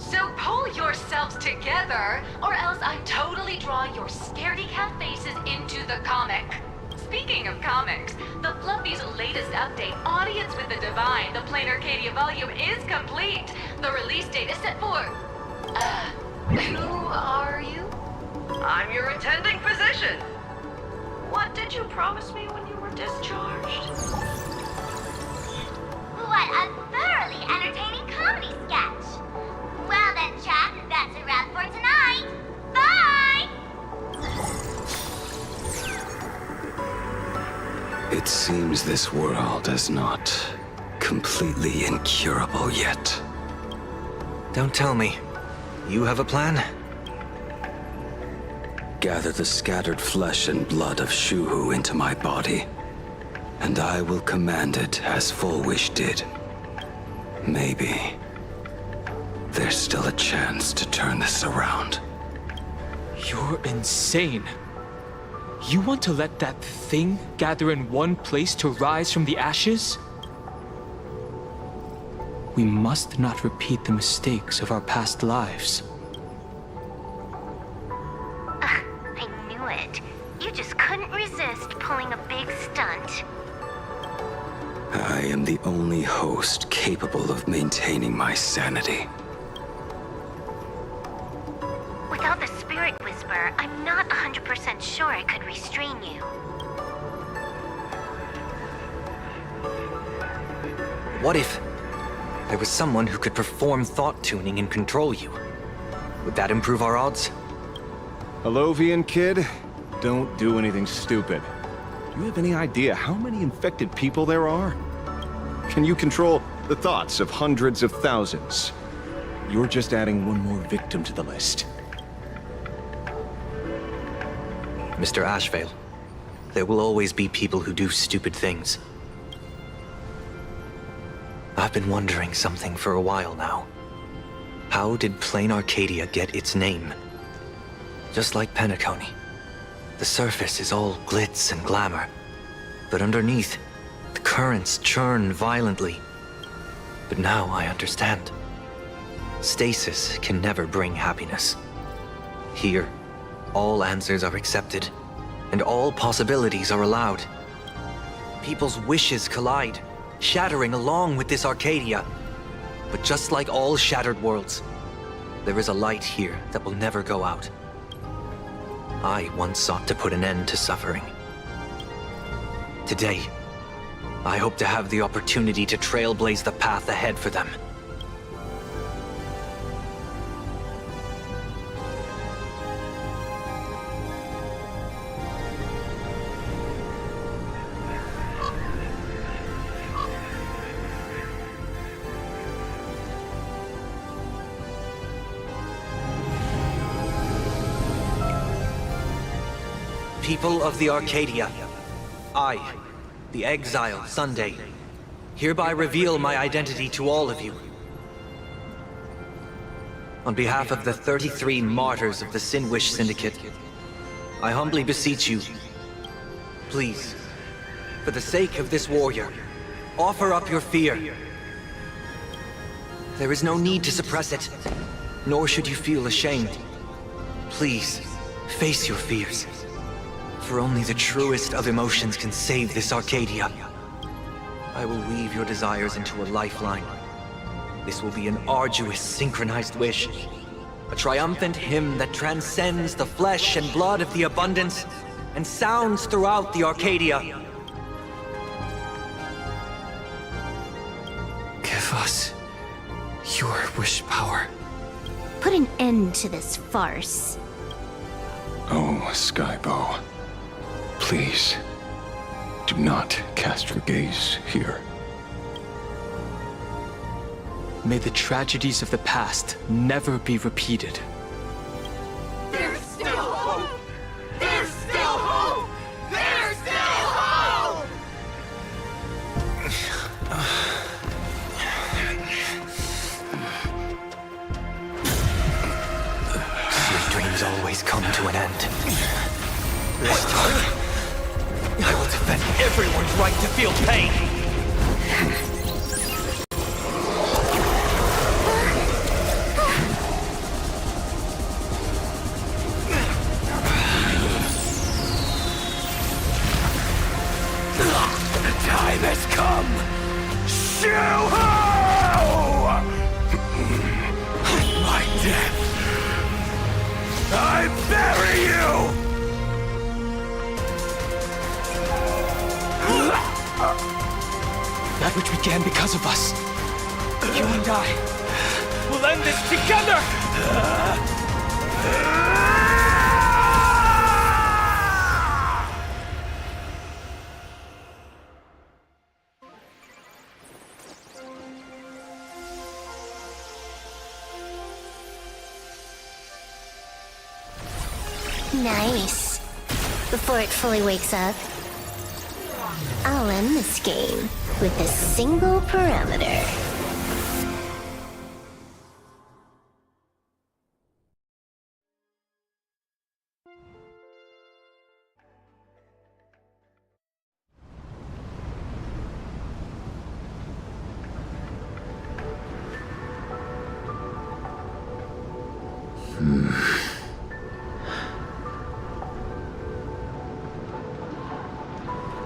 So pull yourselves together, or else I totally draw your scaredy cat faces into the comic. Speaking of comics, the Fluffy's latest update, Audience with the Divine, the Plain Arcadia volume, is complete. The release date is set for... who are you? I'm your attending physician. What did you promise me when you were discharged? What a thoroughly entertaining comedy sketch. Well then, chat, that's a wrap for tonight. Bye! It seems this world is not completely incurable yet. Don't tell me. You have a plan? gather the scattered flesh and blood of Shuhu into my body, and I will command it as Full Wish did. Maybe there's still a chance to turn this around. You're insane. You want to let that thing gather in one place to rise from the ashes? We must not repeat the mistakes of our past lives. I knew it. You just couldn't resist pulling a big stunt. I am the only host capable of maintaining my sanity. Without the Spirit Whisper, I'm not 100% sure I could restrain you. What if there was someone who could perform thought tuning and control you? Would that improve our odds? Alovian kid, don't do anything stupid. Do you have any idea how many infected people there are? Can you control the thoughts of hundreds of thousands? You're just adding one more victim to the list. Mr. Ashvale, there will always be people who do stupid things. I've been wondering something for a while now. How did Plain Arcadia get its name? Just like Penacony, the surface is all glitz and glamour, but underneath, the currents churn violently. But now I understand. Stasis can never bring happiness. Here, all answers are accepted, and all possibilities are allowed. People's wishes collide, shattering along with this Arcadia. But just like all shattered worlds, there is a light here that will never go out. I once sought to put an end to suffering. Today, I hope to have the opportunity to trailblaze the path ahead for them. People of the Arcadia, I, the Exile Sunday, hereby reveal my identity to all of you. On behalf of the 33 martyrs of the Sinwish Syndicate, I humbly beseech you, please, for the sake of this warrior, offer up your fear. There is no need to suppress it, nor should you feel ashamed. Please, face your fears. For only the truest of emotions can save this Arcadia. I will weave your desires into a lifeline. This will be an arduous, synchronized wish. A triumphant hymn that transcends the flesh and blood of the abundance and sounds throughout the Arcadia. Give us your wish power. Put an end to this farce. Oh, Skybow. Please, do not cast your gaze here. May the tragedies of the past never be repeated. There's still hope! There's still hope! There's still hope! Sweet dreams always come to an end. This time, I will defend everyone's right to feel pain! The time has come! Shuhu! My death! I bury you! That which began because of us. You and I will end this together! Nice. Before it fully wakes up, I'll end this game with a single parameter.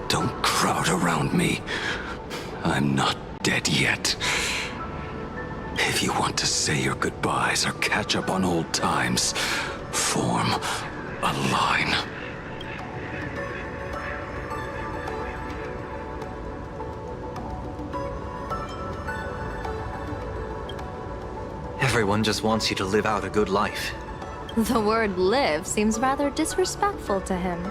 Don't crowd around me. I'm not dead yet. If you want to say your goodbyes or catch up on old times, form a line. Everyone just wants you to live out a good life. The word live seems rather disrespectful to him.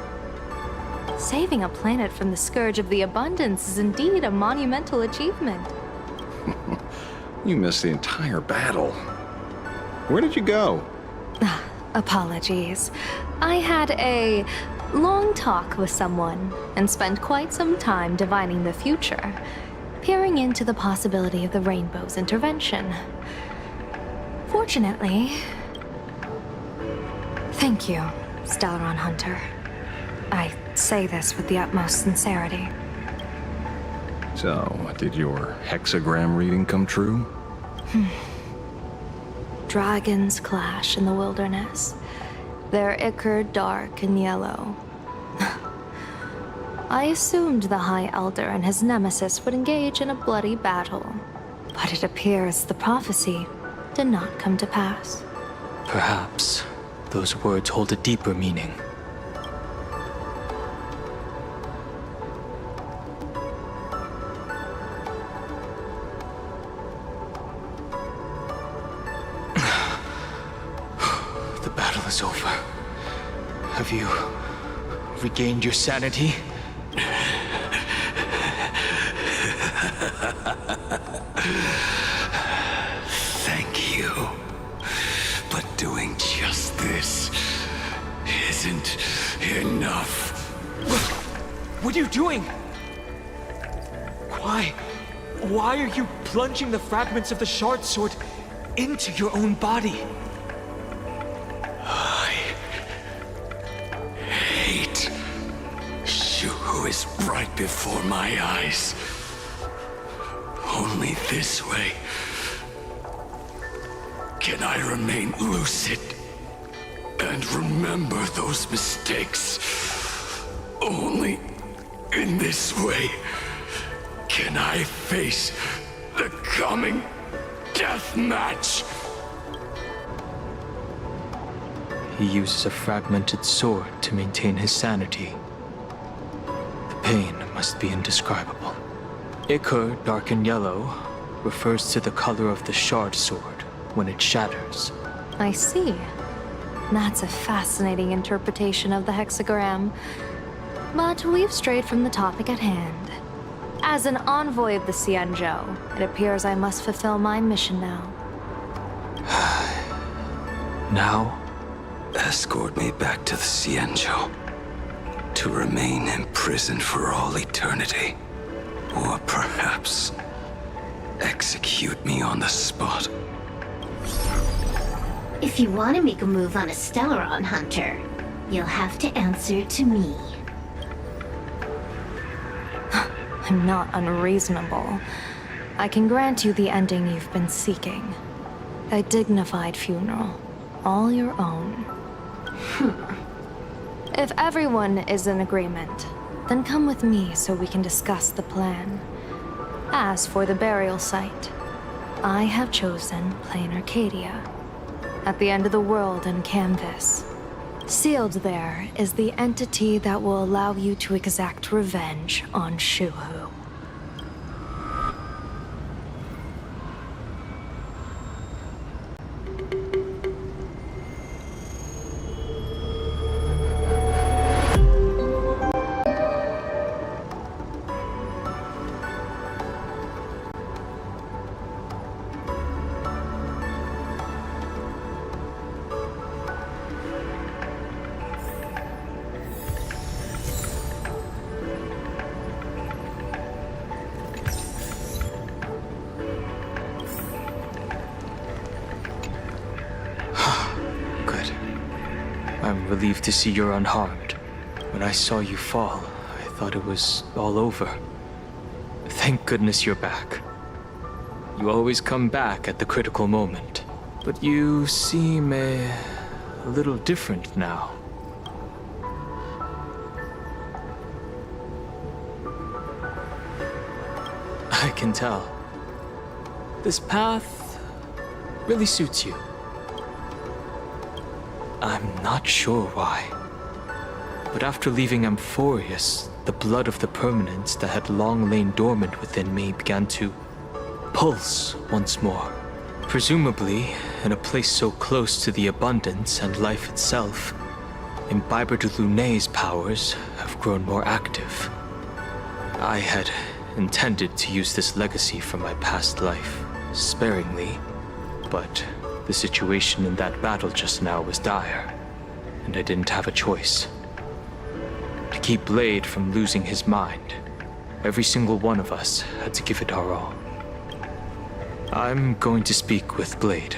Saving a planet from the scourge of the abundance is indeed a monumental achievement. You missed the entire battle. Where did you go? Apologies. I had a long talk with someone and spent quite some time divining the future, peering into the possibility of the Rainbow's intervention. Fortunately... Thank you, Stellaron Hunter. I say this with the utmost sincerity. So, did your hexagram reading come true? Dragons clash in the wilderness. Their ichor dark and yellow. I assumed the High Elder and his nemesis would engage in a bloody battle, but it appears the prophecy did not come to pass. Perhaps those words hold a deeper meaning. The battle is over. Have you regained your sanity? Thank you. But doing just this isn't enough. What are you doing? Why are you plunging the fragments of the shard sword into your own body? I hate Shuhu is right before my eyes. Only this way can I remain lucid and remember those mistakes. Only in this way can I face the coming death match. He uses a fragmented sword to maintain his sanity. The pain must be indescribable. Ichor, dark and yellow, refers to the color of the shard sword when it shatters. I see. That's a fascinating interpretation of the hexagram. But we've strayed from the topic at hand. As an envoy of the Xianzhou, it appears I must fulfill my mission now. Now? Escort me back to the Xianzhou. To remain imprisoned for all eternity. Or perhaps execute me on the spot. If you want to make a move on a Stellaron Hunter, you'll have to answer to me. I'm not unreasonable. I can grant you the ending you've been seeking. A dignified funeral, all your own. If everyone is in agreement, then come with me so we can discuss the plan. As for the burial site, I have chosen Plain Arcadia, at the end of the world in Canvas. Sealed there is the entity that will allow you to exact revenge on Shuhu. relieved to see you're unharmed. When I saw you fall, I thought it was all over. Thank goodness you're back. You always come back at the critical moment. But you seem a little different now. I can tell. This path really suits you. I'm not sure why. But after leaving Amphorius, the blood of the permanence that had long lain dormant within me began to pulse once more. Presumably, in a place so close to the abundance and life itself, Imbiber de Lunay's powers have grown more active. I had intended to use this legacy from my past life, sparingly, but the situation in that battle just now was dire, and I didn't have a choice. To keep Blade from losing his mind, every single one of us had to give it our all. I'm going to speak with Blade,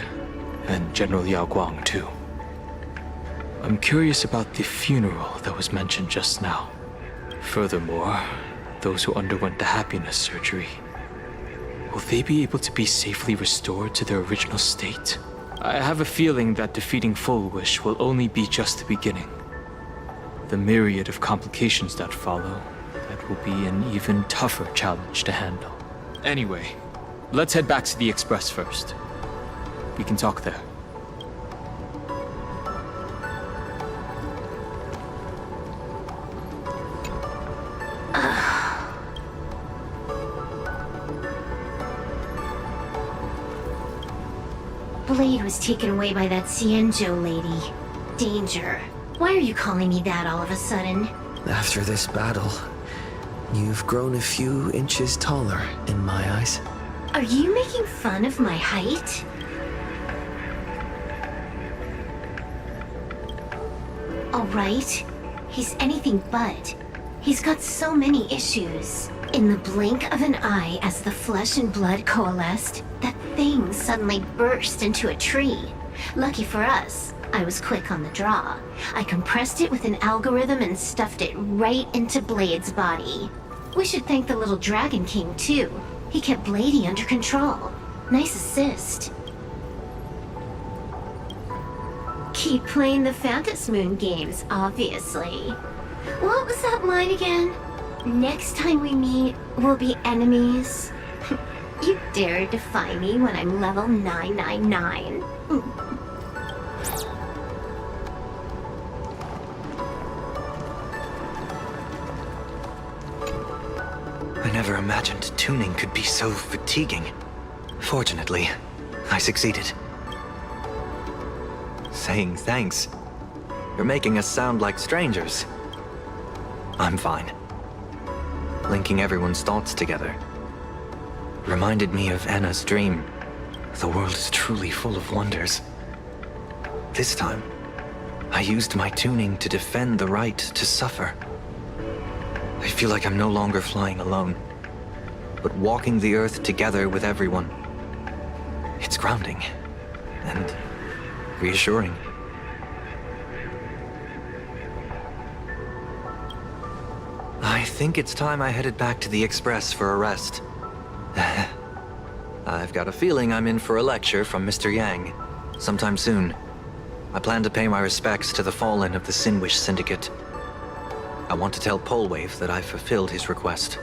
and General Yao Guang too. I'm curious about the funeral that was mentioned just now. Furthermore, those who underwent the happiness surgery, will they be able to be safely restored to their original state? I have a feeling that defeating Full Wish will only be just the beginning. The myriad of complications that follow, that will be an even tougher challenge to handle. Anyway, let's head back to the Express first. We can talk there. Blade was taken away by that Cienjo lady. Danger. Why are you calling me that all of a sudden? After this battle, you've grown a few inches taller in my eyes. Are you making fun of my height? Alright, he's anything but. He's got so many issues. In the blink of an eye, as the flesh and blood coalesced, that thing suddenly burst into a tree. Lucky for us, I was quick on the draw. I compressed it with an algorithm and stuffed it right into Blade's body. We should thank the little Dragon King, too. He kept Bladey under control. Nice assist. Keep playing the Phantom Moon games, obviously. What was that line again? Next time we meet, we'll be enemies. You dare defy me when I'm level 999. I never imagined tuning could be so fatiguing. Fortunately, I succeeded. Saying thanks. You're making us sound like strangers. I'm fine. Linking everyone's thoughts together reminded me of Anna's dream. The world is truly full of wonders. This time, I used my tuning to defend the right to suffer. I feel like I'm no longer flying alone, but walking the earth together with everyone. It's grounding and reassuring. I think it's time I headed back to the Express for a rest. I've got a feeling I'm in for a lecture from Mr. Yang sometime soon. I plan to pay my respects to the fallen of the Sinwish Syndicate. I want to tell Polwave that I've fulfilled his request.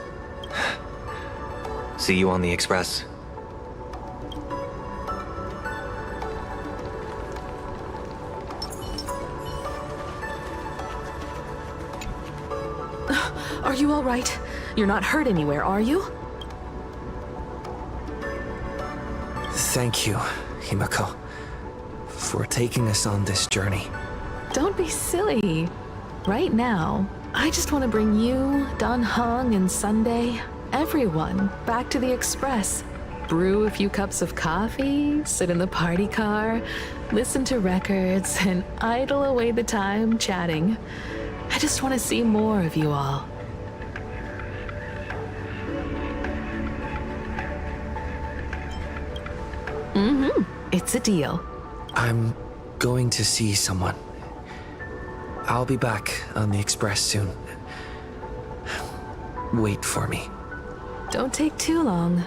See you on the Express. Are you all right? You're not hurt anywhere, are you? Thank you, Himiko, for taking us on this journey. Don't be silly. Right now, I just want to bring you, Dan Heng, and Sunday, everyone, back to the Express. Brew a few cups of coffee, sit in the party car, listen to records, and idle away the time chatting. I just want to see more of you all. It's a deal. I'm going to see someone. I'll be back on the express soon. Wait for me. Don't take too long.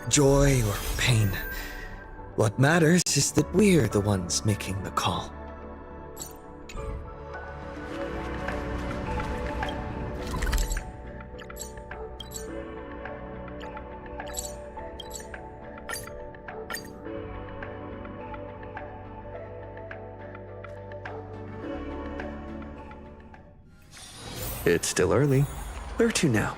Joy or pain. What matters is that we're the ones making the call. It's still early. Where to now?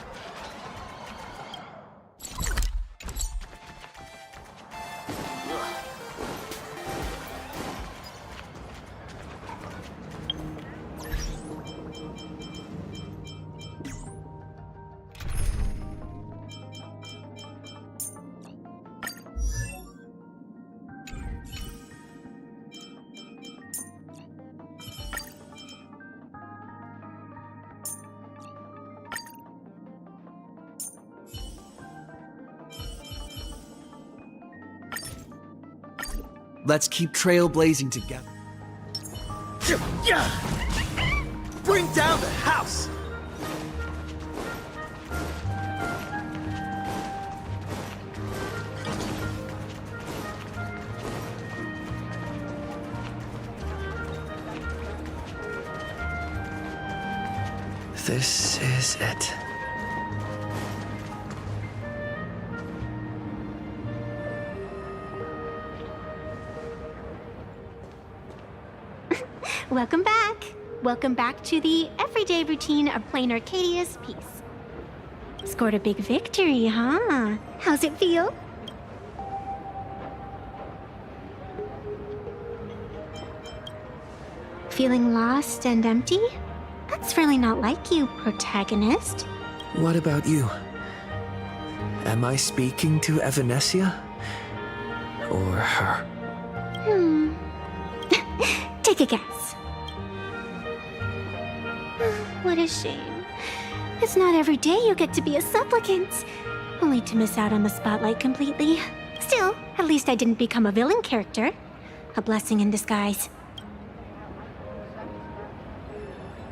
Let's keep trailblazing together. Bring down the house! This is it. Welcome back. Welcome back to the everyday routine of playing Arcadia's piece. Scored a big victory, huh? How's it feel? Feeling lost and empty? That's really not like you, protagonist. What about you? Am I speaking to Evanescia? Or her? Take a guess. What a shame. It's not every day you get to be a supplicant. Only to miss out on the spotlight completely. Still, at least I didn't become a villain character. A blessing in disguise.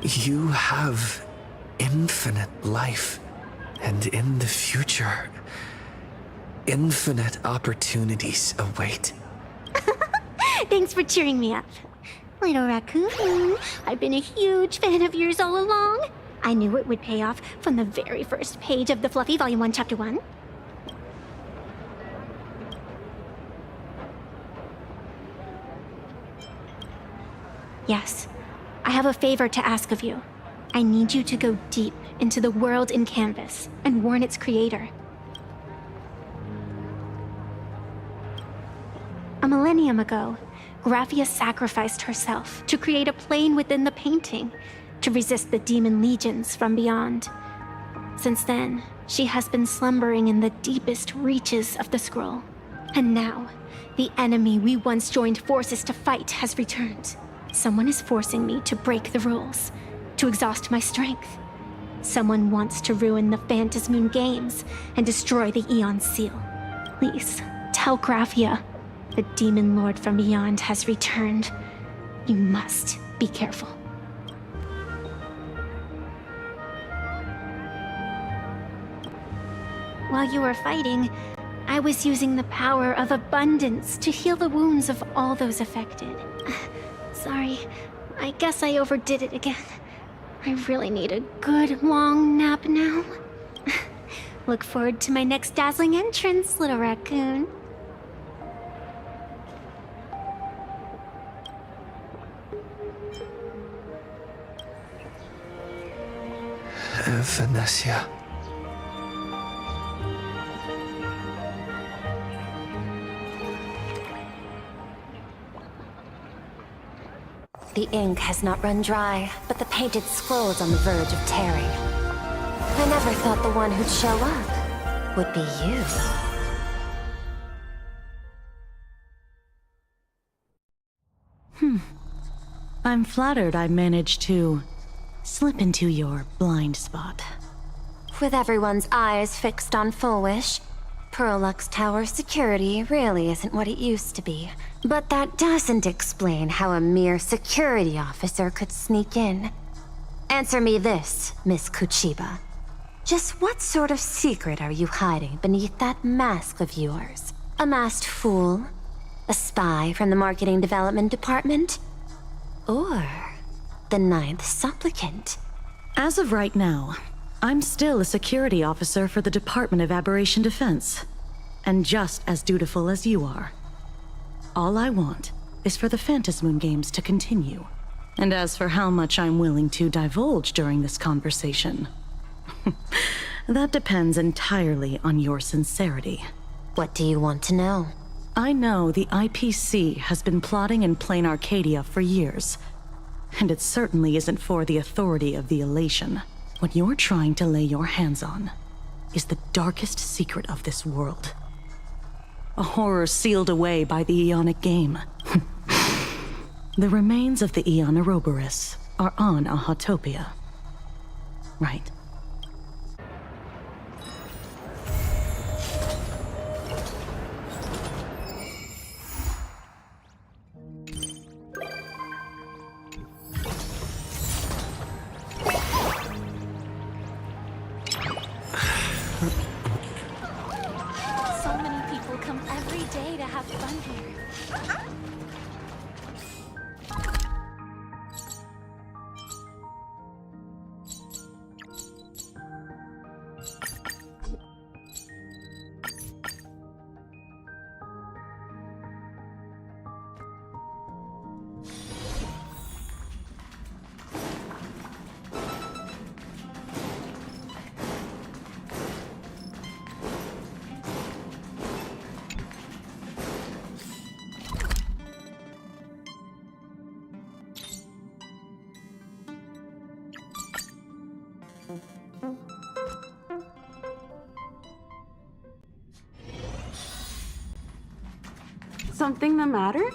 You have infinite life. And in the future, infinite opportunities await. Thanks for cheering me up. Little raccoon, I've been a huge fan of yours all along. I knew it would pay off from the very first page of the Fluffy Volume 1, Chapter 1. Yes, I have a favor to ask of you. I need you to go deep into the world in Canvas and warn its creator. A millennium ago, Graphia sacrificed herself to create a plane within the painting to resist the demon legions from beyond. Since then, she has been slumbering in the deepest reaches of the scroll. And now, the enemy we once joined forces to fight has returned. Someone is forcing me to break the rules, to exhaust my strength. Someone wants to ruin the Phantasmoon Games and destroy the Aeon Seal. Please, tell Graphia. The demon lord from beyond has returned. You must be careful. While you were fighting, I was using the power of abundance to heal the wounds of all those affected. Sorry, I guess I overdid it again. I really need a good long nap now. Look forward to my next dazzling entrance, little raccoon. Evanescia. The ink has not run dry, but the painted scroll is on the verge of tearing. I never thought the one who'd show up would be you. I'm flattered I managed to slip into your blind spot. With everyone's eyes fixed on Full Wish, Pearlux Tower security really isn't what it used to be. But that doesn't explain how a mere security officer could sneak in. Answer me this, Miss Kuchiba. Just what sort of secret are you hiding beneath that mask of yours? A masked fool? A spy from the Marketing Development Department? Or the Ninth Supplicant? As of right now, I'm still a security officer for the Department of Aberration Defense, and just as dutiful as you are. All I want is for the Phantasmoon Games to continue. And as for how much I'm willing to divulge during this conversation, that depends entirely on your sincerity. What do you want to know? I know the IPC has been plotting in Plain Arcadia for years, and it certainly isn't for the authority of the Elation. What you're trying to lay your hands on is the darkest secret of this world. A horror sealed away by the Aeonic Game. The remains of the Aeon Ouroboros are on Ahotopia. Right. So many people come every day to have fun here. Something the matter?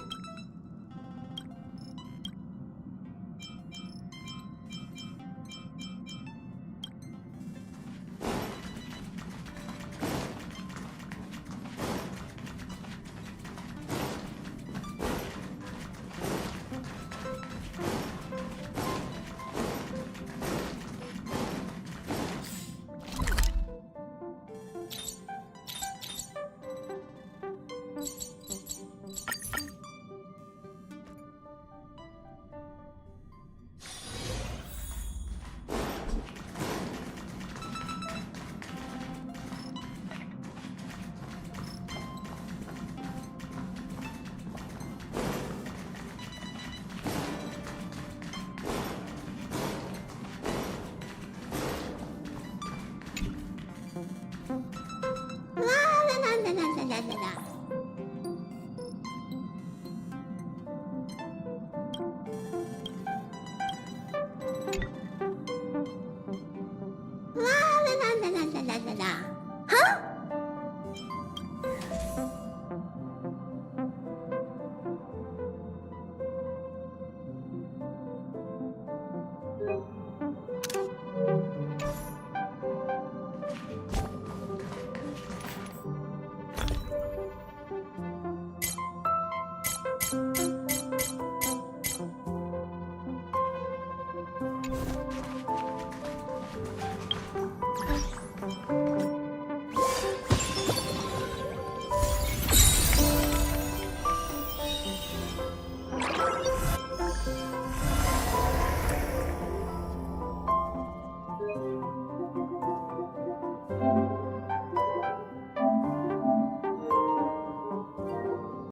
Huh?